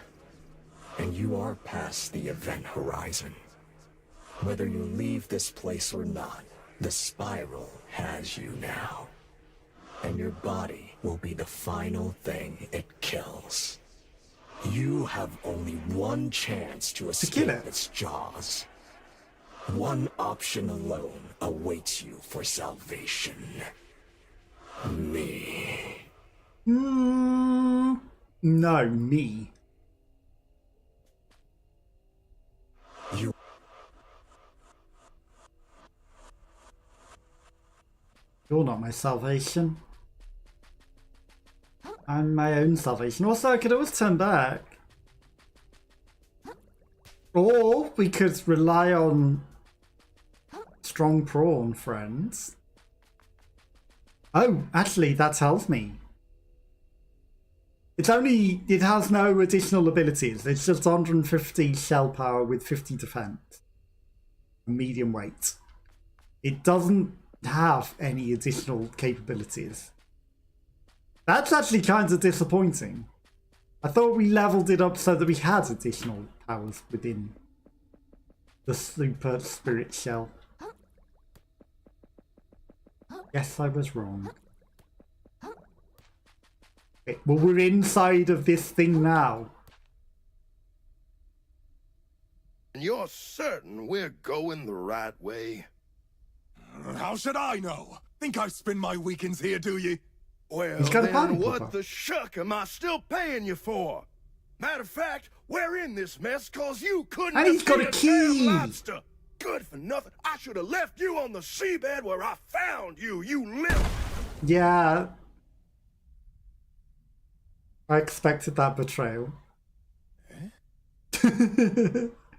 And you are past the event horizon. Whether you leave this place or not, the spiral has you now. And your body will be the final thing it kills. You have only one chance to escape its jaws. One option alone awaits you for salvation. Me. No, me. You're not my salvation. I'm my own salvation. Also, I could always turn back. Or we could rely on strong prawn friends. Oh, actually, that tells me. It has no additional abilities. It's just 150 shell power with 50 defense. Medium weight. It doesn't have any additional capabilities. That's actually kind of disappointing. I thought we leveled it up so that we had additional powers within the super spirit shell. Yes, I was wrong. Okay, well, we're inside of this thing now. And you're certain we're going the right way? How should I know? Think I spend my weekends here, do you? Well, He's got a party then what popper. the shuck am I still paying you for? Matter of fact, we're in this mess cause you couldn't And he's got a damn key. lobster. Good for nothing. I should have left you on the seabed where I found you, you little... Yeah. I expected that betrayal.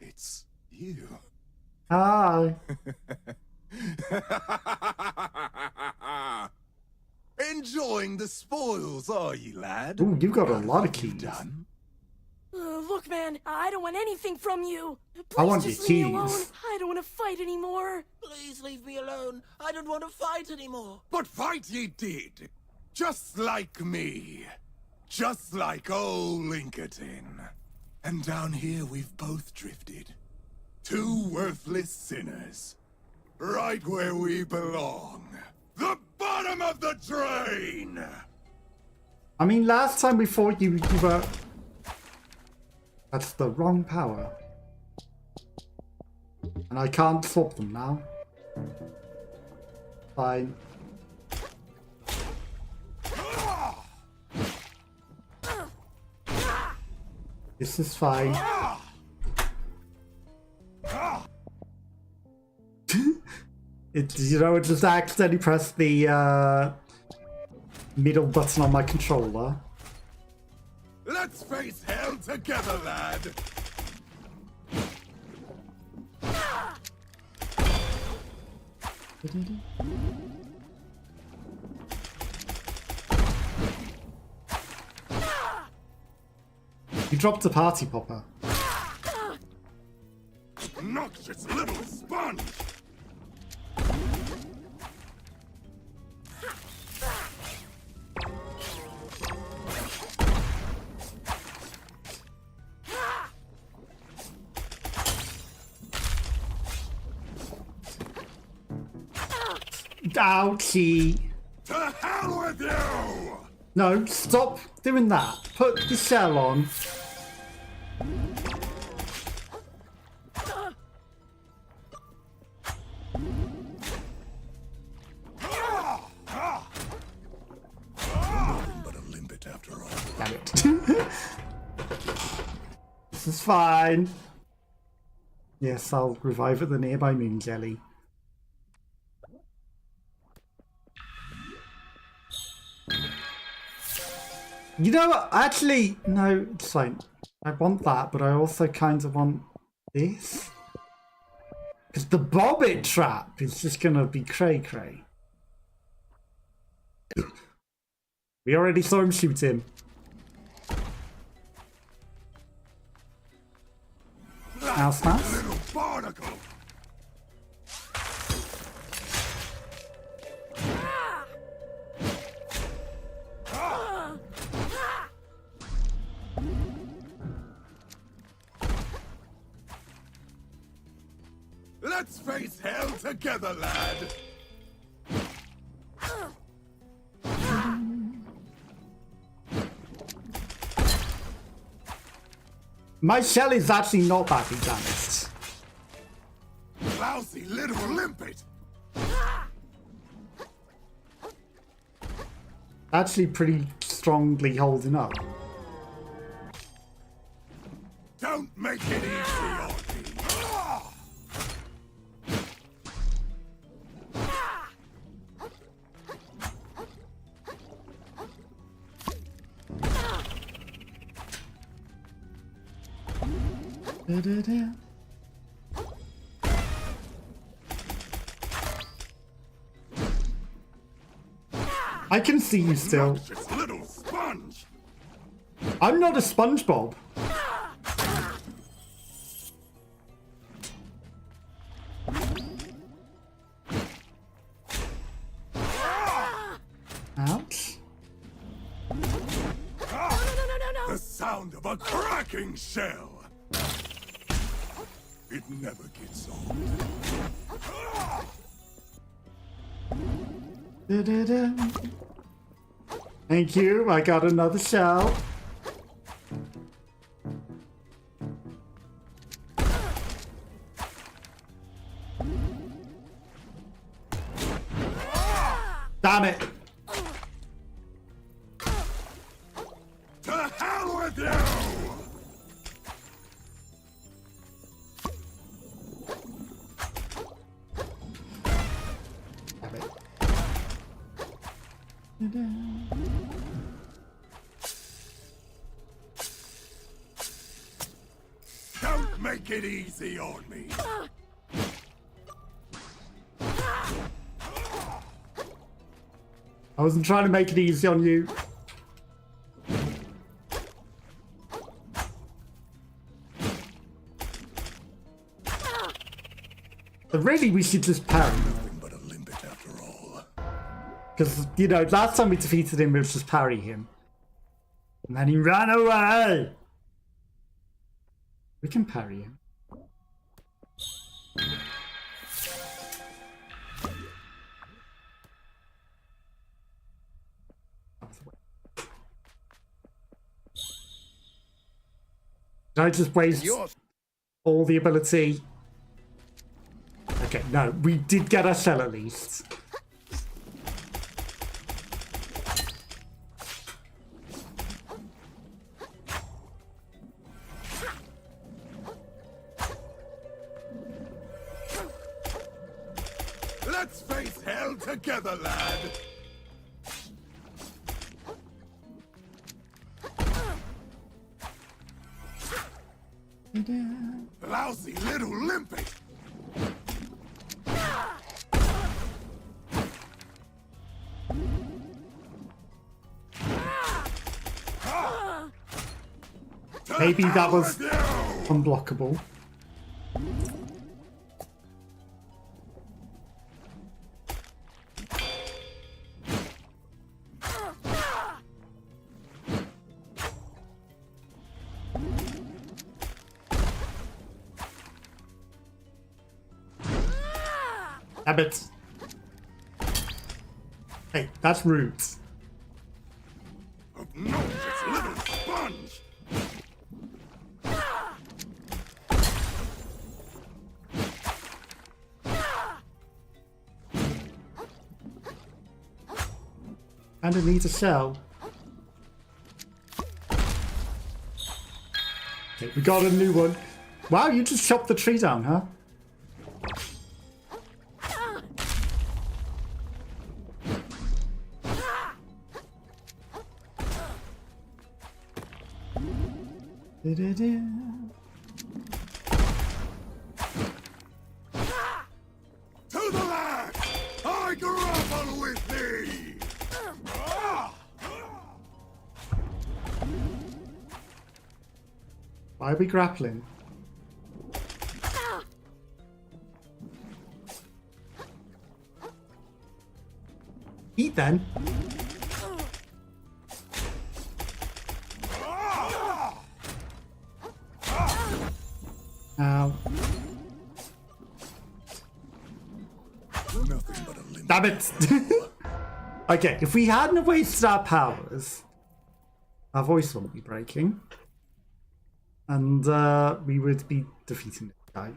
It's you. Hi. Enjoying the spoils, are you, lad? Ooh, you've got a lot of What you've keys. done? Look, man, I don't want anything from you. Please I want just your leave me alone. keys. I don't want to fight anymore. Please leave me alone. I don't want to fight anymore. But fight ye did. Just like me. Just like old Lincoln. And down here we've both drifted. Two worthless sinners. Right where we belong. The bottom of the drain! I mean, last time we fought you were... That's the wrong power. And I can't swap them now. Fine. This is fine. I just accidentally pressed the middle button on my controller. Let's face hell together, lad! You dropped a party popper. obnoxious little sponge! Ouchie. To hell with you! No, stop doing that. Put the shell on. But a limpet after all. Damn it. This is fine. Yes, I'll revive at the nearby moon jelly. You know what? Actually, no, it's fine. I want that, but I also kind of want this. Because the bobbit trap is just going to be cray-cray. We already saw him shoot him. Now smash. Little barnacle! Let's face hell together, lad! My shell is actually not badly damaged. Lousy little limpet! Actually pretty strongly holding up. Don't make it easy on me! Da-da-da. I can see you still. Obnoxious little sponge! I'm not a SpongeBob. Ouch. The sound of a cracking shell! It never gets old. Da-da-da. Thank you, I got another shell. Damn it! To hell with you! Don't make it easy on me. I wasn't trying to make it easy on you. But really, we should just parry. Nothing but a limpet after all. Because, you know, last time we defeated him, it was just parry him. And then he ran away! We can parry him. Did I just waste all the ability? Okay, no, we did get our shell at least. Let's face hell together, lad. Lousy little limpet. Maybe that was unblockable. Damn it. Hey, that's rude. Obnoxious little sponge! And it needs a shell. Okay, we got a new one. Wow, you just chopped the tree down, huh? To the left! I grapple with thee! Why are we grappling? Eat then. Ow. Nothing but a limp. Damn it! Okay, if we hadn't wasted our powers, our voice wouldn't be breaking. And we would be defeating this guy.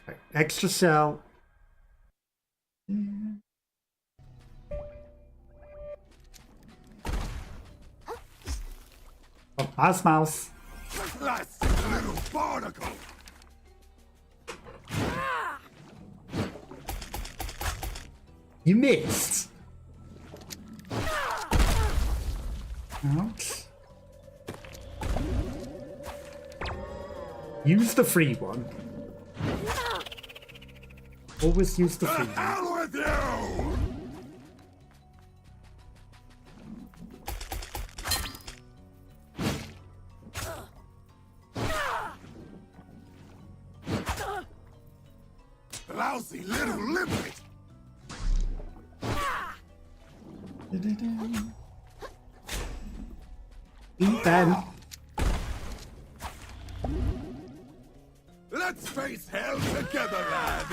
Right, extra shell. Oh, mouse. Plastic little barnacle! You missed. Ouch. Use the free one. Always use the The free one. hell with you! Lousy little limpet! Eat then. Let's face hell together, lad!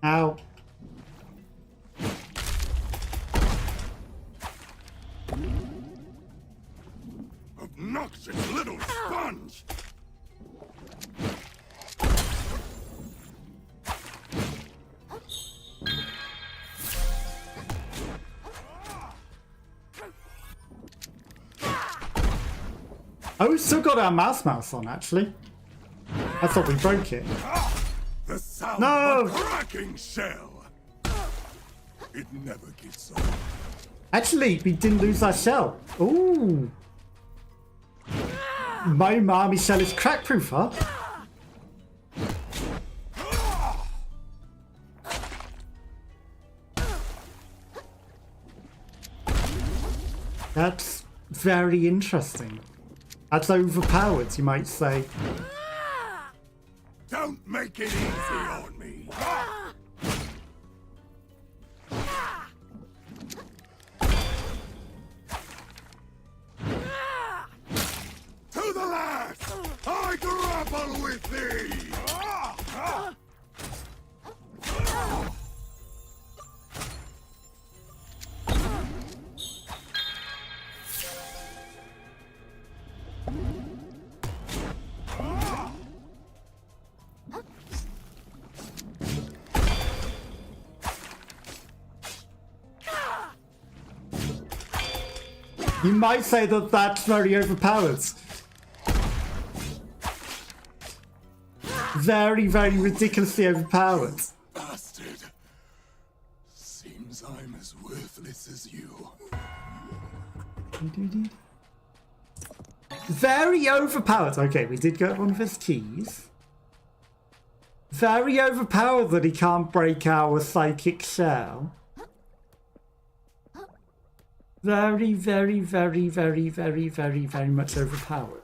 Ow. Obnoxious little sponge! Oh, we've still got our mouse on, actually. I thought we broke it. The sound No! of a cracking shell! It never gets old. Actually, we didn't lose our shell. Ooh. My army shell is crack-proof, huh? That's very interesting. That's overpowered, you might say. Don't make it easy on me! To the left! I grapple with thee! You might say that that's very overpowered. Very, very ridiculously overpowered. Bastard! Seems I'm as worthless as you. Very overpowered. Okay, we did get one of his keys. Very overpowered that he can't break our psychic shell. Very, very, very, very, very, very, very much overpowered.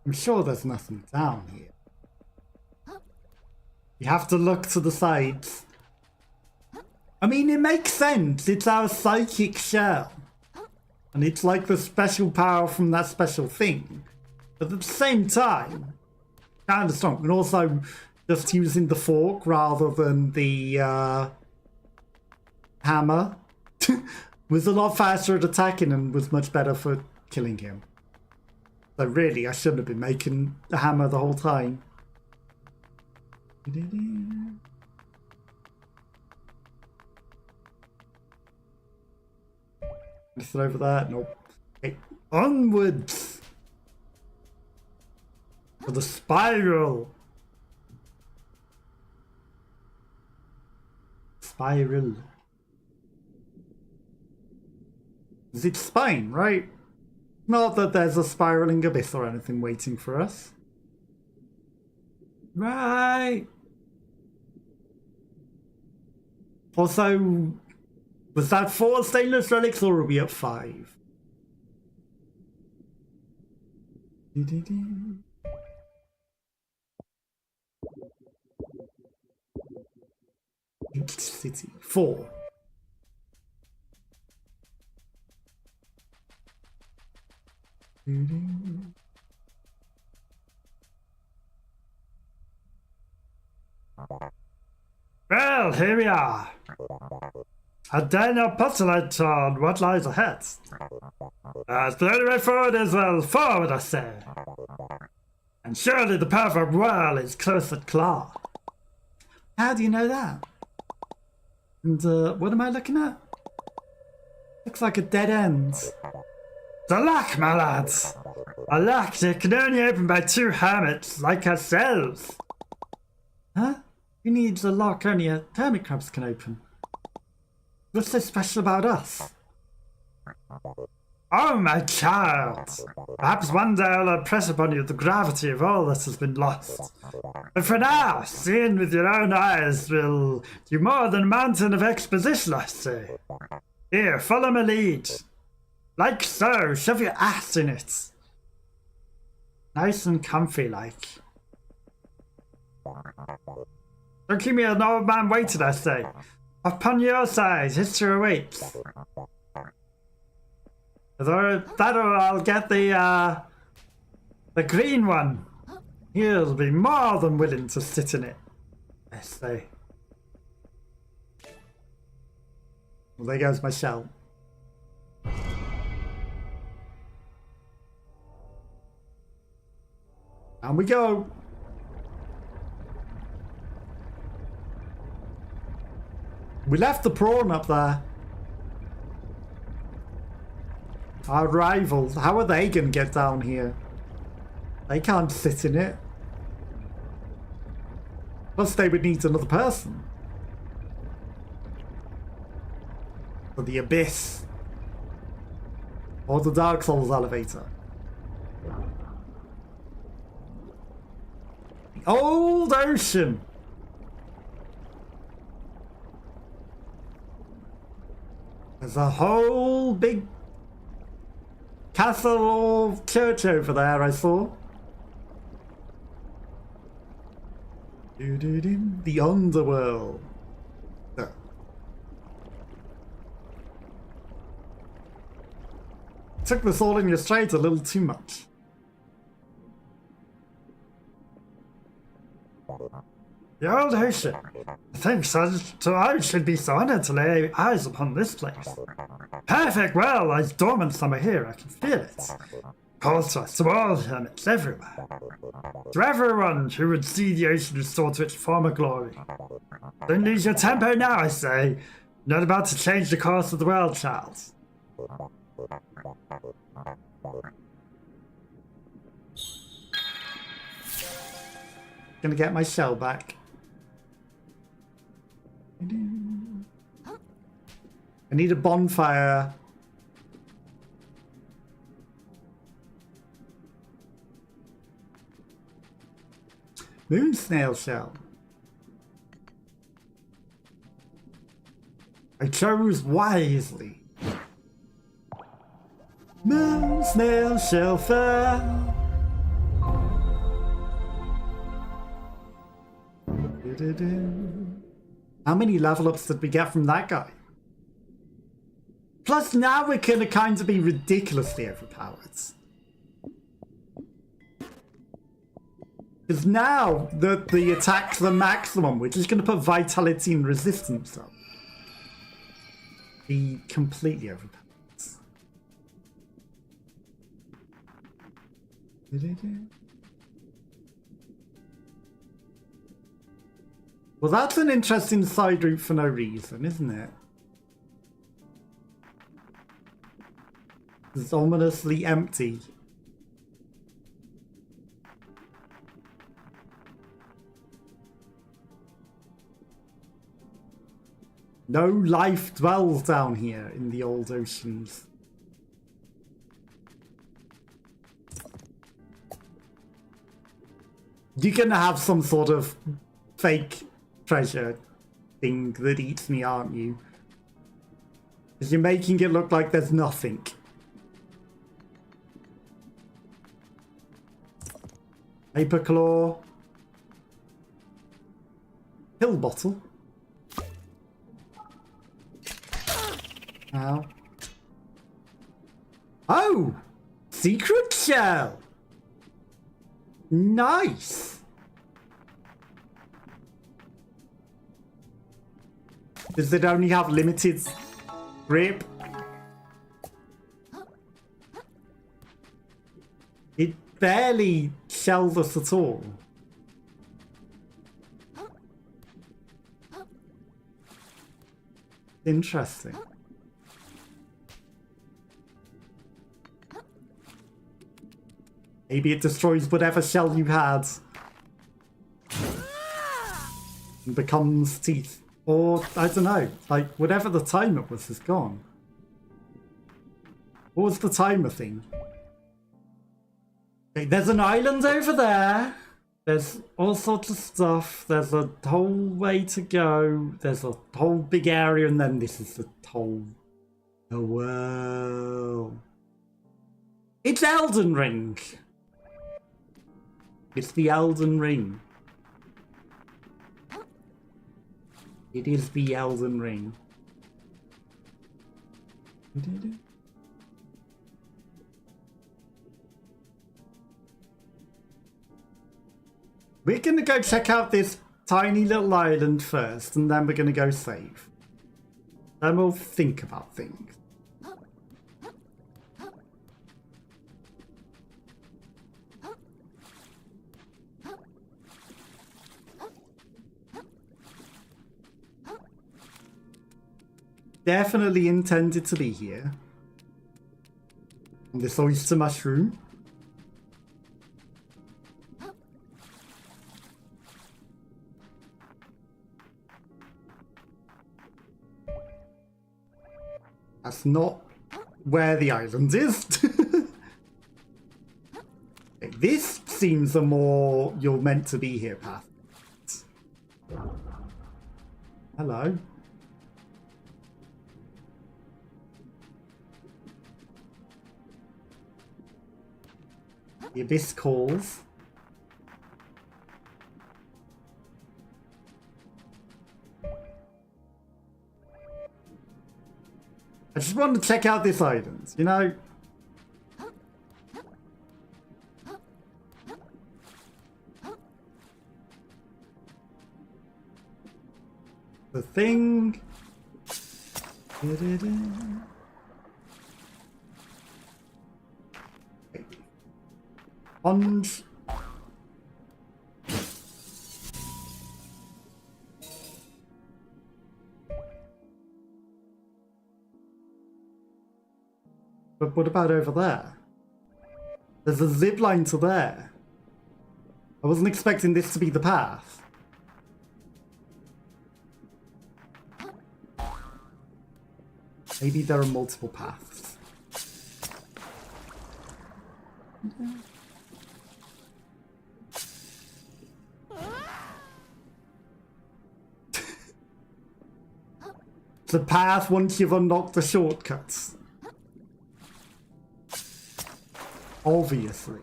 I'm sure there's nothing down here. You have to look to the sides. I mean, it makes sense. It's our psychic shell. And it's like the special power from that special thing. But at the same time, kind of strong. And also, just using the fork rather than the hammer was a lot faster at attacking and was much better for killing him. So really, I shouldn't have been making the hammer the whole time. Anything over there? Nope. Okay, onwards! For the spiral! Spiral. Is it spine, right? Not that there's a spiraling abyss or anything waiting for us. Right! Also, was that 4 stainless relics or are we at 5? City 4. Well, here we are. I dare not postulate on what lies ahead. The only way forward is, well, forward, I say. And surely the perfect world is close at claw. How do you know that? And what am I looking at? Looks like a dead end. The lock, my lads. A lock that can only open by 2 hermits like ourselves. Huh? Who needs a lock only a hermit crabs can open? What's so special about us? Oh, my child. Perhaps one day I'll impress upon you the gravity of all that has been lost. But for now, seeing with your own eyes will do more than a mountain of exposition, I say. Here, follow my lead. Like so, shove your ass in it. Nice and comfy like. Don't keep me an old man waiting, I say. Upon your side, history awaits. That or I'll get the green one. He'll be more than willing to sit in it, I say. Well, there goes my shell. And we go. We left the prawn up there. Our rivals. How are they going to get down here? They can't sit in it. Plus they would need another person. For the abyss. Or the Dark Souls elevator. The old ocean. There's a whole big castle or church over there, I saw. The underworld. No. Took this all in your straight a little too much. The old ocean. I think so I should be so honored to lay eyes upon this place. Perfect, well, lies dormant somewhere here, I can feel it. Calls to us, to all hermits everywhere. To everyone who would see the ocean restored to its former glory. Don't lose your tempo now, I say. You're not about to change the course of the world, child. Gonna get my shell back. I need a bonfire. Moon snail shell. I chose wisely. Moon snail shell fell. How many level ups did we get from that guy? Plus now we're gonna kind of be ridiculously overpowered. Because now that the attack's the maximum, we're just gonna put vitality and resistance up. Be completely overpowered. Well, that's an interesting side route for no reason, isn't it? It's ominously empty. No life dwells down here in the old oceans. You're gonna have some sort of fake treasure thing that eats me, aren't you? Because you're making it look like there's nothing. Paper claw. Pill bottle. Ow. Oh! Secret shell! Nice! Does it only have limited grip? It barely shells us at all. Interesting. Maybe it destroys whatever shell you had and becomes teeth. Or, I don't know, like, whatever the timer was is gone. What was the timer thing? Okay, there's an island over there. There's all sorts of stuff. There's a whole way to go. There's a whole big area, and then this is the whole... Oh, wow. It's Elden Ring! It's the Elden Ring. It is the Elden Ring. We're gonna go check out this tiny little island first, and then we're gonna go save. Then we'll think about things. Definitely intended to be here. And this oyster mushroom. That's not where the island is. This seems a more you're meant to be here path. Hello. The abyss calls. I just wanted to check out this island, you know? The thing. Sponge. But what about over there? There's a zip line to there. I wasn't expecting this to be the path. Maybe there are multiple paths. It's a path once you've unlocked the shortcuts. Obviously.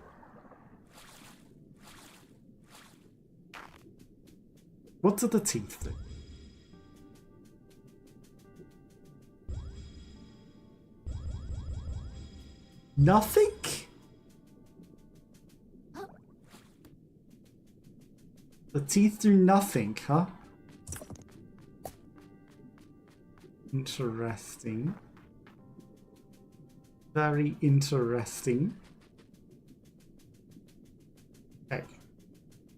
What do the teeth do? Nothing? The teeth do nothing, huh? Interesting. Very interesting. Okay.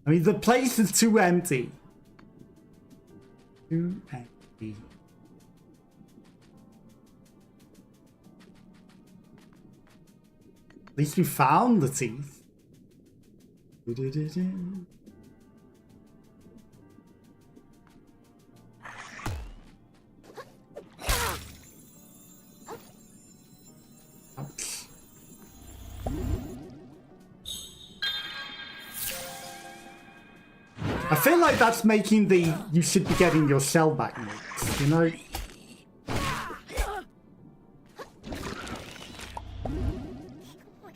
I mean, the place is too empty. Too empty. At least we found the teeth. Ouch. I feel like that's making the you should be getting your shell back notes, you know?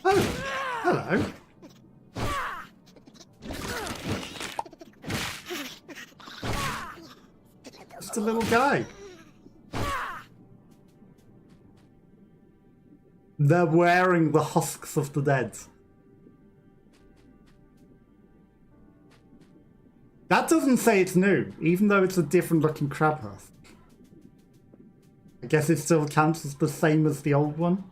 Oh, hello. Just a little guy. They're wearing the husks of the dead. That doesn't say it's new, even though it's a different looking crab husk. I guess it still counts as the same as the old one.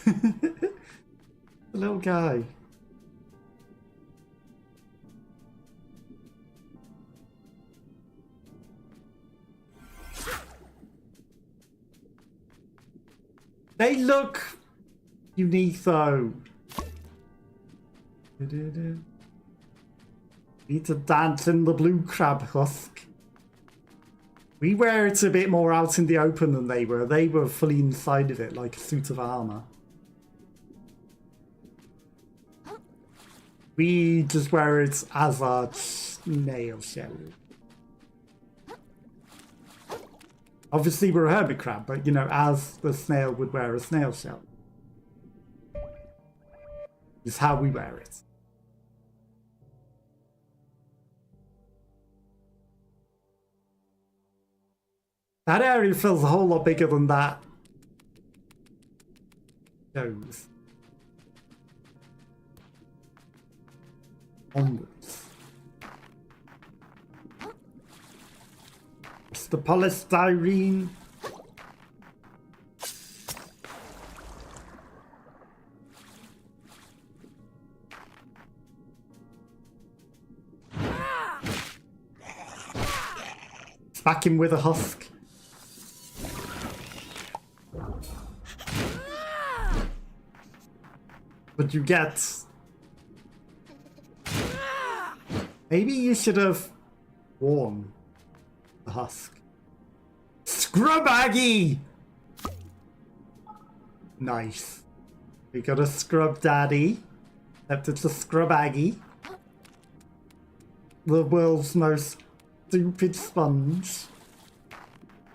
The little guy. They look unique though. Need to dance in the blue crab husk. We wear it a bit more out in the open than they were. They were fully inside of it like a suit of armor. We just wear it as a snail shell. Obviously we're a hermit crab, but you know, as the snail would wear a snail shell. Is how we wear it. That area feels a whole lot bigger than that. Goes. Onwards. It's the polystyrene. Smack him with a husk. But you get... Maybe you should have worn the husk. Scrub-aggy! Nice. We got a scrub daddy. Except it's a scrub-aggy. The world's most stupid sponge.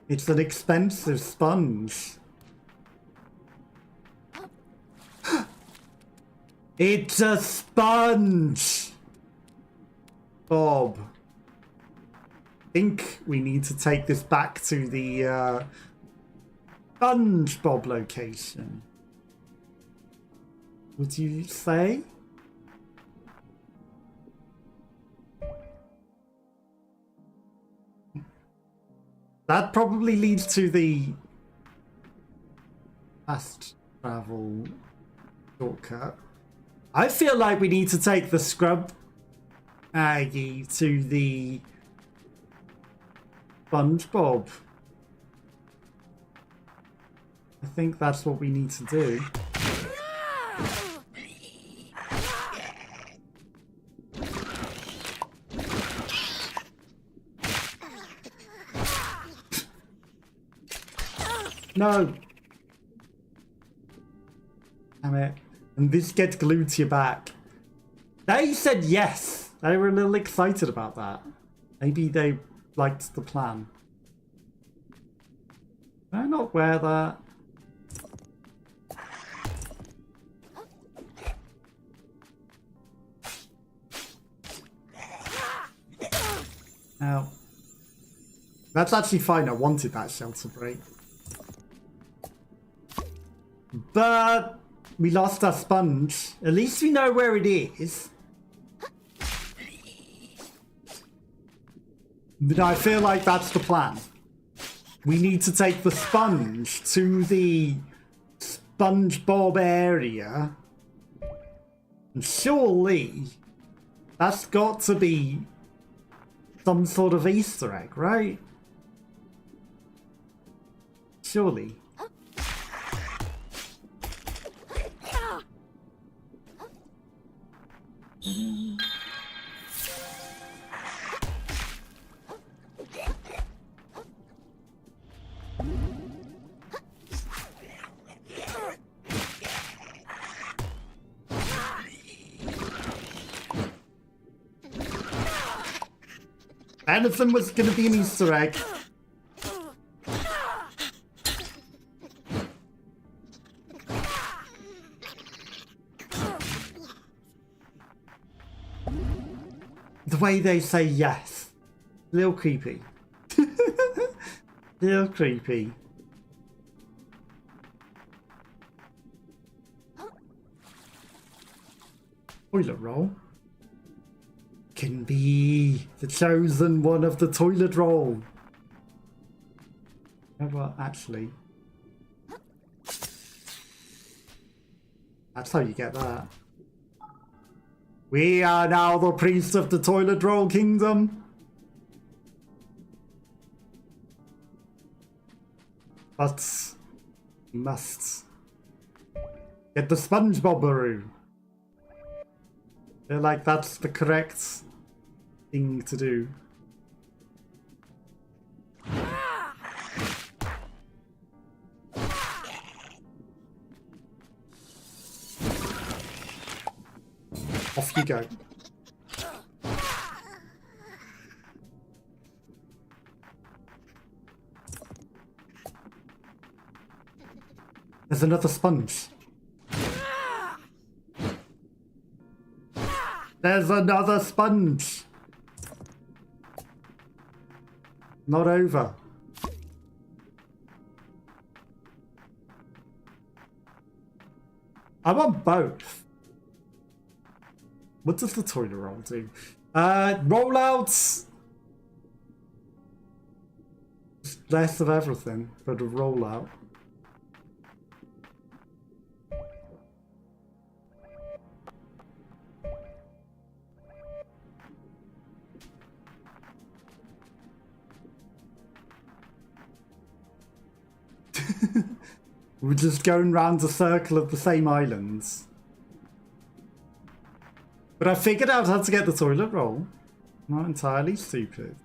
It's an expensive sponge. It's a sponge! Bob. I think we need to take this back to the SpongeBob location. Would you say? That probably leads to the fast travel shortcut. I feel like we need to take the scrub Aggie to the SpongeBob. I think that's what we need to do. No! Damn it. And this gets glued to your back. They said yes! They were a little excited about that. Maybe they liked the plan. Can I not wear that? Ow. That's actually fine. I wanted that shelter break. But we lost our sponge. At least we know where it is. But I feel like that's the plan. We need to take the sponge to the SpongeBob area. And surely that's got to be some sort of Easter egg, right? Surely. Anything was going to be an Easter egg. The way they say yes. A little creepy. Little creepy. Toilet roll. Can be the chosen one of the toilet roll. Oh, well, actually. That's how you get that. We are now the priests of the toilet roll kingdom. But we must get the SpongeBob-aroo. I feel like that's the correct thing to do. Off you go. There's another sponge. There's another sponge. Not over. I want both. What does the toilet roll do? Rollouts. Less of everything, but a rollout. We're just going round a circle of the same islands. But I figured out how to get the toilet roll. Not entirely stupid.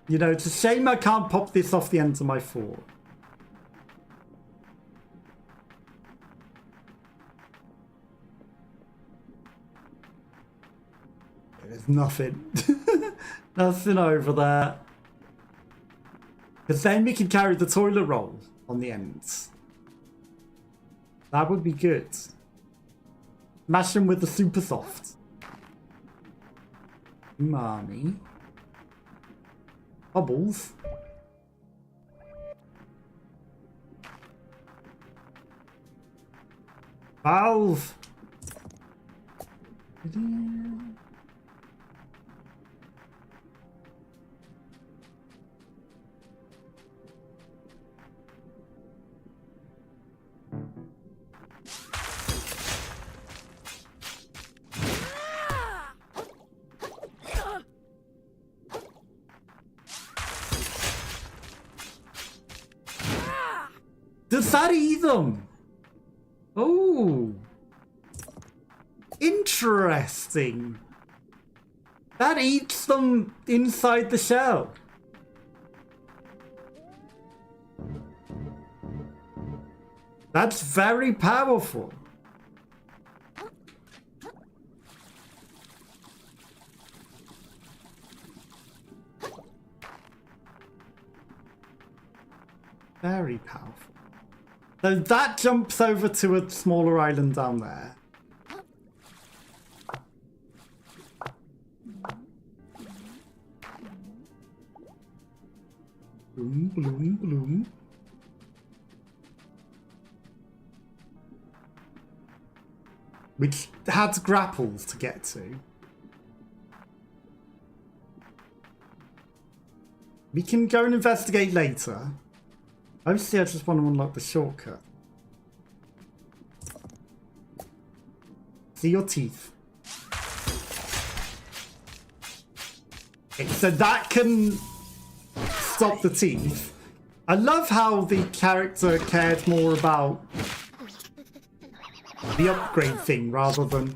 You know, it's a shame I can't pop this off the end of my fork. There's nothing. Nothing over there. Because then we can carry the toilet roll on the ends. That would be good. Mash them with the super soft. Umami. Bubbles. Valve. Does that eat them? Oh. Interesting. That eats them inside the shell. That's very powerful. Very powerful. So that jumps over to a smaller island down there. Bloom, bloom, bloom. Which had grapples to get to. We can go and investigate later. Mostly I just want to unlock the shortcut. See your teeth. Okay, so that can stop the teeth. I love how the character cared more about the upgrade thing rather than...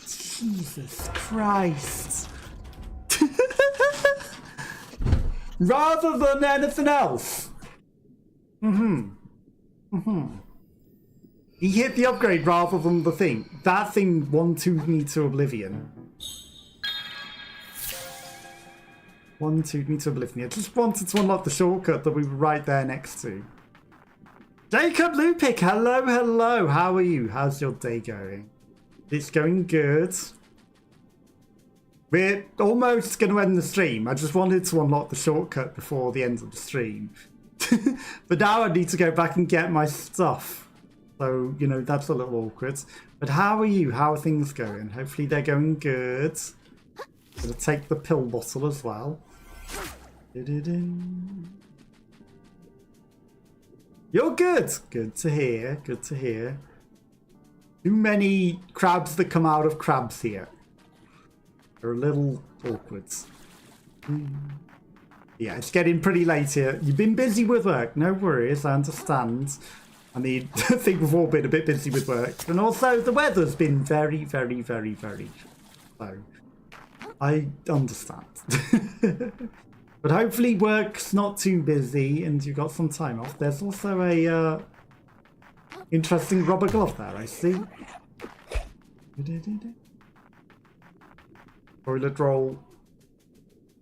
Jesus Christ. Rather than anything else. He hit the upgrade rather than the thing. That thing 1-2'd me to oblivion. 1-2'd me to oblivion. I just wanted to unlock the shortcut that we were right there next to. Jacob Lupik, hello, hello. How are you? How's your day going? It's going good. We're almost going to end the stream. I just wanted to unlock the shortcut before the end of the stream. But now I need to go back and get my stuff. So, you know, that's a little awkward. But how are you? How are things going? Hopefully they're going good. Gonna take the pill bottle as well. You're good. Good to hear. Good to hear. Too many crabs that come out of crabs here. They're a little awkward. Yeah, it's getting pretty late here. You've been busy with work. No worries, I understand. I mean, I think we've all been a bit busy with work. And also, the weather's been very, very, very, very low. I understand. But hopefully work's not too busy and you've got some time off. There's also a interesting rubber glove there, I see. Toilet roll.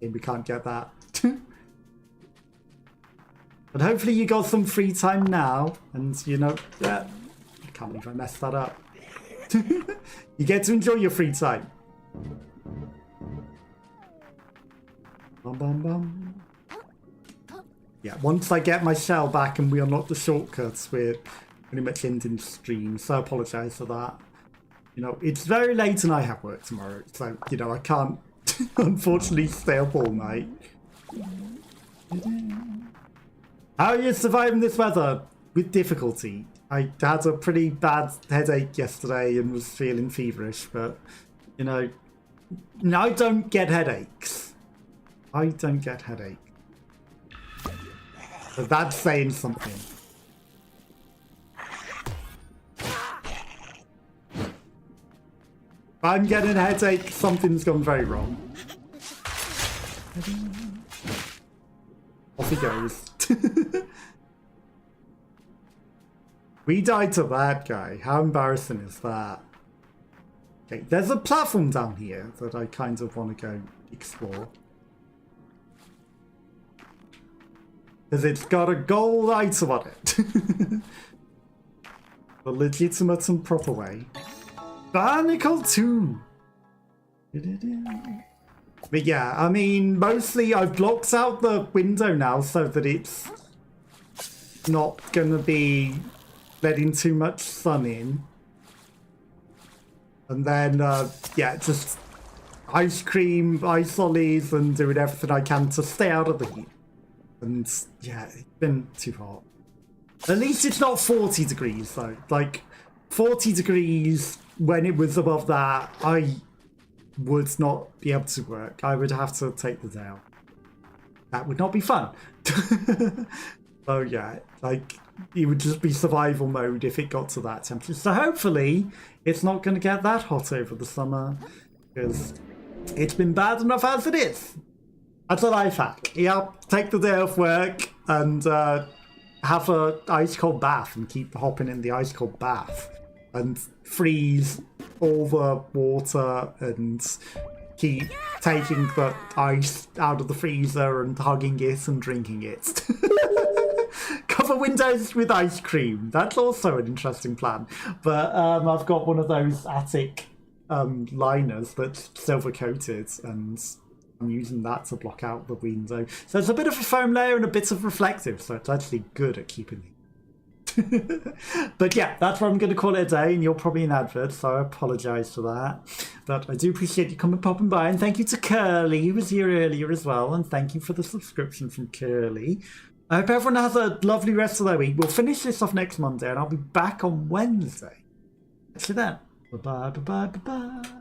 And we can't get that. But hopefully you got some free time now. And you know, I can't believe I messed that up. You get to enjoy your free time. Bum, bum, bum. Yeah, once I get my shell back and we unlock the shortcuts, we're pretty much ending the stream. So I apologise for that. You know, it's very late and I have work tomorrow. So, you know, I can't unfortunately stay up all night. How are you surviving this weather? With difficulty. I had a pretty bad headache yesterday and was feeling feverish, but, you know, I don't get headaches. I don't get headache. So that's saying something. If I'm getting a headache, something's gone very wrong. Off he goes. We died to that guy. How embarrassing is that? Okay, there's a platform down here that I kind of want to go explore. Because it's got a gold item on it. The legitimate and proper way. Barnacle 2! But yeah, I mean, mostly I've blocked out the window now so that it's not going to be letting too much sun in. And then, yeah, just ice cream, ice lollies, and doing everything I can to stay out of the heat. And yeah, it's been too hot. At least it's not 40 degrees though. Like 40 degrees when it was above that, I would not be able to work. I would have to take the day off. That would not be fun. So yeah, like it would just be survival mode if it got to that temperature. So hopefully it's not going to get that hot over the summer because it's been bad enough as it is. That's a life hack. Yeah, take the day off work and have a ice cold bath and keep hopping in the ice cold bath and freeze all the water and keep taking the ice out of the freezer and hugging it and drinking it. Cover windows with ice cream. That's also an interesting plan. But I've got one of those attic liners that's silver coated, and I'm using that to block out the window. So it's a bit of a foam layer and a bit of reflective, so it's actually good at keeping it. But yeah, that's where I'm going to call it a day, and you're probably an advert, so I apologise for that. But I do appreciate you popping by, and thank you to Curly, who was here earlier as well, and thank you for the subscription from Curly. I hope everyone has a lovely rest of their week. We'll finish this off next Monday, and I'll be back on Wednesday. See you then. Bye-bye, bye-bye, bye-bye.